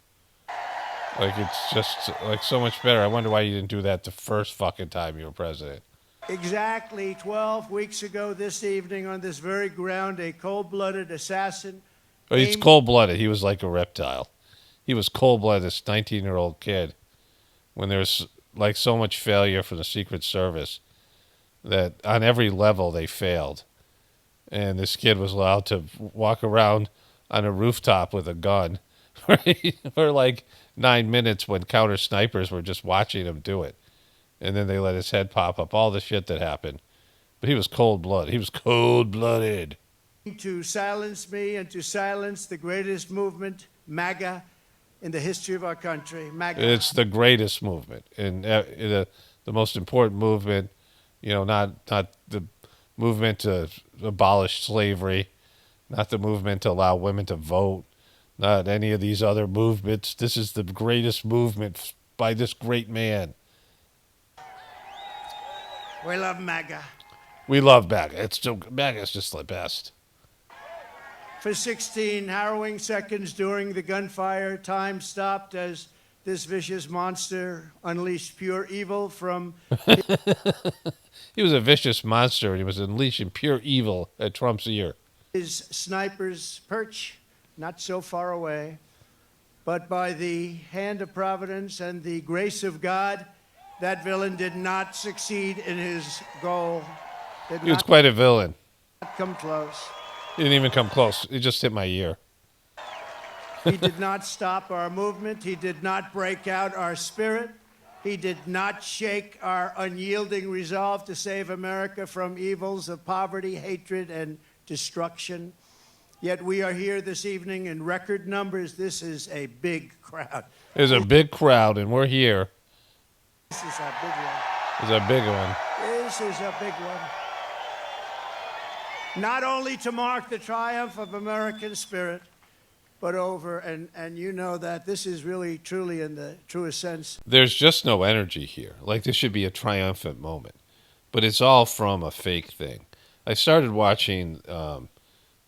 Like, it's just, so much better. I wonder why you didn't do that the first fucking time you were president. Exactly 12 weeks ago this evening on this very ground, a cold-blooded assassin. But he's cold-blooded. He was like a reptile. He was cold-blooded, this 19-year-old kid, when there's, so much failure from the Secret Service that on every level they failed. And this kid was allowed to walk around on a rooftop with a gun right? For 9 minutes when counter snipers were just watching him do it. And then they let his head pop up, all the shit that happened. But he was cold-blooded. He was cold-blooded. To silence me and to silence the greatest movement, Maga, in the history of our country. Maga. It's the greatest movement. And the most important movement, not the movement to abolish slavery, not the movement to allow women to vote, not any of these other movements. This is the greatest movement by this great man. We love Maga. We love Maga. Maga's just the best. For 16 harrowing seconds during the gunfire, time stopped as this vicious monster unleashed pure evil from... He was a vicious monster, and he was unleashing pure evil at Trump's ear. His sniper's perch, not so far away, but by the hand of Providence and the grace of God, that villain did not succeed in his goal. He was quite a villain. Not come close. He didn't even come close. He just hit my ear. He did not stop our movement. He did not break out our spirit. He did not shake our unyielding resolve to save America from evils of poverty, hatred, and destruction. Yet we are here this evening in record numbers. This is a big crowd. There's a big crowd, and we're here. This is a big one. It's a big one. This is a big one. Not only to mark the triumph of American spirit, but over, and you know that this is really, truly, in the truest sense. There's just no energy here. This should be a triumphant moment. But it's all from a fake thing. I started watching the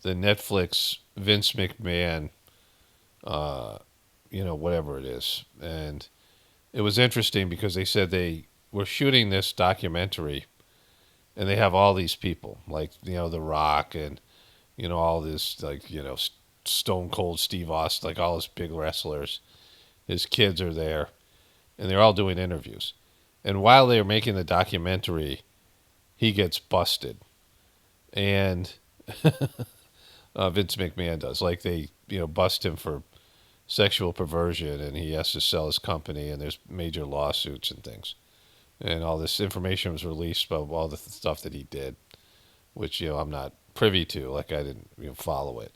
Netflix Vince McMahon, whatever it is. And it was interesting because they said they were shooting this documentary, and they have all these people, The Rock and, all this, Stone Cold Steve Austin, all his big wrestlers. His kids are there, and they're all doing interviews. And while they're making the documentary, he gets busted. And Vince McMahon does. They, bust him for sexual perversion, and he has to sell his company, and there's major lawsuits and things. And all this information was released about all the stuff that he did, which, I'm not privy to. I didn't follow it.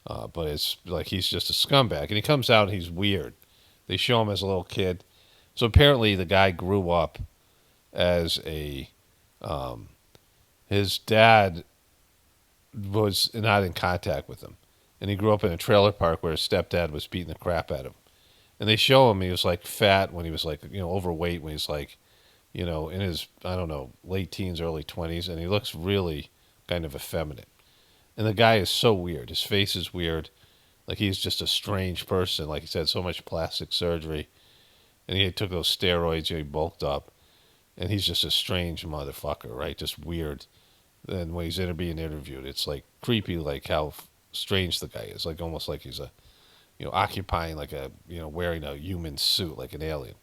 But it's he's just a scumbag. And he comes out and he's weird. They show him as a little kid. So apparently the guy grew up as a... his dad was not in contact with him. And he grew up in a trailer park where his stepdad was beating the crap out of him. And they show him he was fat when he was overweight when he's in his, late teens, early 20s. And he looks really kind of effeminate. And the guy is so weird. His face is weird. Like, he's just a strange person. Like, he's had so much plastic surgery. And he took those steroids, he bulked up. And he's just a strange motherfucker, right? Just weird. And when he's being interviewed, it's like creepy, like how strange the guy is. Like, almost like he's occupying like wearing a human suit, like an alien.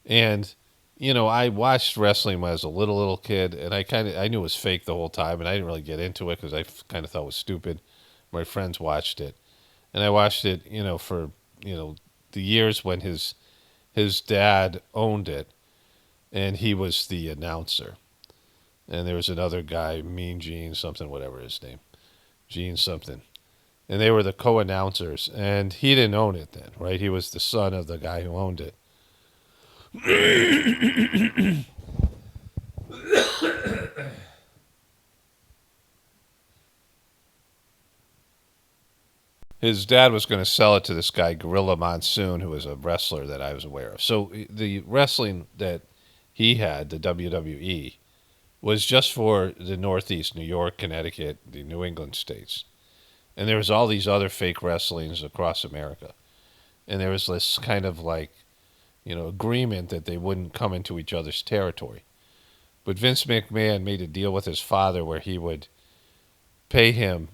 And, I watched wrestling when I was a little kid, and I knew it was fake the whole time, and I didn't really get into it because I kind of thought it was stupid. My friends watched it. And I watched it, for, the years when his dad owned it, and he was the announcer. And there was another guy, Mean Gene something, whatever his name, Gene something. And they were the co-announcers, and he didn't own it then, right? He was the son of the guy who owned it. His dad was going to sell it to this guy, Gorilla Monsoon, who was a wrestler that I was aware of. So the wrestling that he had, the WWE, was just for the Northeast, New York, Connecticut, the New England states. And there was all these other fake wrestlings across America. And there was this kind of like, agreement that they wouldn't come into each other's territory. But Vince McMahon made a deal with his father where he would pay him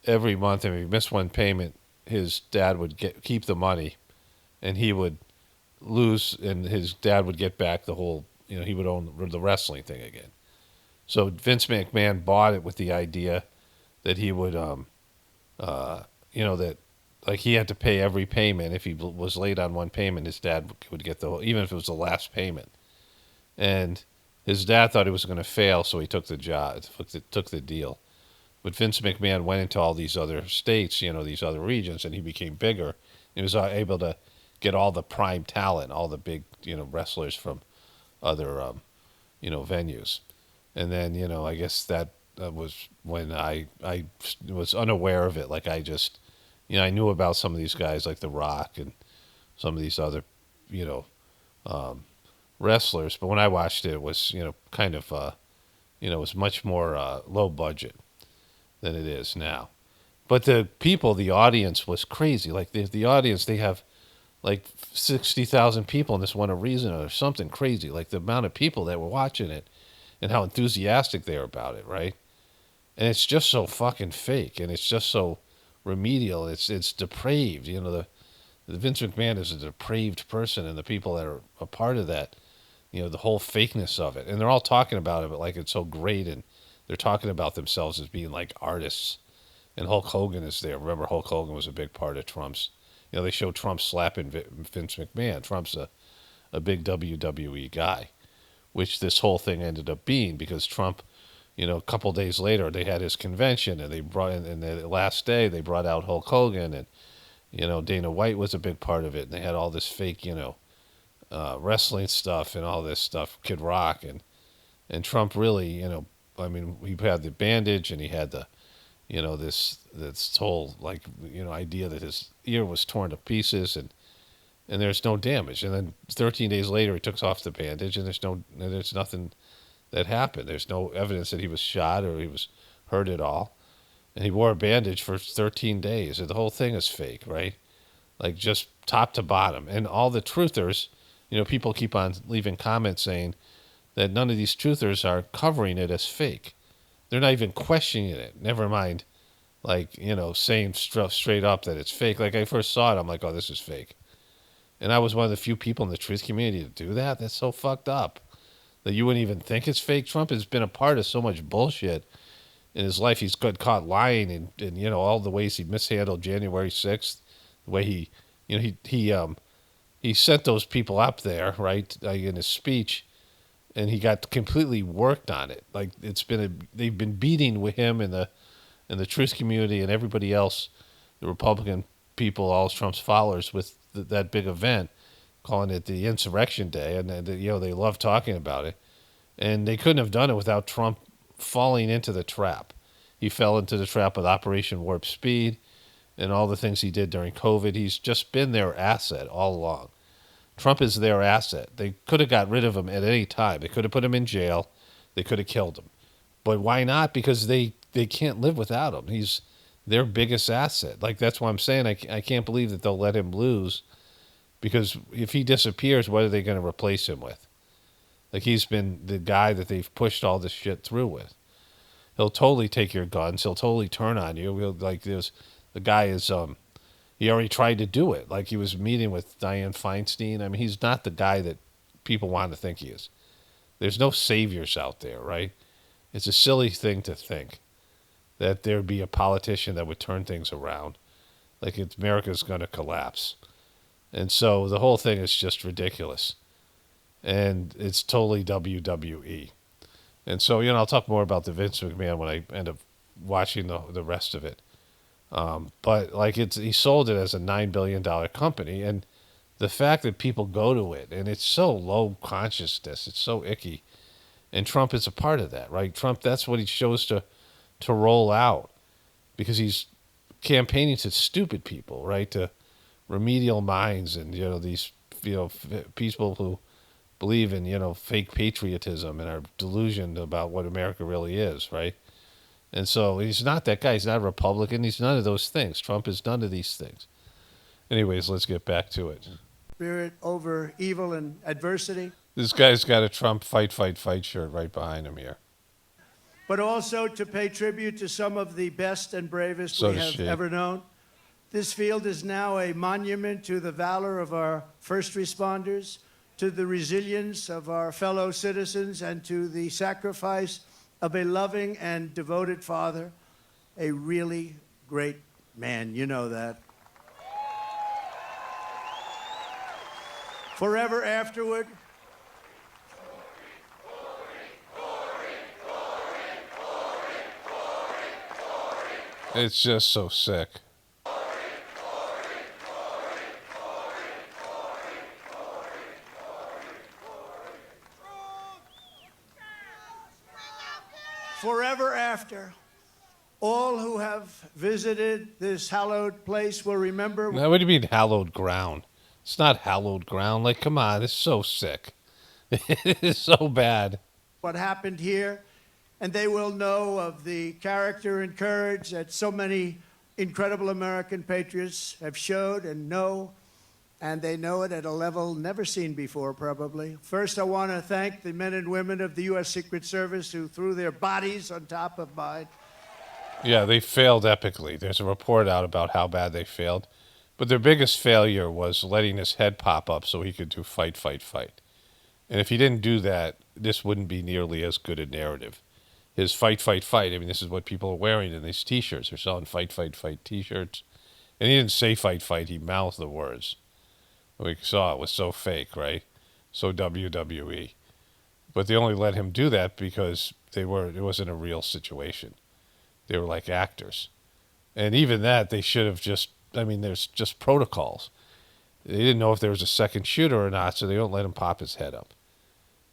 every month, and if he missed one payment, his dad would keep the money, and he would lose, and his dad would get back the whole, he would own the wrestling thing again. So Vince McMahon bought it with the idea that he would, that like he had to pay every payment. If he was late on one payment, his dad would get the whole, even if it was the last payment. And his dad thought he was going to fail, so he took the job, took the deal. But Vince McMahon went into all these other states, these other regions, and he became bigger. He was able to get all the prime talent, all the big, wrestlers from other, venues. And then, I guess that was when I was unaware of it. Like, I just, I knew about some of these guys like The Rock and some of these other, wrestlers. But when I watched it, it was, kind of, it was much more low budget than it is now. But the people, the audience was crazy. Like the audience, they have like 60,000 people in this one arena or something crazy. Like the amount of people that were watching it and how enthusiastic they are about it, right? And it's just so fucking fake, and it's just so remedial. It's depraved. The Vince McMahon is a depraved person, and the people that are a part of that, the whole fakeness of it. And they're all talking about it, but like it's so great, and they're talking about themselves as being like artists. And Hulk Hogan is there. Remember, Hulk Hogan was a big part of Trump's. They show Trump slapping Vince McMahon. Trump's a big WWE guy, which this whole thing ended up being because Trump, a couple days later, they had his convention, and they brought in, and the last day they brought out Hulk Hogan, and Dana White was a big part of it. And they had all this fake, wrestling stuff and all this stuff, Kid Rock, and Trump really, he had the bandage, and he had the, this whole like, idea that his ear was torn to pieces, and there's no damage. And then 13 days later, he took off the bandage, and there's nothing that happened. There's no evidence that he was shot or he was hurt at all. And he wore a bandage for 13 days. And the whole thing is fake, right? Like just top to bottom. And all the truthers, people keep on leaving comments saying that none of these truthers are covering it as fake. They're not even questioning it. Never mind, like, saying straight up that it's fake. Like, I first saw it, I'm like, oh, this is fake. And I was one of the few people in the truth community to do that. That's so fucked up that you wouldn't even think it's fake. Trump has been a part of so much bullshit in his life. He's got caught lying and all the ways he mishandled January 6th, the way he sent those people up there, right, in his speech, and he got completely worked on it. Like they've been beating with him in the truth community and everybody else, the Republican people, all Trump's followers, with that big event, calling it the Insurrection Day, and they love talking about it, and they couldn't have done it without Trump falling into the trap. He fell into the trap with Operation Warp Speed and all the things he did during COVID. He's just been their asset all along. Trump is their asset. They could have got rid of him at any time. They could have put him in jail. They could have killed him. But why not? Because they they can't live without him. He's their biggest asset. Like, that's why I'm saying I can't believe that they'll let him lose, because if he disappears, what are they going to replace him with? Like, he's been the guy that they've pushed all this shit through with. He'll totally take your guns. He'll totally turn on you. The guy is he already tried to do it. Like, he was meeting with Dianne Feinstein. I mean, he's not the guy that people want to think he is. There's no saviors out there, right? It's a silly thing to think that there'd be a politician that would turn things around. Like, America's going to collapse. And so the whole thing is just ridiculous. And it's totally WWE. And so, I'll talk more about the Vince McMahon when I end up watching the rest of it. But like, he sold it as a $9 billion company, and the fact that people go to it, and it's so low consciousness, it's so icky, and Trump is a part of that, right? Trump, that's what he chose to roll out, because he's campaigning to stupid people, right? To remedial minds, and these people who believe in fake patriotism and are delusioned about what America really is, right? And so he's not that guy. He's not a Republican. He's none of those things. Trump is none of these things. Anyways, let's get back to it. Spirit over evil and adversity. This guy's got a Trump fight shirt right behind him here. But also to pay tribute to some of the best and bravest we have ever known. This field is now a monument to the valor of our first responders, to the resilience of our fellow citizens, and to the sacrifice of a loving and devoted father, a really great man. You know that. Forever afterward, it's just so sick. forever after, all who have visited this hallowed place will remember. Now, what do you mean hallowed ground? It's not hallowed ground. Like, come on, it's so sick. It is so bad. What happened here, and they will know of the character and courage that so many incredible American patriots have showed and know, and they know it at a level never seen before, probably. First, I want to thank the men and women of the U.S. Secret Service who threw their bodies on top of mine. Yeah, they failed epically. There's a report out about how bad they failed. But their biggest failure was letting his head pop up so he could do fight. And if he didn't do that, this wouldn't be nearly as good a narrative. His fight. I mean, this is what people are wearing in these T-shirts. They're selling fight T-shirts. And he didn't say fight. He mouthed the words. We saw it was so fake, right? So WWE. But they only let him do that because it wasn't a real situation. They were like actors. And even that, they should have there's just protocols. They didn't know if there was a second shooter or not, so they don't let him pop his head up.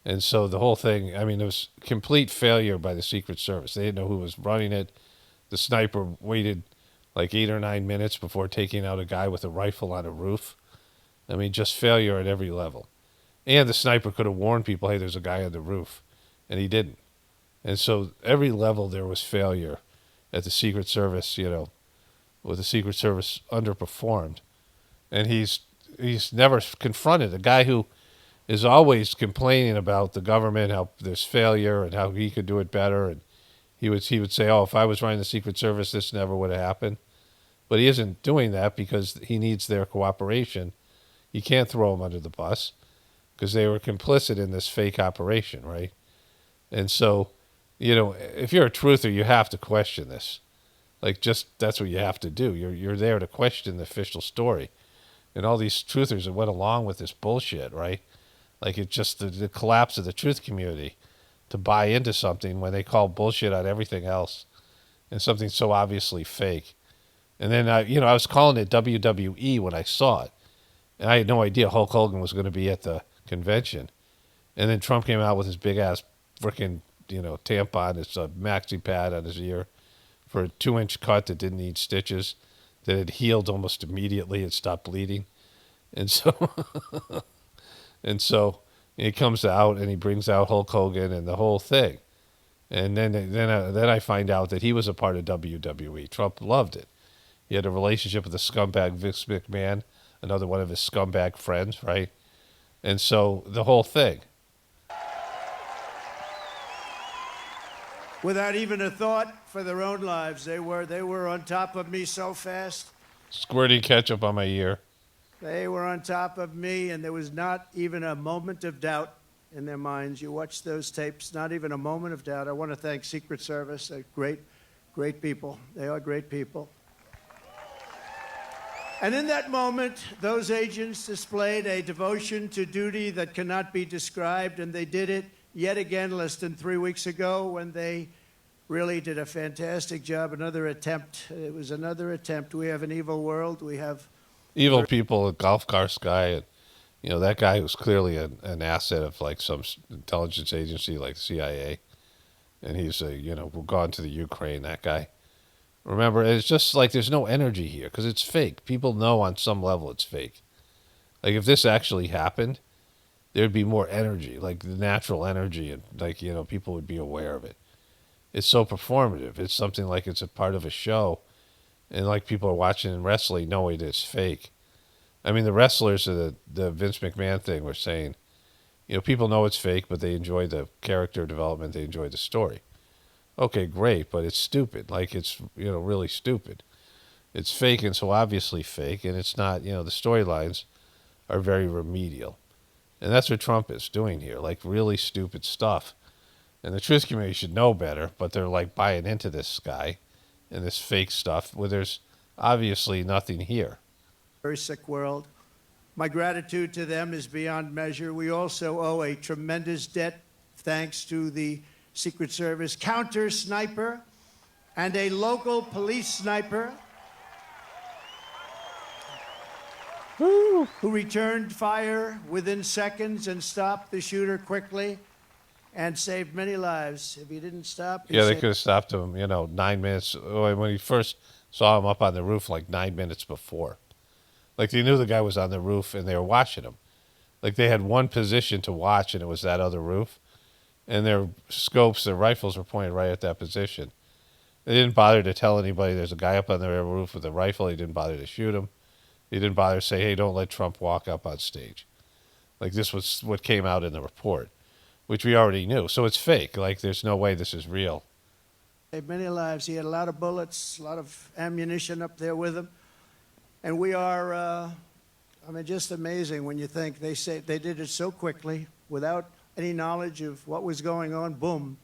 And so the whole thing, it was complete failure by the Secret Service. They didn't know who was running it. The sniper waited like 8 or 9 minutes before taking out a guy with a rifle on a roof. Just failure at every level. And the sniper could have warned people, hey, there's a guy on the roof. And he didn't. And so every level there was failure at the Secret Service, where the Secret Service underperformed. And he's never confronted a guy who is always complaining about the government, how there's failure and how he could do it better. And he would say, oh, if I was running the Secret Service, this never would have happened. But he isn't doing that because he needs their cooperation. You can't throw them under the bus because they were complicit in this fake operation, right? And so, if you're a truther, you have to question this. That's what you have to do. You're there to question the official story. And all these truthers that went along with this bullshit, right? Like, it's just the collapse of the truth community to buy into something when they call bullshit on everything else and something so obviously fake. And then, I was calling it WWE when I saw it. And I had no idea Hulk Hogan was going to be at the convention. And then Trump came out with his big-ass freaking, tampon, his maxi pad on his ear for a 2-inch cut that didn't need stitches, that had healed almost immediately and stopped bleeding. And so, he comes out and he brings out Hulk Hogan and the whole thing. And then I find out that he was a part of WWE. Trump loved it. He had a relationship with the scumbag Vince McMahon, another one of his scumbag friends, right? And so the whole thing. Without even a thought for their own lives, they were on top of me so fast. Squirting ketchup on my ear. They were on top of me, and there was not even a moment of doubt in their minds. You watch those tapes, not even a moment of doubt. I want to thank Secret Service. They're great, great people. They are great people. And in that moment, those agents displayed a devotion to duty that cannot be described, and they did it yet again less than 3 weeks ago when they really did a fantastic job. Another attempt. It was another attempt. We have an evil world. We have evil people, a golf cart guy, and that guy was clearly an asset of like some intelligence agency like the CIA, and he's gone to the Ukraine. That guy. Remember, it's just like there's no energy here because it's fake. People know on some level it's fake. Like if this actually happened, there'd be more energy, like the natural energy, and like people would be aware of it. It's so performative. It's something like it's a part of a show, and like people are watching in wrestling know it is fake. I mean, the wrestlers of the Vince McMahon thing were saying, people know it's fake, but they enjoy the character development. They enjoy the story. Okay, great, but it's stupid. Like it's, really stupid. It's fake and so obviously fake, and it's not, the storylines are very remedial. And that's what Trump is doing here, like really stupid stuff. And the truth community should know better, but they're like buying into this guy and this fake stuff where there's obviously nothing here. Very sick world. My gratitude to them is beyond measure. We also owe a tremendous debt thanks to the Secret Service counter sniper and a local police sniper who returned fire within seconds and stopped the shooter quickly and saved many lives. If he didn't stop... Yeah, they could have stopped him, 9 minutes. When he first saw him up on the roof, like 9 minutes before. Like they knew the guy was on the roof and they were watching him. Like they had one position to watch and it was that other roof. And their scopes, their rifles were pointed right at that position. They didn't bother to tell anybody there's a guy up on their roof with a rifle. They didn't bother to shoot him. They didn't bother to say, hey, don't let Trump walk up on stage. Like this was what came out in the report, which we already knew. So it's fake. Like there's no way this is real. Saved many lives. He had a lot of bullets, a lot of ammunition up there with him. And we are, just amazing when you think they did it so quickly without any knowledge of what was going on, boom.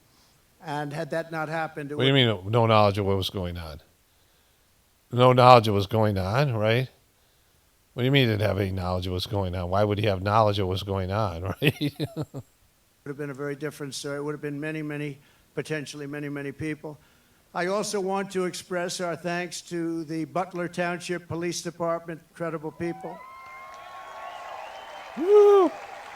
And had that not happened... What do you mean, no knowledge of what was going on? No knowledge of what was going on, right? What do you mean he didn't have any knowledge of what's going on? Why would he have knowledge of what's going on, right? It would have been a very different story. It would have been many, potentially many people. I also want to express our thanks to the Butler Township Police Department, incredible people. Woo!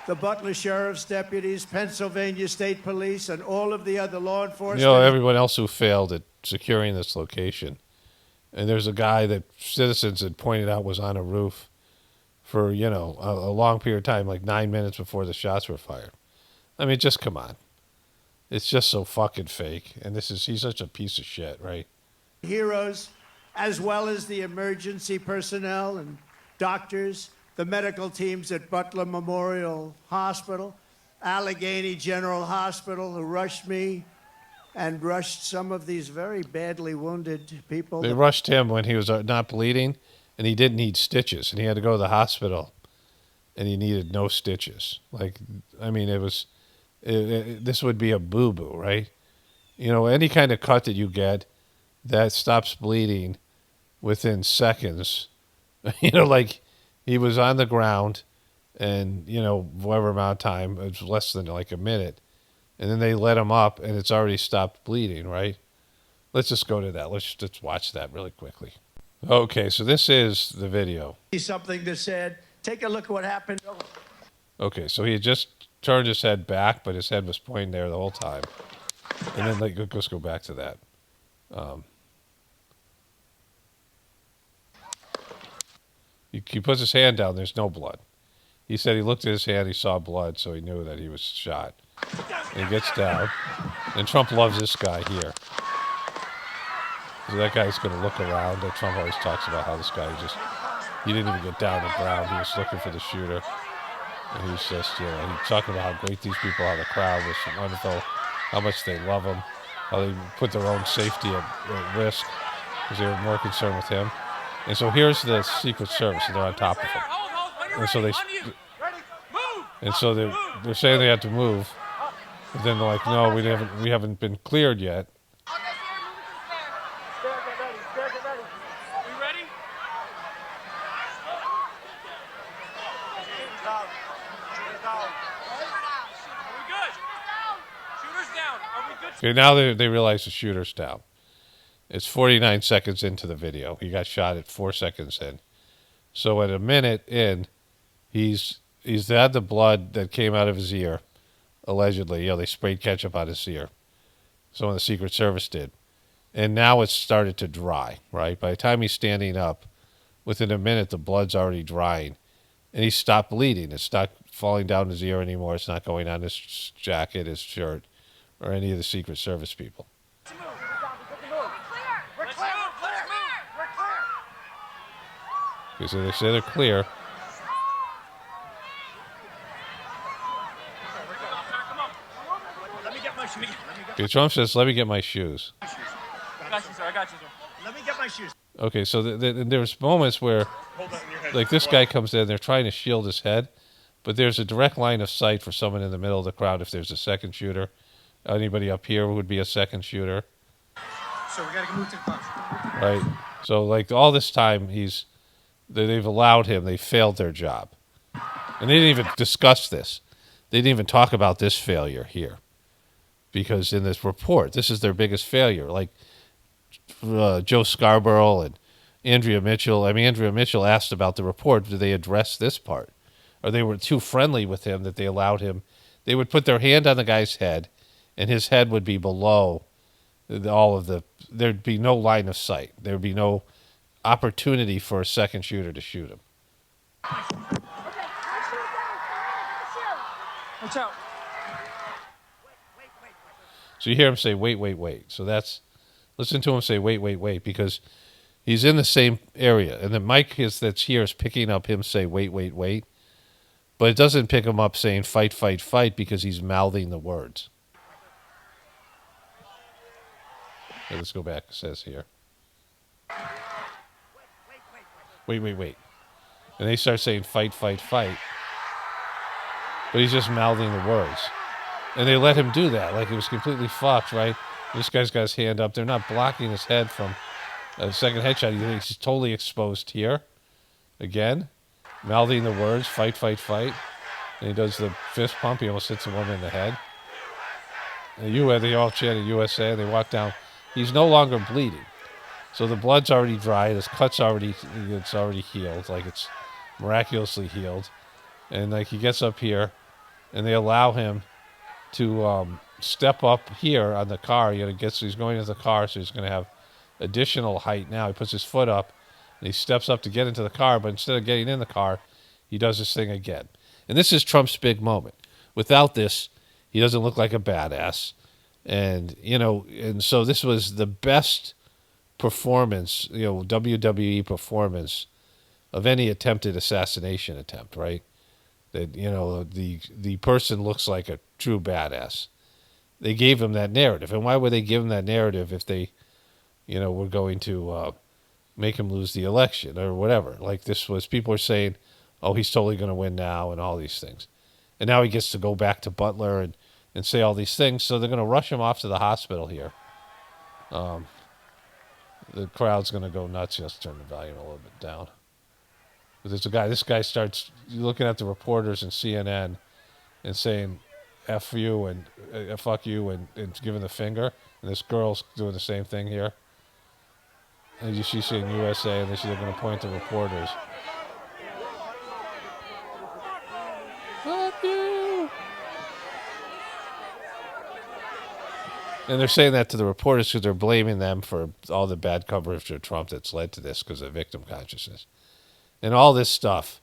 The Butler Sheriff's deputies, Pennsylvania State Police, and all of the other law enforcement. Everyone else who failed at securing this location. And there's a guy that citizens had pointed out was on a roof for, a long period of time, like 9 minutes before the shots were fired. I mean, just come on. It's just so fucking fake. And he's such a piece of shit, right? Heroes, as well as the emergency personnel and doctors, the medical teams at Butler Memorial Hospital, Allegheny General Hospital, who rushed me and rushed some of these very badly wounded people. They rushed him when he was not bleeding, and he didn't need stitches, and he had to go to the hospital, and he needed no stitches. Like, I mean, this would be a boo-boo, right? Any kind of cut that you get that stops bleeding within seconds, like... He was on the ground and, whatever amount of time, it was less than like a minute. And then they let him up and it's already stopped bleeding, right? Let's just go to that. Let's watch that really quickly. Okay, so this is the video. Something that said, take a look at what happened. Okay, so he had just turned his head back, but his head was pointing there the whole time. And then let's go back to that. He puts his hand down, there's no blood. He said he looked at his hand, he saw blood, so he knew that he was shot. And he gets down. And Trump loves this guy here. So that guy's going to look around. And Trump always talks about how this guy he didn't even get down the ground. He was looking for the shooter. And he was just, he's talking about how great these people are. The crowd was wonderful. How much they love him. How they put their own safety at risk because they were more concerned with him. And so here's the Secret Service, and they're on top of him. And so they're saying they have to move. But then they're like, no, we haven't been cleared yet. Okay, now they realize the shooter's down. It's 49 seconds into the video. He got shot at 4 seconds in. So at a minute in, he's had the blood that came out of his ear, allegedly. They sprayed ketchup on his ear. Someone the Secret Service did. And now it's started to dry, right? By the time he's standing up, within a minute, the blood's already drying. And he stopped bleeding. It's not falling down his ear anymore. It's not going on his jacket, his shirt, or any of the Secret Service people. Okay, so they say they're clear. Okay, Trump says, let me get my shoes. I got you, sir. I got you, sir. Let me get my shoes. Okay, so there's moments where, like, this guy comes in, they're trying to shield his head, but there's a direct line of sight for someone in the middle of the crowd if there's a second shooter. Anybody up here would be a second shooter. So we got to move to the box. Right. So, like, all this time, they've allowed him. They failed their job. And they didn't even discuss this. They didn't even talk about this failure here. Because in this report, this is their biggest failure. Like, Joe Scarborough and Andrea Mitchell. I mean, Andrea Mitchell asked about the report. Did they address this part? Or they were too friendly with him that they allowed him. They would put their hand on the guy's head, and his head would be below there'd be no line of sight. There'd be no opportunity for a second shooter to shoot him. Watch out. So you hear him say, wait, wait, wait. So listen to him say, wait, wait, wait, because he's in the same area. And the mic that's here is picking up him say, wait, wait, wait. But it doesn't pick him up saying, fight, fight, fight, because he's mouthing the words. Okay, let's go back. It says here. Wait, wait, wait. And they start saying, fight, fight, fight. But he's just mouthing the words. And they let him do that. Like, it was completely fucked, right? This guy's got his hand up. They're not blocking his head from a second headshot. He's totally exposed here. Again, mouthing the words, fight, fight, fight. And he does the fist pump. He almost hits a woman in the head. And they all chanted USA. They walk down. He's no longer bleeding. So the blood's already dry. His cut's already healed. Like, it's miraculously healed. And, like, he gets up here, and they allow him to step up here on the car. He's going into the car, so he's going to have additional height now. He puts his foot up, and he steps up to get into the car, but instead of getting in the car, he does this thing again. And this is Trump's big moment. Without this, he doesn't look like a badass. And, and so this was the best performance, WWE performance of any attempted assassination attempt, right? That, the person looks like a true badass. They gave him that narrative. And why would they give him that narrative if they, were going to make him lose the election or whatever? Like, people are saying, oh, he's totally going to win now and all these things. And now he gets to go back to Butler and say all these things. So they're going to rush him off to the hospital here. The crowd's going to go nuts. Just turn the volume a little bit down. But this guy starts looking at the reporters in CNN and saying, F you and fuck you and giving the finger. And this girl's doing the same thing here. And she's saying USA, and then they're going to point to reporters. Fuck you. And they're saying that to the reporters because they're blaming them for all the bad coverage of Trump that's led to this because of victim consciousness. And all this stuff.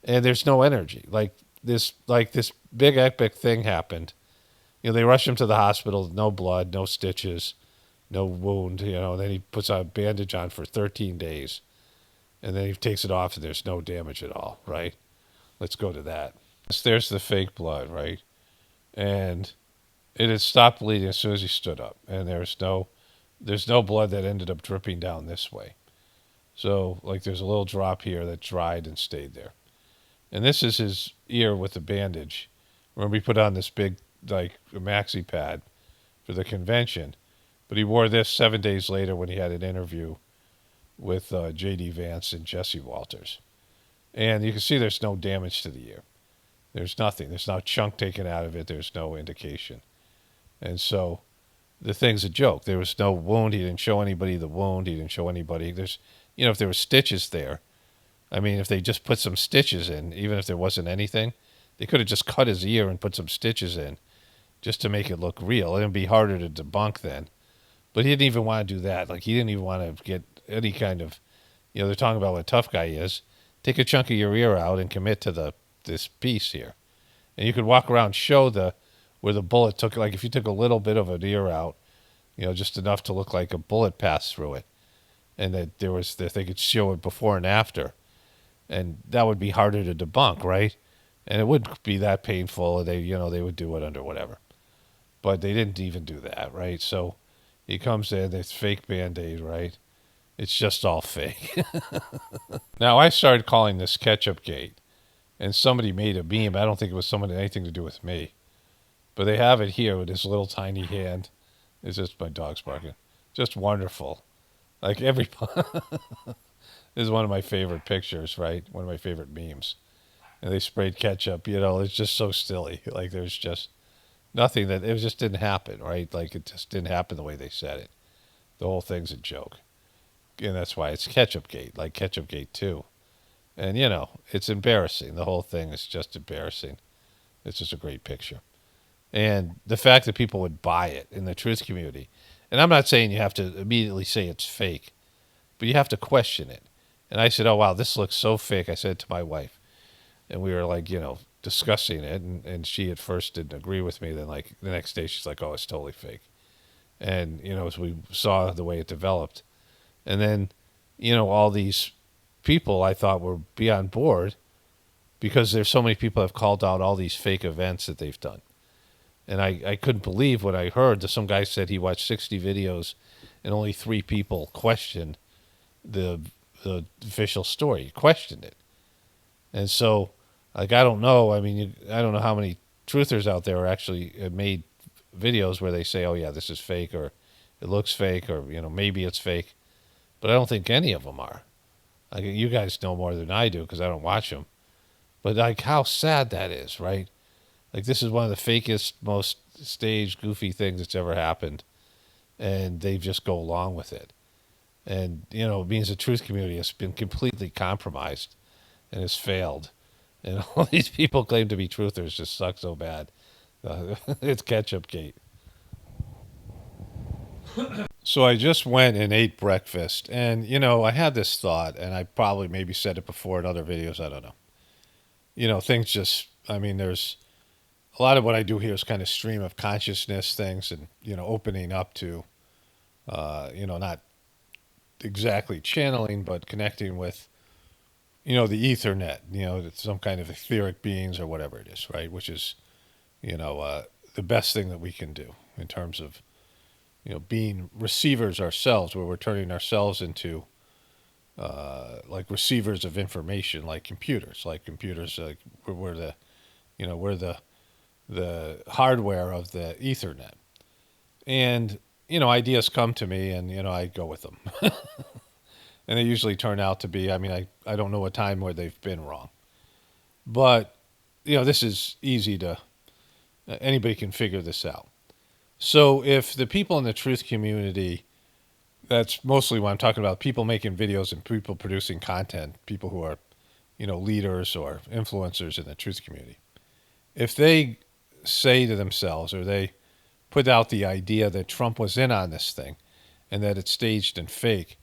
And there's no energy. Like this big epic thing happened. they rush him to the hospital, no blood, no stitches, no wound, and then he puts a bandage on for 13 days. And then he takes it off and there's no damage at all, right? Let's go to that. There's the fake blood, right? And it had stopped bleeding as soon as he stood up. And there's no blood that ended up dripping down this way. So, like, there's a little drop here that dried and stayed there. And this is his ear with the bandage. Remember, he put on this big, like, maxi pad for the convention. But he wore this 7 days later when he had an interview with J.D. Vance and Jesse Walters. And you can see there's no damage to the ear. There's nothing. There's no chunk taken out of it. There's no indication. And so the thing's a joke. There was no wound. He didn't show anybody the wound. He didn't show anybody. There's, if there were stitches there, I mean, if they just put some stitches in, even if there wasn't anything, they could have just cut his ear and put some stitches in just to make it look real. It would be harder to debunk then. But he didn't even want to do that. Like, he didn't even want to get any kind of, they're talking about what a tough guy is. Take a chunk of your ear out and commit to this piece here. And you could walk around, show where the bullet took, like if you took a little bit of an ear out, just enough to look like a bullet passed through it. And that they could show it before and after. And that would be harder to debunk, right? And it wouldn't be that painful. They would do it under whatever. But they didn't even do that, right? So he comes in, this fake Band-Aid, right? It's just all fake. Now, I started calling this Ketchupgate, and somebody made a meme. I don't think it was anything to do with me. But they have it here with this little tiny hand. It's just my dog's barking. Just wonderful. Like this is one of my favorite pictures, right? One of my favorite memes. And they sprayed ketchup, it's just so silly. Like there's just nothing it just didn't happen, right? Like it just didn't happen the way they said it. The whole thing's a joke. And that's why it's Ketchupgate, like Ketchupgate 2. And, it's embarrassing. The whole thing is just embarrassing. It's just a great picture. And the fact that people would buy it in the truth community. And I'm not saying you have to immediately say it's fake, but you have to question it. And I said, oh, wow, this looks so fake. I said to my wife. And we were like, discussing it. And she at first didn't agree with me. Then, like, the next day she's like, oh, it's totally fake. And, as we saw the way it developed. And then, all these people I thought would be on board because there's so many people have called out all these fake events that they've done. And I couldn't believe what I heard. That some guy said he watched 60 videos and only 3 people questioned the official story, questioned it. And so, like, I don't know. I mean, I don't know how many truthers out there are actually made videos where they say, oh, yeah, this is fake, or it looks fake, or, maybe it's fake. But I don't think any of them are. Like, you guys know more than I do because I don't watch them. But, like, how sad that is, right? Like, this is one of the fakest, most staged, goofy things that's ever happened. And they just go along with it. And, it means the truth community has been completely compromised and has failed. And all these people claim to be truthers just suck so bad. It's Ketchupgate. So I just went and ate breakfast. And, I had this thought, and I probably maybe said it before in other videos. I don't know. Things just, there's a lot of what I do here is kind of stream of consciousness things and, opening up to, not exactly channeling, but connecting with, the Ethernet, some kind of etheric beings or whatever it is, right? Which is, the best thing that we can do in terms of, being receivers ourselves, where we're turning ourselves into, like receivers of information, like computers, like we're the, we're the hardware of the Ethernet. And, ideas come to me and, I go with them. And they usually turn out to be, I don't know a time where they've been wrong. But, this is easy to, anybody can figure this out. So if the people in the truth community, that's mostly what I'm talking about, people making videos and people producing content, people who are, leaders or influencers in the truth community. If they say to themselves, or they put out the idea that Trump was in on this thing and that it's staged and fake,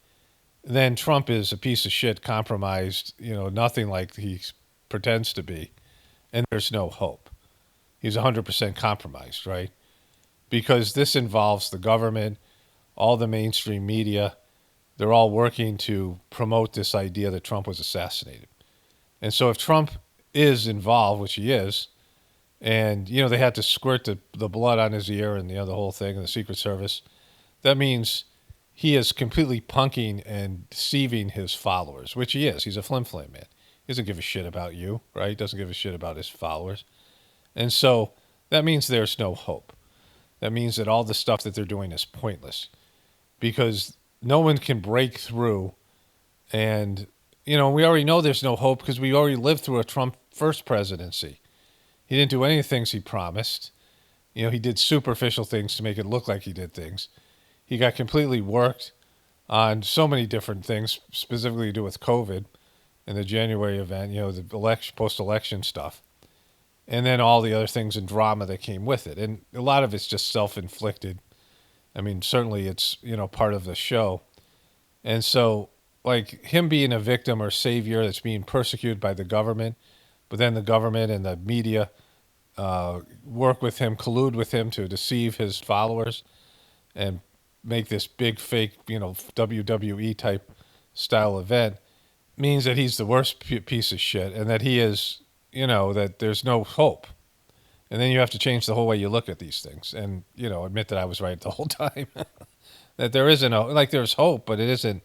then Trump is a piece of shit, compromised, nothing like he pretends to be, and there's no hope. He's 100% compromised, right? because this involves the government, all the mainstream media. They're all working to promote this idea that Trump was assassinated. And so if Trump is involved, which he is, and, they had to squirt the blood on his ear and, the whole thing, and the Secret Service, that means he is completely punking and deceiving his followers, which he is. He's a flim-flam man. He doesn't give a shit about you, right? He doesn't give a shit about his followers. And so that means there's no hope. That means that all the stuff that they're doing is pointless because no one can break through. And, we already know there's no hope because we already lived through a Trump first presidency. He didn't do any of the things he promised. He did superficial things to make it look like he did things. He got completely worked on so many different things, specifically to do with COVID and the January event, the post-election stuff. And then all the other things and drama that came with it. And a lot of it's just self-inflicted. I mean, certainly it's, part of the show. And so, like, him being a victim or savior that's being persecuted by the government, but then the government and the media work with him, collude with him to deceive his followers and make this big fake, WWE type style event, means that he's the worst piece of shit and that he is, that there's no hope. And then you have to change the whole way you look at these things and, admit that I was right the whole time. That there isn't, there's hope, but it isn't,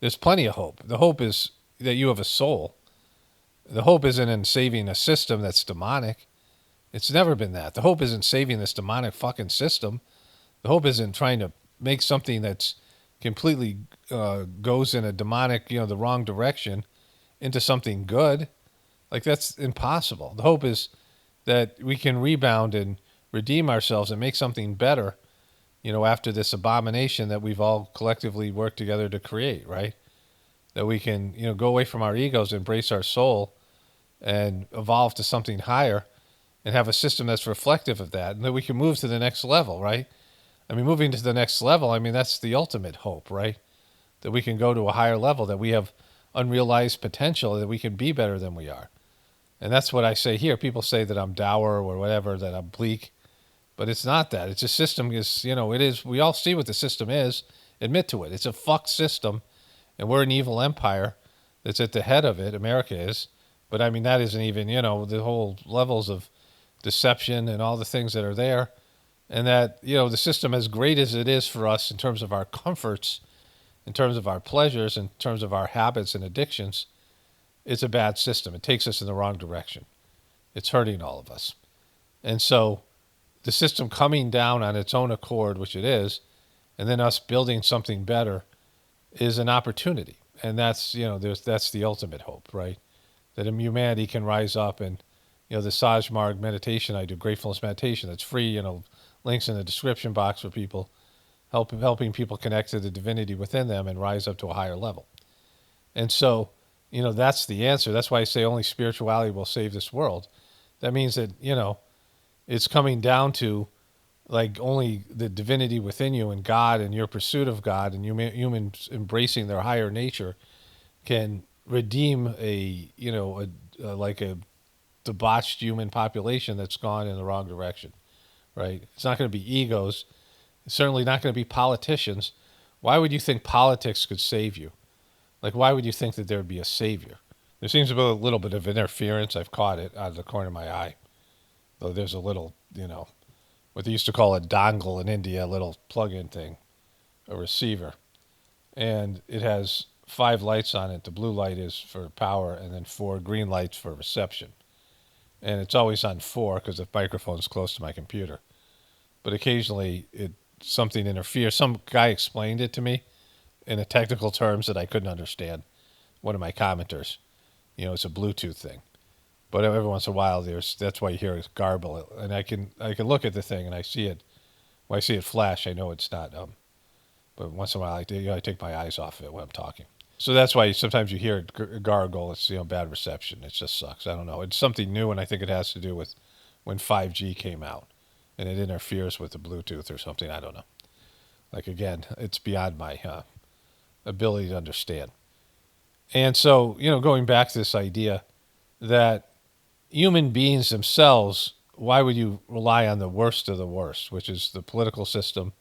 there's plenty of hope. The hope is that you have a soul. The hope isn't in saving a system that's demonic. It's never been that. The hope isn't saving this demonic fucking system. The hope isn't trying to make something that's completely goes in a demonic, the wrong direction into something good. Like, that's impossible. The hope is that we can rebound and redeem ourselves and make something better, after this abomination that we've all collectively worked together to create, right? That we can, go away from our egos, embrace our soul, and evolve to something higher and have a system that's reflective of that. And then we can move to the next level, right? I mean, moving to the next level, that's the ultimate hope, right? That we can go to a higher level, that we have unrealized potential, that we can be better than we are. And that's what I say here. People say that I'm dour or whatever, that I'm bleak. But it's not that. It's a system is, it is. We all see what the system is. Admit to it. It's a fucked system. And we're an evil empire that's at the head of it. America is. But that isn't even, the whole levels of deception and all the things that are there. And that, the system, as great as it is for us in terms of our comforts, in terms of our pleasures, in terms of our habits and addictions, it's a bad system. It takes us in the wrong direction. It's hurting all of us. And so the system coming down on its own accord, which it is, and then us building something better is an opportunity. And that's, that's the ultimate hope, right? That humanity can rise up and, the Sajmarg meditation I do, Gratefulness meditation, that's free, links in the description box for people, helping people connect to the divinity within them and rise up to a higher level. And so, that's the answer. That's why I say only spirituality will save this world. That means that, it's coming down to, like, only the divinity within you and God and your pursuit of God and humans embracing their higher nature can redeem a debauched human population that's gone in the wrong direction, right? It's not going to be egos. It's certainly not going to be politicians. Why would you think politics could save you? Like, why would you think that there would be a savior? There seems to be a little bit of interference. I've caught it out of the corner of my eye. Though there's a little, what they used to call a dongle in India, a little plug-in thing, a receiver. And it has 5 lights on it. The blue light is for power, and then 4 green lights for reception. And it's always on 4 because the microphone's close to my computer. But occasionally something interferes. Some guy explained it to me in a technical terms that I couldn't understand. One of my commenters. It's a Bluetooth thing. But every once in a while, that's why you hear it garble. And I can look at the thing and I see it. When I see it flash, I know it's not. But once in a while, I take my eyes off of it when I'm talking. So that's why sometimes you hear it gargle. It's bad reception. It just sucks. I don't know. It's something new, and I think it has to do with when 5G came out, and it interferes with the Bluetooth or something. I don't know. Like, again, it's beyond my ability to understand. And so, going back to this idea that human beings themselves why would you rely on the worst of the worst, which is the political system,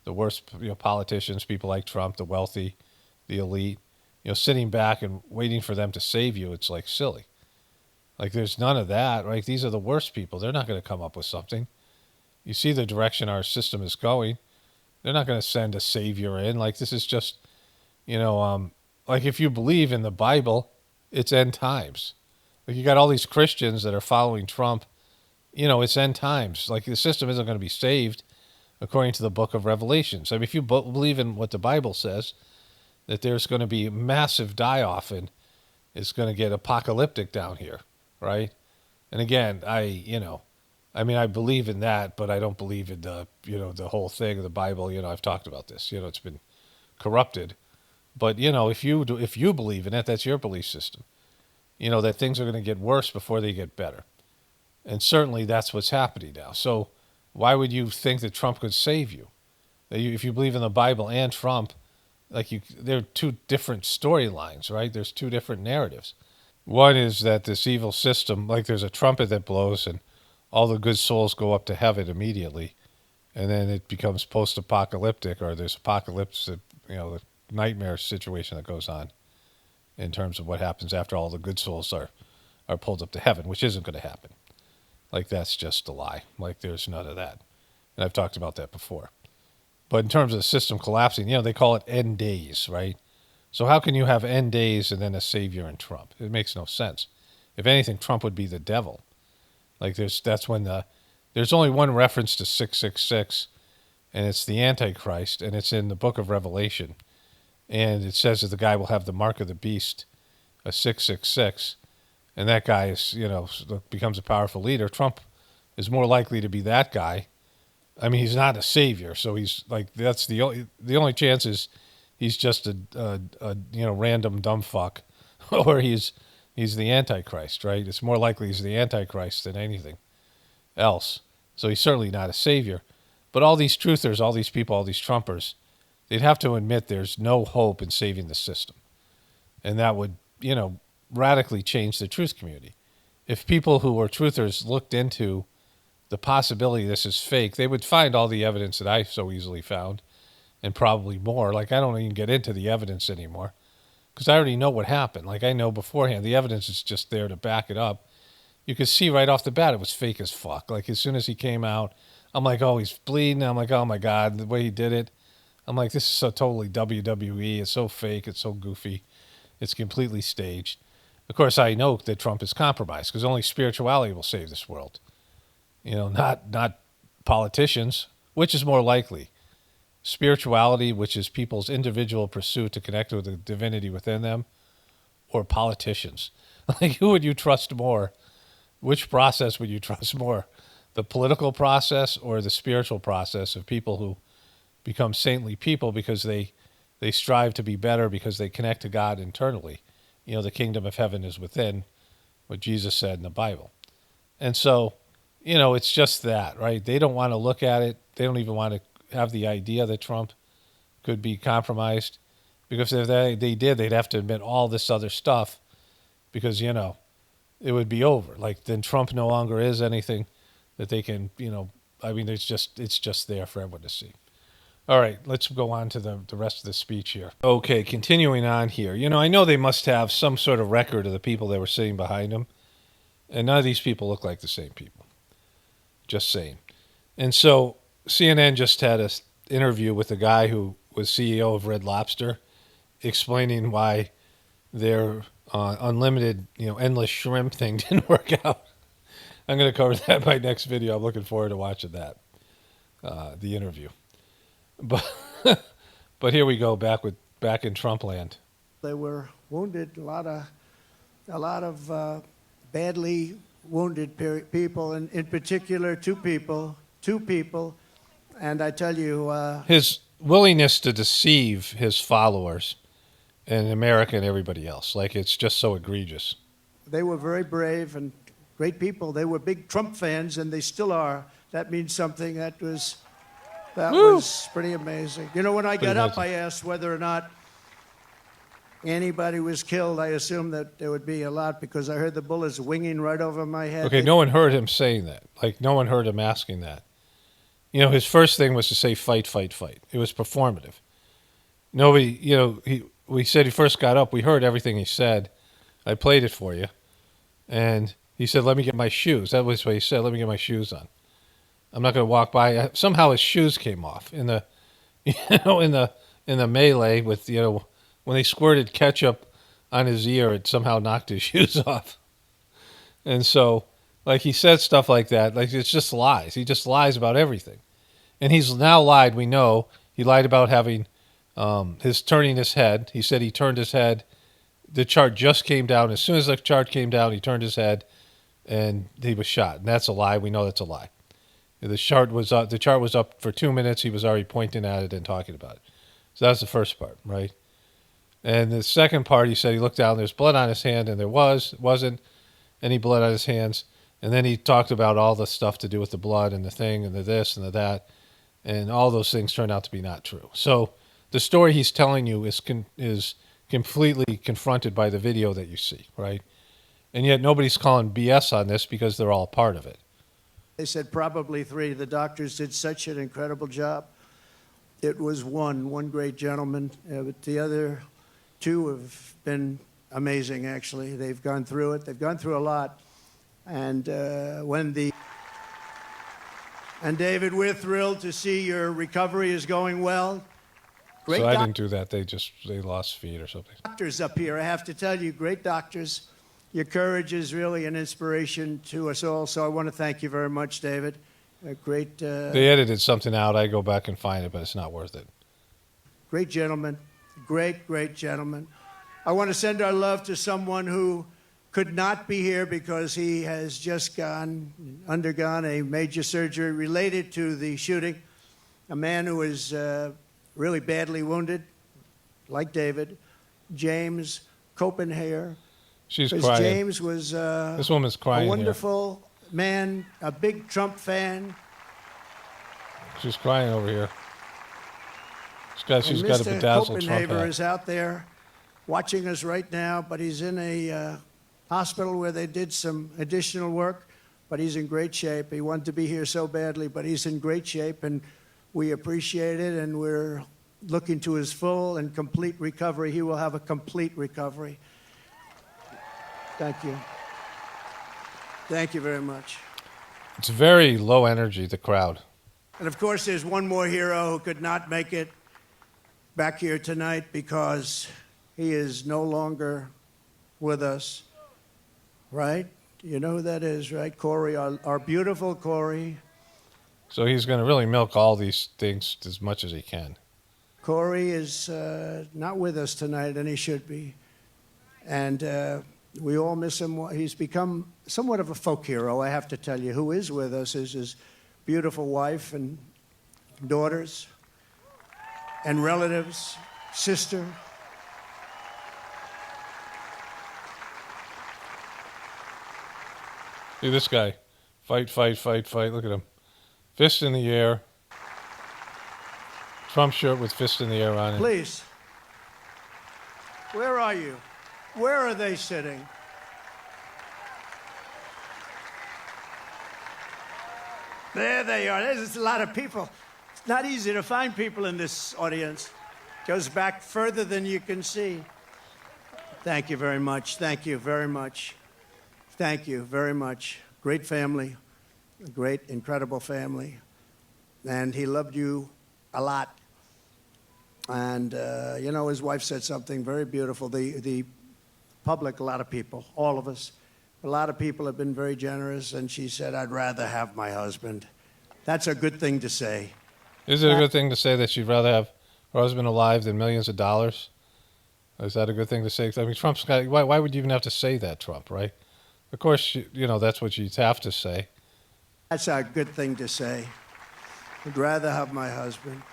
the worst, politicians, people like Trump, the wealthy, the elite, sitting back and waiting for them to save you? It's like silly. Like there's none of that, right? These are the worst people. They're not going to come up with something. You see the direction our system is going. They're not going to send a savior in. Like this is just, like if you believe in the Bible, it's end times. Like you got all these Christians that are following Trump. It's end times. Like the system isn't going to be saved according to the book of Revelations. I mean, if you believe in what the Bible says, that there's going to be massive die-off and it's going to get apocalyptic down here, right? And again, I believe in that, but I don't believe in the, the whole thing of the Bible. I've talked about this. It's been corrupted. But, if you believe in it, that's your belief system. That things are going to get worse before they get better. And certainly that's what's happening now. So why would you think that Trump could save you? If you believe in the Bible and Trump, they're two different storylines, right? There's two different narratives. One is that this evil system, like there's a trumpet that blows and all the good souls go up to heaven immediately. And then it becomes post-apocalyptic, or there's apocalypse, the nightmare situation that goes on in terms of what happens after all the good souls are pulled up to heaven, which isn't going to happen. Like that's just a lie. Like there's none of that. And I've talked about that before. But in terms of the system collapsing, they call it end days, right? So how can you have end days and then a savior in Trump? It makes no sense. If anything, Trump would be the devil. Like there's only one reference to 666, and it's the Antichrist, and it's in the book of Revelation. And it says that the guy will have the mark of the beast, a 666, and that guy is, becomes a powerful leader. Trump is more likely to be that guy. I mean, he's not a savior, so he's like that's the only chance is he's just a random dumb fuck, or he's the Antichrist, right? It's more likely he's the Antichrist than anything else. So he's certainly not a savior. But all these truthers, all these people, all these Trumpers, they'd have to admit there's no hope in saving the system, and that would radically change the truth community. If people who were truthers looked into the possibility this is fake, they would find all the evidence that I so easily found, and probably more. Like I don't even get into the evidence anymore because I already know what happened. Like I know beforehand. The evidence is just there to back it up. You could see right off the bat it was fake as fuck. Like as soon as he came out, I'm like, oh, he's bleeding. I'm like, oh my God, the way he did it. I'm like, this is so totally WWE. It's so fake. It's so goofy. It's completely staged. Of course, I know that Trump is compromised because only spirituality will save this world. Not politicians, which is more likely. Spirituality, which is people's individual pursuit to connect with the divinity within them, or politicians. Like, who would you trust more? Which process would you trust more? The political process or the spiritual process of people who become saintly people because they strive to be better because they connect to God internally? The kingdom of heaven is within, what Jesus said in the Bible. And so, it's just that, right? They don't want to look at it. They don't even want to have the idea that Trump could be compromised, because if they did, they'd have to admit all this other stuff because, it would be over. Like then Trump no longer is anything that they can, it's just there for everyone to see. All right, let's go on to the rest of the speech here. Okay, continuing on here. I know they must have some sort of record of the people that were sitting behind him, and none of these people look like the same people. Just saying. And so CNN just had an interview with a guy who was CEO of Red Lobster, explaining why their unlimited, endless shrimp thing didn't work out. I'm going to cover that in my next video. I'm looking forward to watching that, the interview. But here we go, back in Trump land. They were wounded, a lot of badly wounded people, and in particular two people, and I tell you, his willingness to deceive his followers and America and everybody else, like it's just so egregious. They were very brave and great people. They were big Trump fans, and they still are. That means something. That was pretty amazing. When I got up, I asked whether or not anybody was killed, I assumed that there would be a lot because I heard the bullets winging right over my head. Okay, no one heard him saying that. Like, no one heard him asking that. You know, his first thing was to say fight, fight, fight. It was performative. Nobody, you know, we said he first got up. We heard everything he said. I played it for you. And he said, let me get my shoes. That was what he said, let me get my shoes on. I'm not going to walk by. Somehow his shoes came off in the, you know, in the melee with, you know, when they squirted ketchup on his ear, it somehow knocked his shoes off. And so, like, he said stuff like that. Like, it's just lies. He just lies about everything. And he's now lied, we know. He lied about having his turning his head. He said he turned his head. The chart just came down. As soon as the chart came down, he turned his head, and he was shot. And that's a lie. We know that's a lie. The chart was up for 2 minutes. He was already pointing at it and talking about it. So that's the first part, right? And the second part, he said he looked down, there's blood on his hand, and there wasn't any blood on his hands. And then he talked about all the stuff to do with the blood and the thing and the this and the that. And all those things turned out to be not true. So the story he's telling you is completely confronted by the video that you see, right? And yet nobody's calling BS on this because they're all part of it. They said probably 3. The doctors did such an incredible job. It was one great gentleman, but the other 2 have been amazing, actually. They've gone through it. They've gone through a lot. And and David, we're thrilled to see your recovery is going well. Great so I didn't do that. They lost feet or something. Doctors up here, I have to tell you, great doctors. Your courage is really an inspiration to us all. So I want to thank you very much, David. A great. They edited something out. I go back and find it, but it's not worth it. Great gentleman. Great gentleman. I want to send our love to someone who could not be here because he has just undergone a major surgery related to the shooting. A man who was really badly wounded, like David, James Copenhagen. She's crying. James was this woman's crying a wonderful man, a big Trump fan. She's crying over here. She's got a bedazzled Trump hat. Is out there watching us right now, but he's in a hospital where they did some additional work, but he's in great shape. He wanted to be here so badly, but he's in great shape, and we appreciate it, and we're looking to his full and complete recovery. He will have a complete recovery. Thank you. Thank you very much. It's very low energy, the crowd. And of course, there's one more hero who could not make it back here tonight because he is no longer with us. Right? You know who that is, right? Corey, our beautiful Corey. So he's going to really milk all these things as much as he can. Corey is not with us tonight, and he should be. And we all miss him. He's become somewhat of a folk hero, I have to tell you. Who is with us is his beautiful wife and daughters and relatives, sister. See this guy. Fight, fight, fight, fight. Look at him. Fist in the air. Trump shirt with fist in the air on it. Please. Where are you? Where are they sitting? There they are. There's a lot of people. It's not easy to find people in this audience. Goes back further than you can see. Thank you very much. Thank you very much. Thank you very much. Great family. A great, incredible family. And he loved you a lot. And, you know, his wife said something very beautiful. The public, a lot of people, all of us, a lot of people have been very generous. And she said, I'd rather have my husband. That's a good thing to say. Is it a good thing to say that she'd rather have her husband alive than millions of dollars? Is that a good thing to say? I mean, Trump's got, why would you even have to say that, Trump, right? Of course, you know, that's what you'd have to say. That's a good thing to say. I'd rather have my husband.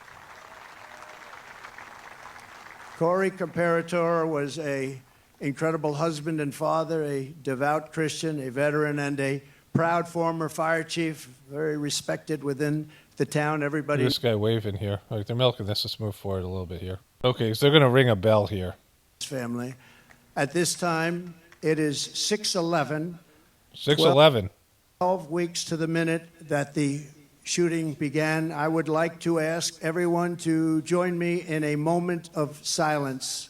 Corey Comparator was an incredible husband and father, a devout Christian, a veteran, and a proud former fire chief, very respected within the town. Everybody. This guy waving here. Like, they're milking this. Let's move forward a little bit here. Okay, so they're going to ring a bell here. family. At this time, it is 6:11. 6:11. 12 weeks to the minute that the shooting began. I would like to ask everyone to join me in a moment of silence.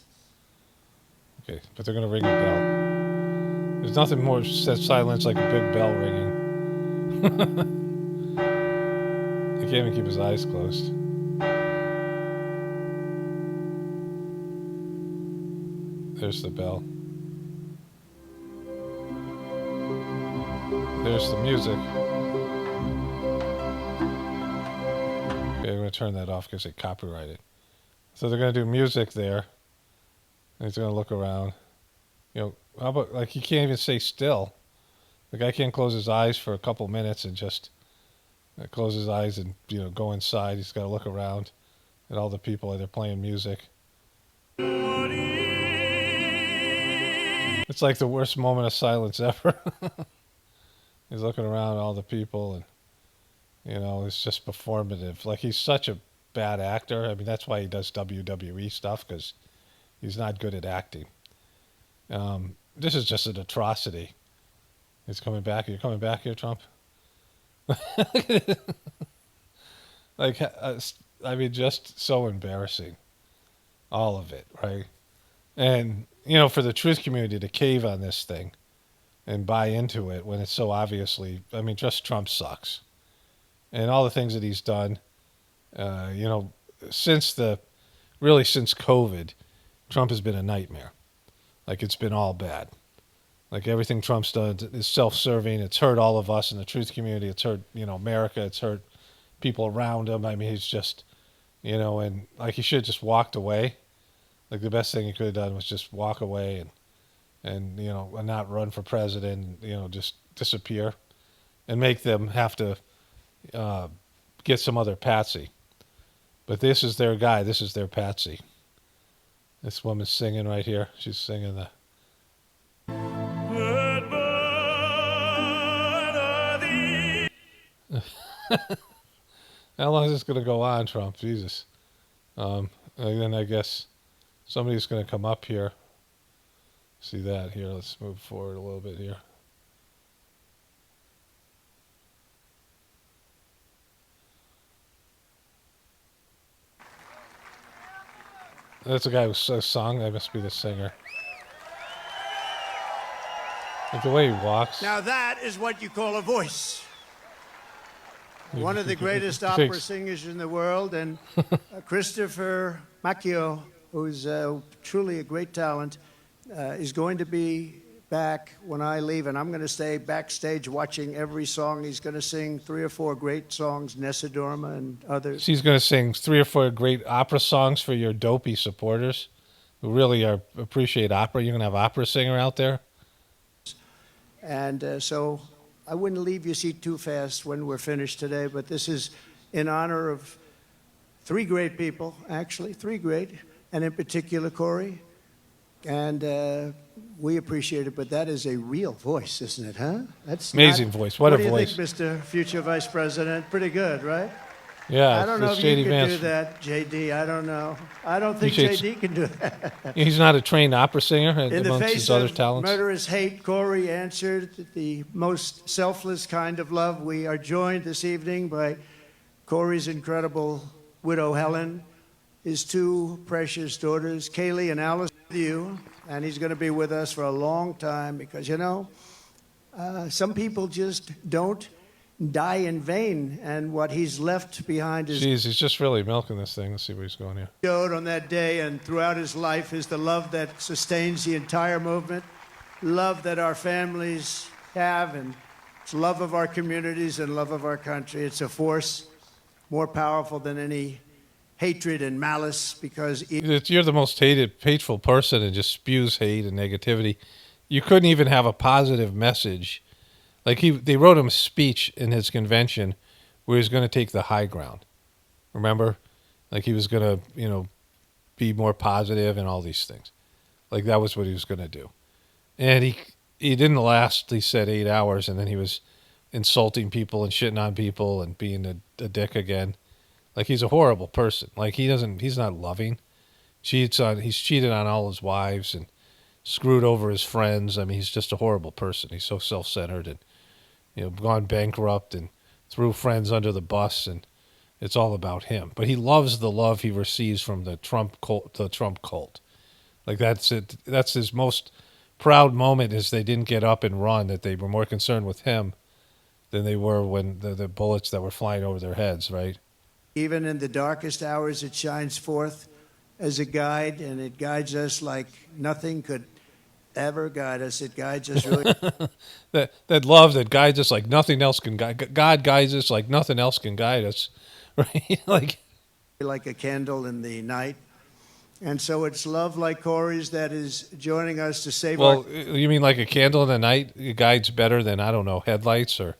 Okay, but they're going to ring a bell. There's nothing more says silence like a big bell ringing. He can't even keep his eyes closed. There's the bell. There's the music. Okay, I'm going to turn that off because they copyrighted. So they're going to do music there. And he's going to look around. You know, how about, like, he can't even stay still. The guy can't close his eyes for a couple minutes and just close his eyes and, you know, go inside. He's got to look around at all the people that are playing music. It's like the worst moment of silence ever. He's looking around at all the people and, you know, it's just performative. Like, he's such a bad actor. I mean, that's why he does WWE stuff, because he's not good at acting. This is just an atrocity. He's coming back. You're coming back here, Trump? Like, I mean, just so embarrassing. All of it, right? And, you know, for the truth community to cave on this thing and buy into it when it's so obviously, I mean, just Trump sucks. And all the things that he's done, you know, since COVID, Trump has been a nightmare. Like, it's been all bad. Like, everything Trump's done is self-serving. It's hurt all of us in the truth community. It's hurt, you know, America. It's hurt people around him. I mean, he's just, you know, and like, he should have just walked away. Like, the best thing he could have done was just walk away and you know, and not run for president, you know, just disappear and make them have to get some other patsy. But this is their guy. This is their patsy. This woman's singing right here. She's singing the... How long is this going to go on, Trump? Jesus. And then I guess somebody's going to come up here. See that here. Let's move forward a little bit here. That's a guy who sung. That must be the singer. Like the way he walks. Now that is what you call a voice. One of the greatest opera singers in the world, and Christopher Macchio, who's truly a great talent, is going to be back when I leave, and I'm going to stay backstage watching every song. He's going to sing 3 or 4 great songs, Nessa Dorma and others. He's going to sing 3 or 4 great opera songs for your dopey supporters who really appreciate opera. You're going to have opera singer out there? And so I wouldn't leave your seat too fast when we're finished today, but this is in honor of 3 great people, actually, 3 great, and in particular, Corey. And we appreciate it, but that is a real voice, isn't it, huh? That's amazing voice. What a voice. What do you think, Mr. Future Vice President? Pretty good, right? Yeah, I don't know if you can do that, JD. I don't know. I don't think JD can do that. He's not a trained opera singer In the amongst face his other of talents. murderous hate, Corey answered the most selfless kind of love. We are joined this evening by Corey's incredible widow, Helen, his 2 precious daughters, Kaylee and Alice, with you. And he's going to be with us for a long time because, you know, some people just don't die in vain, and what he's left behind is... Jeez, he's just really milking this thing. Let's see where he's going here. ...showed on that day and throughout his life is the love that sustains the entire movement, love that our families have, and it's love of our communities and love of our country. It's a force more powerful than any hatred and malice because... You're the most hateful person and just spews hate and negativity. You couldn't even have a positive message. Like, they wrote him a speech in his convention where he was going to take the high ground. Remember? Like, he was going to, you know, be more positive and all these things. Like, that was what he was going to do. And he didn't last, he said, 8 hours, and then he was insulting people and shitting on people and being a dick again. Like, he's a horrible person. Like, he's not loving. He's cheated on all his wives and screwed over his friends. I mean, he's just a horrible person. He's so self-centered and, gone bankrupt and threw friends under the bus, and it's all about him. But he loves the love he receives from the Trump cult. Like, that's it. That's his most proud moment, is they didn't get up and run, that they were more concerned with him than they were when the bullets that were flying over their heads, right? Even in the darkest hours, it shines forth as a guide, and it guides us like nothing could ever guide us. It guides us really. that love that guides us like nothing else can guide. God guides us like nothing else can guide us, right? like a candle in the night. And so it's love like Corey's that is joining us to save Well, you mean like a candle in the night? It guides better than, I don't know, headlights or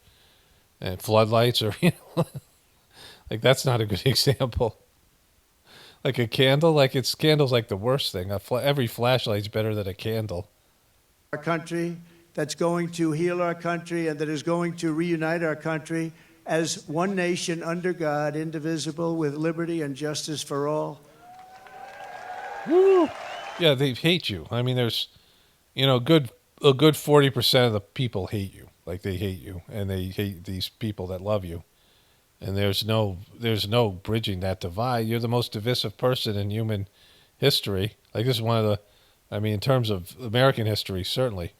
floodlights or, like, that's not a good example. Like a candle, candle's like the worst thing. Every flashlight's better than a candle. our country, that's going to heal our country, and that is going to reunite our country as one nation under God, indivisible, with liberty and justice for all. Woo! Yeah, they hate you. I mean, there's, a good 40% of the people hate you. Like, they hate you, and they hate these people that love you. And there's no bridging that divide. You're the most divisive person in human history. Like, this is one of the, in terms of American history, certainly.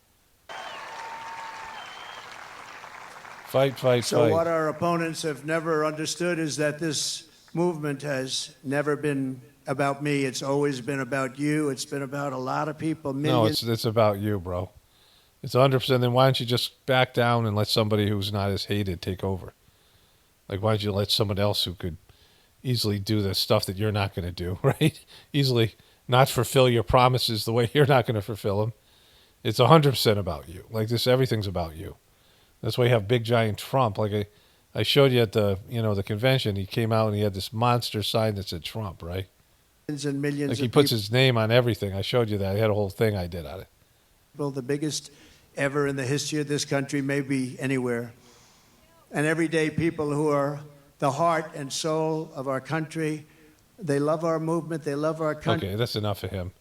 Fight, fight, So fight. what our opponents have never understood is that this movement has never been about me. It's always been about you. It's been about a lot of people, millions. No, it's about you, bro. It's 100%. Then why don't you just back down and let somebody who's not as hated take over? Like, why don't you let someone else who could easily do the stuff that you're not going to do, right? Easily not fulfill your promises the way you're not going to fulfill them. It's 100% about you. Like, everything's about you. That's why you have big giant Trump. Like I showed you at the the convention. He came out and he had this monster sign that said Trump, right? Millions and millions Like, he of puts his name on everything. I showed you that. He had a whole thing I did on it. people, the biggest ever in the history of this country, maybe anywhere. And everyday people who are the heart and soul of our country. They love our movement. They love our country. Okay, that's enough of him.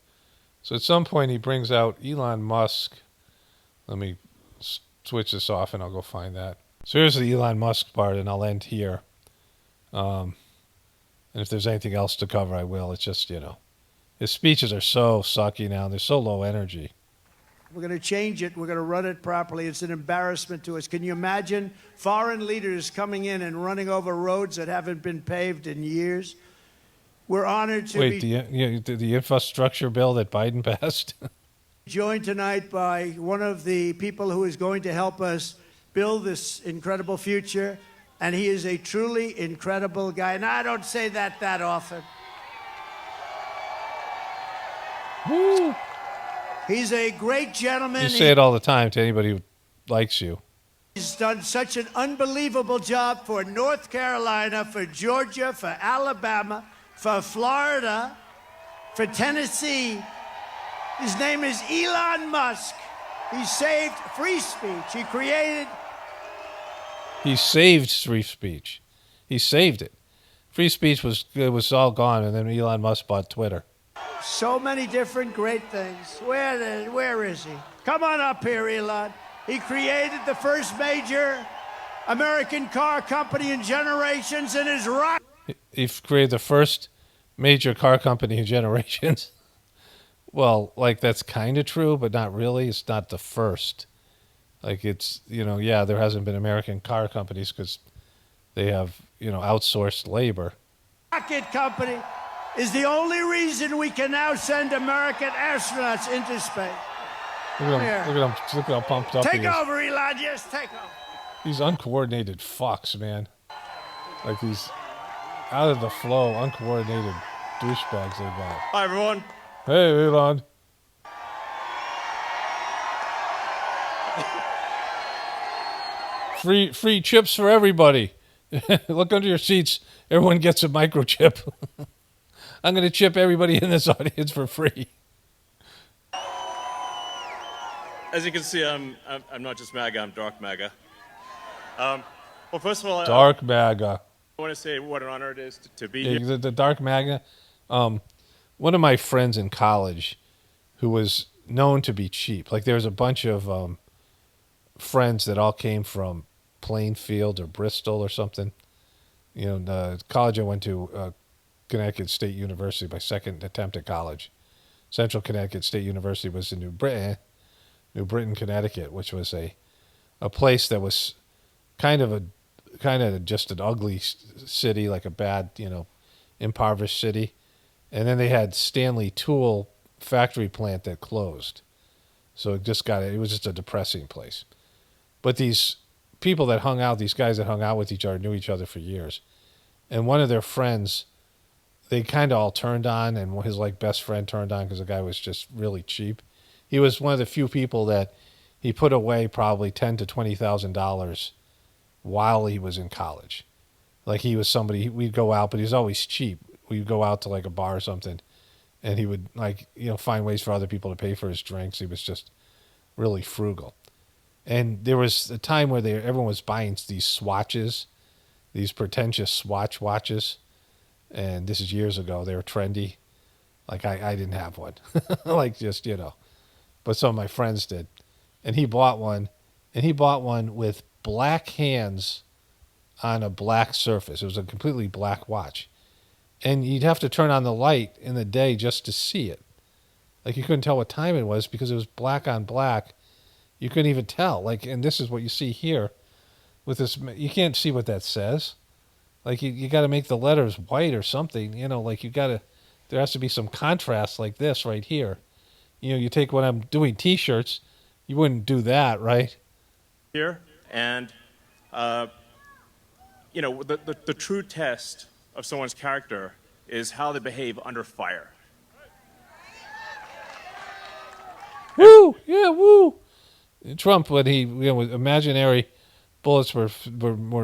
So at some point he brings out Elon Musk. Let me switch this off and I'll go find that. So here's the Elon Musk part, and I'll end here. And if there's anything else to cover, I will. It's just, his speeches are so sucky now. They're so low energy. We're going to change it. We're going to run it properly. It's an embarrassment to us. Can you imagine foreign leaders coming in and running over roads that haven't been paved in years? We're honored to be the infrastructure bill that Biden passed? joined tonight by one of the people who is going to help us build this incredible future. And he is a truly incredible guy. And I don't say that often. Woo! He's a great gentleman. You say it all the time to anybody who likes you. He's done such an unbelievable job for North Carolina, for Georgia, for Alabama, for Florida, for Tennessee. His name is Elon Musk. He saved free speech. He saved free speech. He saved it. Free speech was all gone, and then Elon Musk bought Twitter. So many different great things. Where is he? Come on up here, Elon. He created the first major American car company in generations and is rock. He created the first major car company in generations. Well, like, that's kind of true, but not really. It's not the first. Like, it's, there hasn't been American car companies because they have, outsourced labor. Rocket company is the only reason we can now send American astronauts into space. Look at him. Look at how pumped up he is. Take over, Elon. Yes, take over. These uncoordinated fucks, man. Like, these out of the flow, uncoordinated douchebags they got. Hi, everyone. Hey, Elon. Free chips for everybody. Look under your seats. Everyone gets a microchip. I'm going to chip everybody in this audience for free. As you can see, I'm not just MAGA, I'm Dark MAGA. Well, first of all, Dark MAGA. I want to say what an honor it is to be here. The Dark MAGA. one of my friends in college who was known to be cheap. Like there was a bunch of friends that all came from Plainfield or Bristol or something. You know, the college I went to, Connecticut State University, my second attempt at college. Central Connecticut State University was in New Britain, Connecticut, which was a place that was kind of just an ugly city, like a bad, impoverished city. And then they had Stanley Tool factory plant that closed. So it was just a depressing place. But these people that hung out, these guys that hung out with each other, knew each other for years. And one of their friends, they kind of all turned on, and his best friend turned on because the guy was just really cheap. He was one of the few people that he put away probably $10,000 to $20,000 while he was in college. Like he was somebody, we'd go out, but he was always cheap. We'd go out to like a bar or something, and he would find ways for other people to pay for his drinks. He was just really frugal. And there was a time where everyone was buying these swatches, these pretentious swatch watches. And this is years ago. They were trendy. Like I didn't have one. But some of my friends did. And he bought one. And he bought one with black hands on a black surface. It was a completely black watch. And you'd have to turn on the light in the day just to see it. Like you couldn't tell what time it was because it was black on black. You couldn't even tell. And this is what you see here with this. You can't see what that says. Like you got to make the letters white or something. There has to be some contrast like this right here. You take when I'm doing T-shirts, you wouldn't do that, right? Here, and the true test of someone's character is how they behave under fire. Woo! Yeah, woo! Trump, when he with imaginary bullets were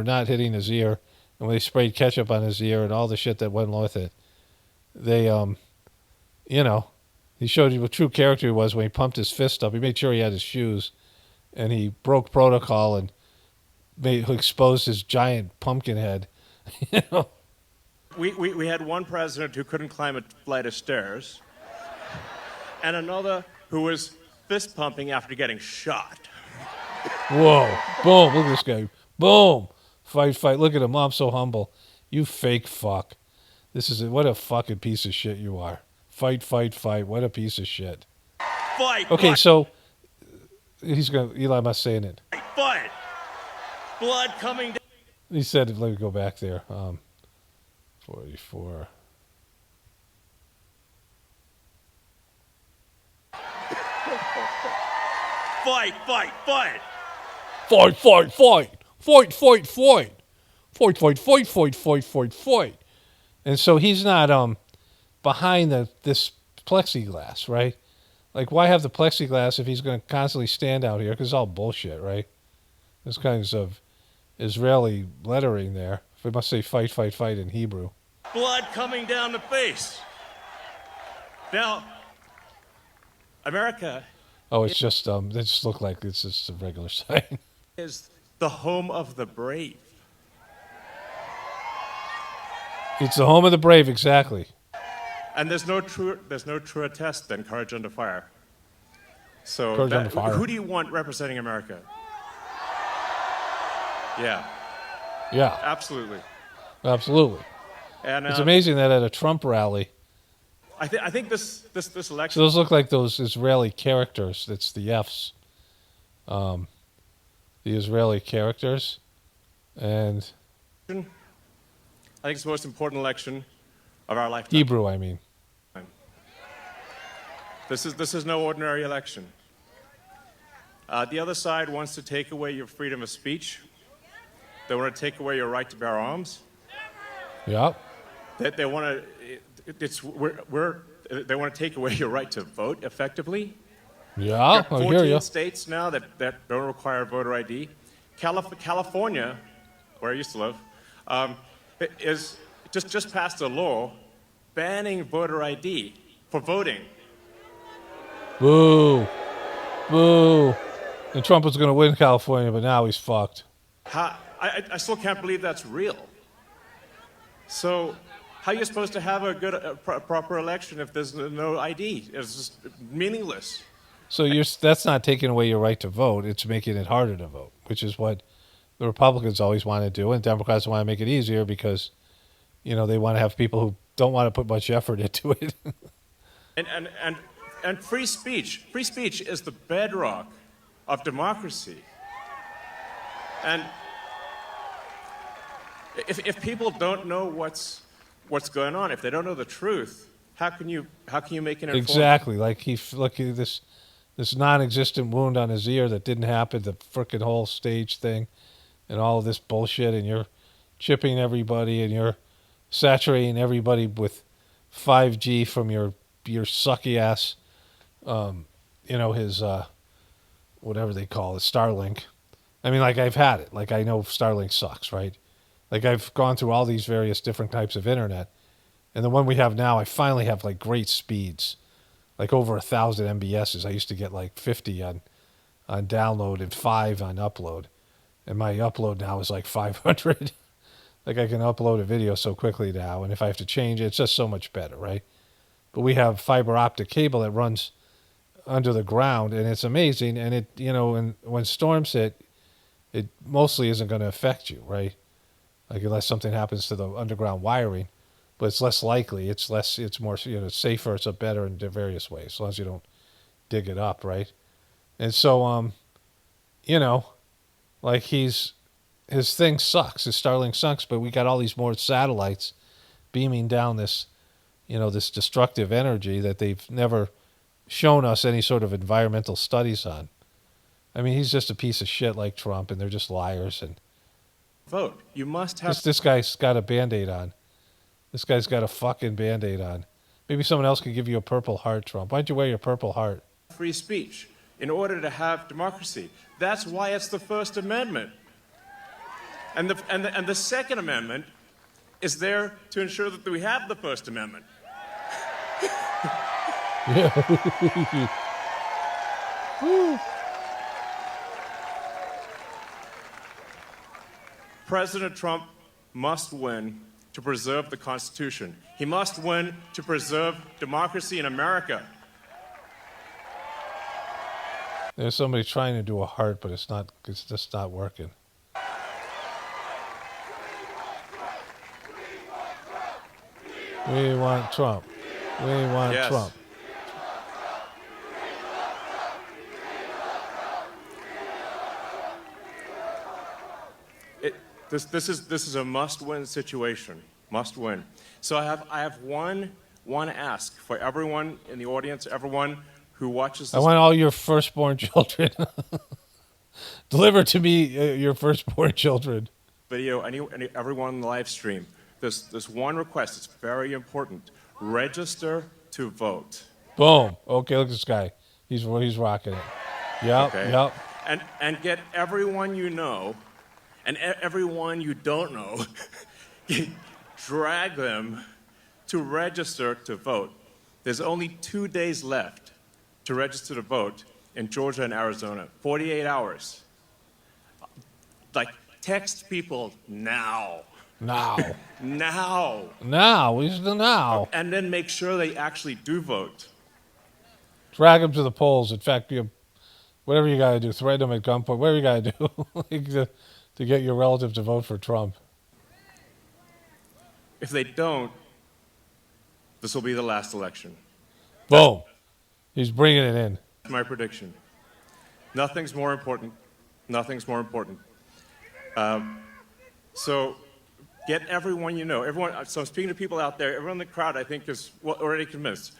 not hitting his ear, and when they sprayed ketchup on his ear and all the shit that went along with it, they he showed you what true character he was when he pumped his fist up. He made sure he had his shoes, and he broke protocol and exposed his giant pumpkin head. We had one president who couldn't climb a flight of stairs, and another who was fist pumping after getting shot. Whoa! Boom! Look at this guy. Boom! Fight! Look at him. I'm so humble. You fake fuck. What a fucking piece of shit you are. Fight! What a piece of shit. Fight! Okay, blood. so Elon Musk saying it. Fight! Blood coming down. He said, let me go back there. 44. Fight! Fight. And so he's not behind this plexiglass, right? Like, why have the plexiglass if he's going to constantly stand out here? Because it's all bullshit, right? There's kinds of Israeli lettering there. We must say fight in Hebrew. Blood coming down the face. Now, America. Oh, it's just they just look like it's just a regular sign. Is the home of the brave. It's the home of the brave, exactly. And there's no truer test than courage under fire. So Courage under fire. Who do you want representing America? Yeah. Yeah. Absolutely. And it's amazing that at a Trump rally, I think this election. So those look like those Israeli characters. That's the F's. The Israeli characters, and I think it's the most important election of our lifetime. Hebrew, I mean. This is no ordinary election. The other side wants to take away your freedom of speech. They want to take away your right to bear arms. Yep. They want to take away your right to vote effectively. Yeah, There are I hear 14 you. states now that don't require voter ID. California, where I used to live, is just passed a law banning voter ID for voting. Boo. And Trump was going to win California, but now he's fucked. I still can't believe that's real. So how are you supposed to have a good, proper election if there's no ID? It's just meaningless. So that's not taking away your right to vote. It's making it harder to vote, which is what the Republicans always want to do, and Democrats want to make it easier because, they want to have people who don't want to put much effort into it. And free speech is the bedrock of democracy. And if people don't know what's going on, if they don't know the truth, how can you make an informed? Exactly. Like look at this non-existent wound on his ear that didn't happen, the frickin' whole stage thing, and all of this bullshit, and you're chipping everybody, and you're saturating everybody with 5G from your sucky ass, his whatever they call it, Starlink. I mean, like, I've had it. Like, I know Starlink sucks, right? Like, I've gone through all these various different types of internet, and the one we have now, I finally have like great speeds, like over 1,000 MBSs. I used to get like 50 on download and 5 on upload, and my upload now is like 500. Like, I can upload a video so quickly now, and if I have to change it, it's just so much better, right? But we have fiber optic cable that runs under the ground, and it's amazing. And it, and when storms hit, it mostly isn't going to affect you, right? Like, unless something happens to the underground wiring, but it's less likely. It's more, safer. It's better in various ways, as long as you don't dig it up, right? And so, like, his thing sucks. His Starlink sucks, but we got all these more satellites beaming down this, this destructive energy that they've never shown us any sort of environmental studies on. I mean, he's just a piece of shit like Trump, and they're just liars. And vote. You must have. This guy's got a Band-Aid on. This guy's got a fucking Band-Aid on. Maybe someone else could give you a Purple Heart, Trump. Why'd you wear your Purple Heart? Free speech in order to have democracy. That's why it's the First Amendment. And the Second Amendment is there to ensure that we have the First Amendment. Yeah. President Trump must win to preserve the Constitution. He must win to preserve democracy in America. There's somebody trying to do a heart, but it's just not working. We want Trump. We want Yes. Trump. This is a must-win situation. Must win. So I have one ask for everyone in the audience, everyone who watches this. I want all your firstborn children. Deliver to me your firstborn children. Video, everyone on the live stream. There's one request. It's very important. Register to vote. Boom. Okay, look at this guy. He's rocking it. Yep. Okay? Yep. And get everyone you know, and everyone you don't know, drag them to register to vote. There's only 2 days left to register to vote in Georgia and Arizona. 48 hours. Like, text people now. Now. Now. Now. We should do now. And then make sure they actually do vote. Drag them to the polls. In fact, whatever you got to do, threaten them at gunpoint, whatever you got to do to get your relative to vote for Trump. If they don't, this will be the last election. Boom. He's bringing it in. That's my prediction. Nothing's more important. Nothing's more important. So get everyone you know. So I'm speaking to people out there. Everyone in the crowd, I think, is already convinced.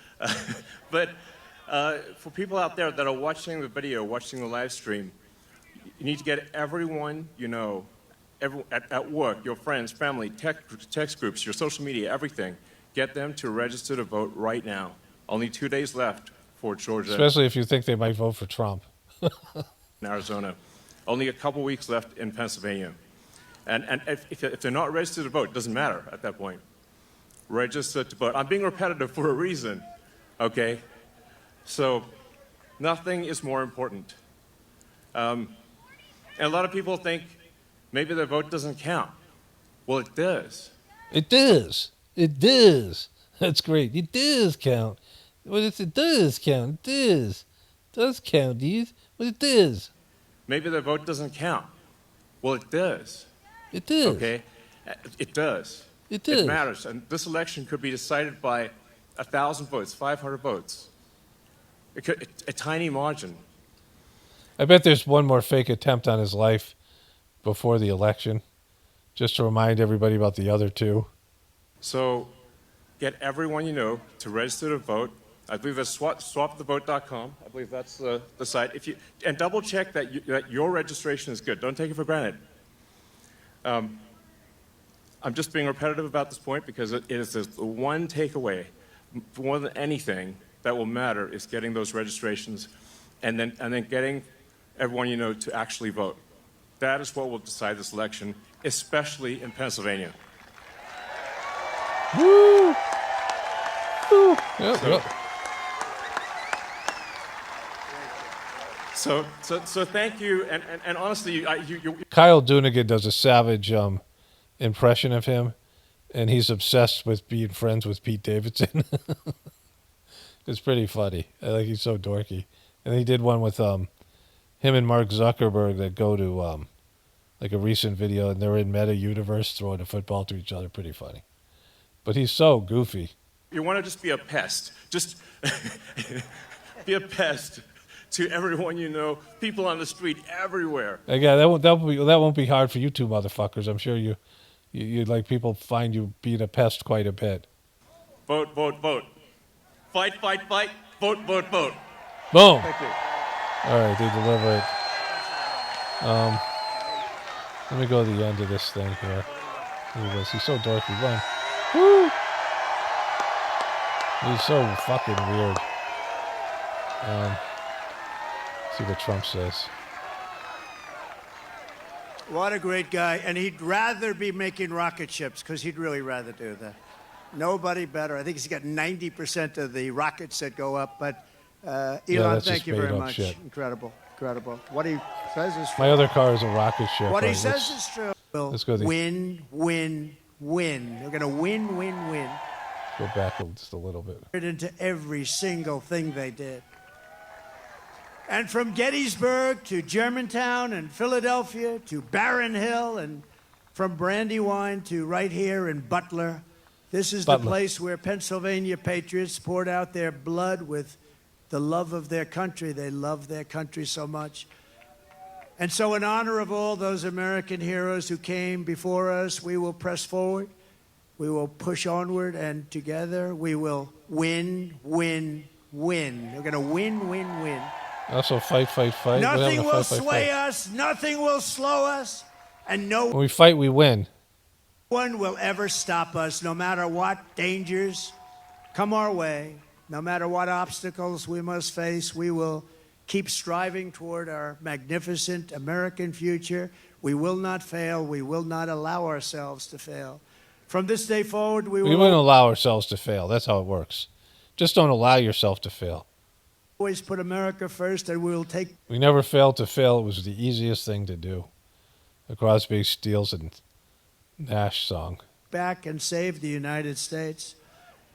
But for people out there that are watching the video, watching the live stream, you need to get everyone you know, at work, your friends, family, text groups, your social media, everything. Get them to register to vote right now. Only 2 days left for Georgia. Especially if you think they might vote for Trump. In Arizona. Only a couple weeks left in Pennsylvania. And if they're not registered to vote, it doesn't matter at that point. Register to vote. I'm being repetitive for a reason, okay? So nothing is more important. And a lot of people think maybe their vote doesn't count. Well, it does. It does. It does. That's great. It does count. Well, it does count. It does. It does count, dude. But it does. Maybe the vote doesn't count. Well, it does. It does. Okay? It does. It does. It matters. And this election could be decided by 1,000 votes, 500 votes. A tiny margin. I bet there's one more fake attempt on his life before the election, just to remind everybody about the other two. So get everyone you know to register to vote. I believe that's swapthevote.com. I believe that's the site. And double check that your registration is good. Don't take it for granted. I'm just being repetitive about this point because it is the one takeaway, more than anything, that will matter is getting those registrations and then getting everyone you know to actually vote. That is what will decide this election, especially in Pennsylvania. Woo! Woo! Yep. So thank you, and honestly, you Kyle Doonigan does a savage impression of him, and he's obsessed with being friends with Pete Davidson. It's pretty funny. I think he's so dorky. And he did one with him and Mark Zuckerberg that go to like a recent video, and they're in Meta Universe throwing a football to each other. Pretty funny. But he's so goofy. You want to just be a pest. Just be a pest to everyone you know, people on the street, everywhere. Yeah, that won't be hard for you two motherfuckers. I'm sure you'd like people find you being a pest quite a bit. Vote, vote, vote. Fight, fight, fight. Vote, vote, vote. Boom. Thank you. All right, they deliver it. Let me go to the end of this thing here. Look at this. He's so dorky. Run. Woo! He's so fucking weird. See what Trump says. What a great guy. And he'd rather be making rocket ships because he'd really rather do that. Nobody better. I think he's got 90% of the rockets that go up. But Elon, thank you very much. Shit. Incredible. Incredible. What he says is true. My other car is a rocket ship. What he right? says is true. Let's go win, win, win. They're going to win, win, win. Go back just a little bit. Into every single thing they did. And from Gettysburg to Germantown and Philadelphia to Barron Hill and from Brandywine to right here in Butler, this is the place where Pennsylvania patriots poured out their blood with the love of their country. They love their country so much. And so in honor of all those American heroes who came before us, we will press forward. We will push onward, and together we will win, win, win. We're going to win, win, win. Also fight, fight, fight. Nothing will sway us. Nothing will slow us. And no when we fight, we win. one will ever stop us, no matter what dangers come our way, no matter what obstacles we must face. We will keep striving toward our magnificent American future. We will not fail. We will not allow ourselves to fail. From this day forward, we won't allow ourselves to fail. That's how it works. Just don't allow yourself to fail. Always put America first, and we'll take. We never failed to fail. It was the easiest thing to do. The Crosby, Stills, and Nash song. Back and save the United States.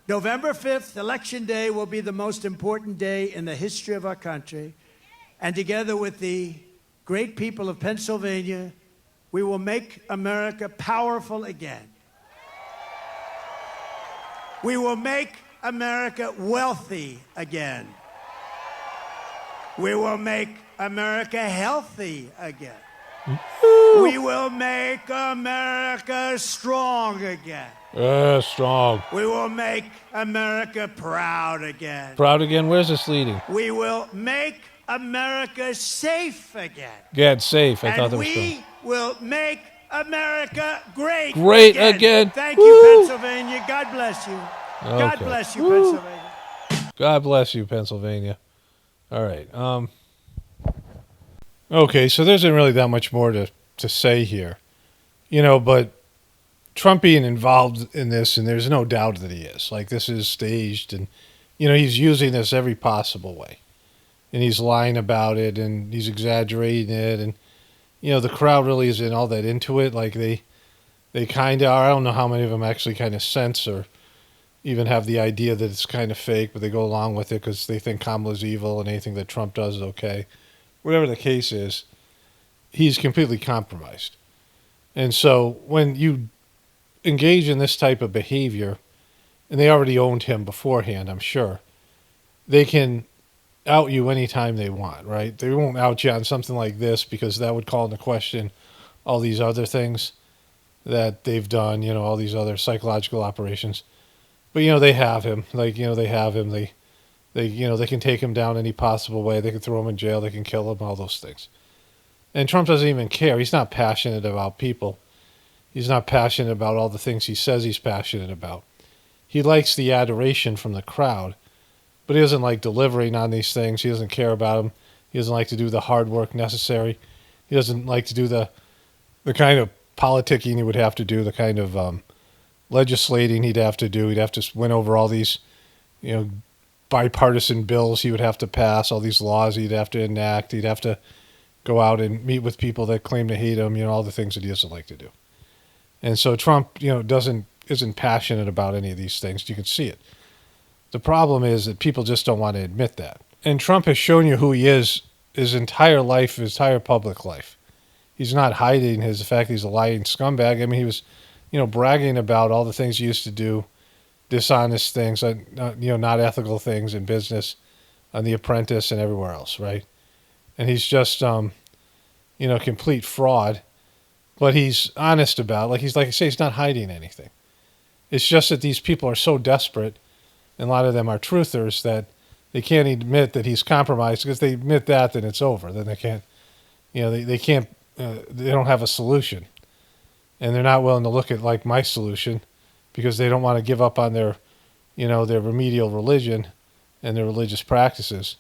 November 5th, Election Day, will be the most important day in the history of our country. And together with the great people of Pennsylvania, we will make America powerful again. We will make America wealthy again. We will make America healthy again. Woo! We will make America strong again. Strong. We will make America proud again. Proud again? Where's this leading? We will make America safe again. Yeah, it's safe. I thought that was good. And we will make America great. Great again. Thank Woo! you, Pennsylvania. God bless you. Okay. God bless you, Woo! Pennsylvania. God bless you, Pennsylvania. All right. Okay, so there isn't really that much more to say here. You know, but Trump being involved in this, and there's no doubt that he is. Like, this is staged, and, you know, he's using this every possible way. And he's lying about it, and he's exaggerating it, and, you know, the crowd really isn't all that into it. Like, they they kind of are. I don't know how many of them actually kind of sense or even have the idea that it's kind of fake, but they go along with it because they think Kamala's evil and anything that Trump does is okay. Whatever the case is, he's completely compromised. And so when you engage in this type of behavior, and they already owned him beforehand, I'm sure, they can out you anytime they want, right? They won't out you on something like this because that would call into question all these other things that they've done, all these other psychological operations. But, they have him. They have him. They can take him down any possible way. They can throw him in jail. They can kill him, all those things. And Trump doesn't even care. He's not passionate about people. He's not passionate about all the things he says he's passionate about. He likes the adoration from the crowd, but he doesn't like delivering on these things. He doesn't care about them. He doesn't like to do the hard work necessary. He doesn't like to do the kind of politicking he would have to do, the kind of legislating he'd have to do. He'd have to win over all these, bipartisan bills he would have to pass, all these laws he'd have to enact. He'd have to go out and meet with people that claim to hate him, all the things that he doesn't like to do. And so Trump, isn't passionate about any of these things. You can see it. The problem is that people just don't want to admit that. And Trump has shown you who he is his entire life, his entire public life. He's not hiding the fact he's a lying scumbag. I mean, he was, bragging about all the things he used to do, dishonest things, not ethical things in business, on The Apprentice and everywhere else, right? And he's just, complete fraud. But he's honest about it. Like I say, he's not hiding anything. It's just that these people are so desperate, and a lot of them are truthers, that they can't admit that he's compromised, because they admit that, then it's over. Then they can't, they can't, they don't have a solution. And they're not willing to look at, like, my solution, because they don't want to give up on their, their remedial religion and their religious practices.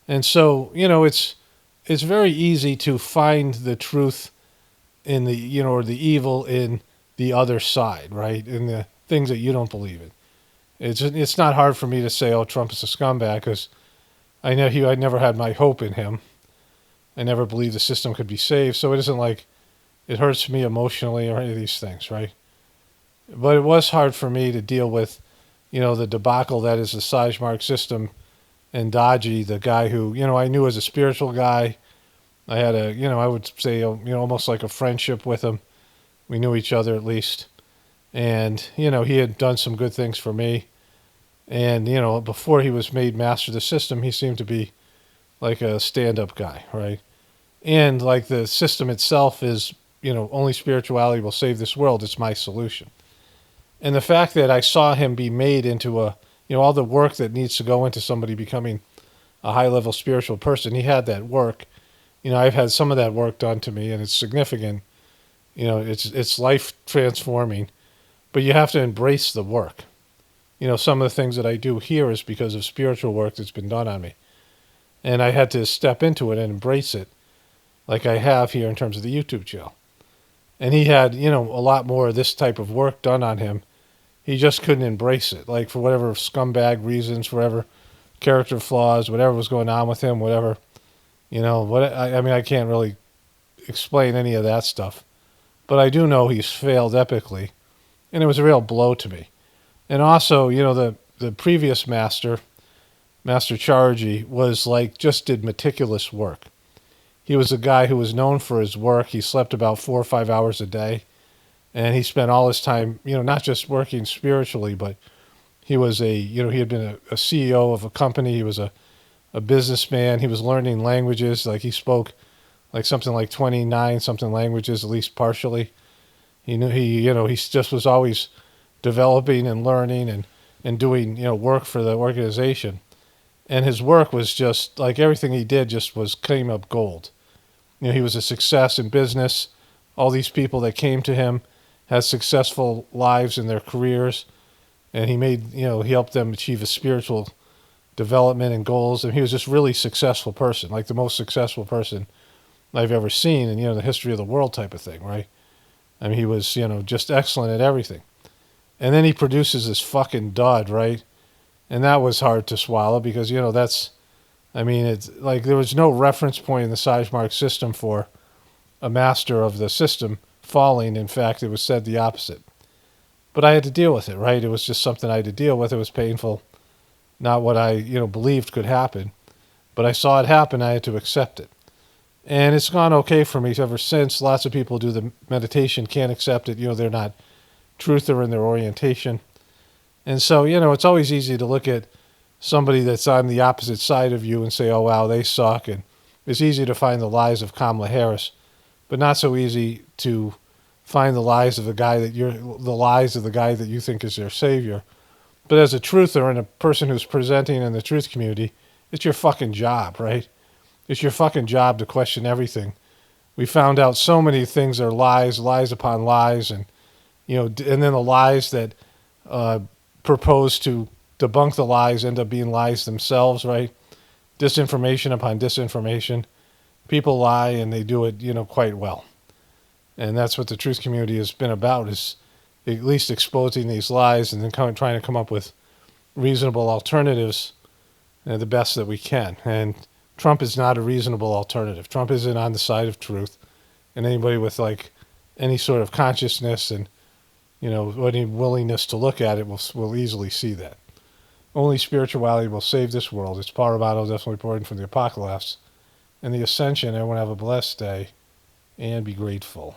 And so, it's very easy to find the truth in the, or the evil in the other side, right? In the things that you don't believe in. It's not hard for me to say, oh, Trump is a scumbag, because I never had my hope in him. I never believed the system could be saved. So it isn't like it hurts me emotionally or any of these things, right? But it was hard for me to deal with, the debacle that is the Sizemore system, and Dodgy, the guy who, I knew as a spiritual guy. I had I would say, almost like a friendship with him. We knew each other at least. And, he had done some good things for me. And, before he was made master of the system, he seemed to be like a stand-up guy, right? And like the system itself is, only spirituality will save this world. It's my solution. And the fact that I saw him be made into all the work that needs to go into somebody becoming a high-level spiritual person, he had that work. I've had some of that work done to me, and it's significant. It's life transforming, but you have to embrace the work. Some of the things that I do here is because of spiritual work that's been done on me. And I had to step into it and embrace it, like I have here in terms of the YouTube channel. And he had, a lot more of this type of work done on him. He just couldn't embrace it, like for whatever scumbag reasons, whatever character flaws, whatever was going on with him, whatever. I can't really explain any of that stuff. But I do know he's failed epically. And it was a real blow to me. And also, the previous master, Master Chargy, was just did meticulous work. He was a guy who was known for his work. He slept about 4 or 5 hours a day. And he spent all his time, not just working spiritually, but he was he had been a CEO of a company. He was a businessman. He was learning languages. Like he spoke something like 29 something languages, at least partially. He just was always developing and learning and doing, work for the organization. And his work was just like everything he did just came up gold. He was a success in business. All these people that came to him had successful lives in their careers. And he made, he helped them achieve a spiritual development and goals. And he was just really successful person, like the most successful person I've ever seen in, the history of the world type of thing, right? I mean, he was, just excellent at everything. And then he produces this fucking dud, right? And that was hard to swallow because, it's like there was no reference point in the Sizemore system for a master of the system falling. In fact, it was said the opposite. But I had to deal with it, right? It was just something I had to deal with. It was painful, not what I, believed could happen. But I saw it happen. I had to accept it. And it's gone okay for me ever since. Lots of people do the meditation, can't accept it. They're not truther in their orientation. And so, it's always easy to look at somebody that's on the opposite side of you and say, oh, wow, they suck. And it's easy to find the lies of Kamala Harris, but not so easy to find the lies of the guy that you think is their savior. But as a truther and a person who's presenting in the truth community, it's your fucking job, right? It's your fucking job to question everything. We found out so many things are lies, lies upon lies, and and then the lies that propose to debunk the lies end up being lies themselves, right? Disinformation upon disinformation. People lie, and they do it, quite well. And that's what the truth community has been about, is at least exposing these lies and then trying to come up with reasonable alternatives, the best that we can. And Trump is not a reasonable alternative. Trump isn't on the side of truth, and anybody with any sort of consciousness and any willingness to look at it will easily see that. Only spirituality will save this world. It's power battle, definitely important from the apocalypse and the ascension. Everyone have a blessed day and be grateful.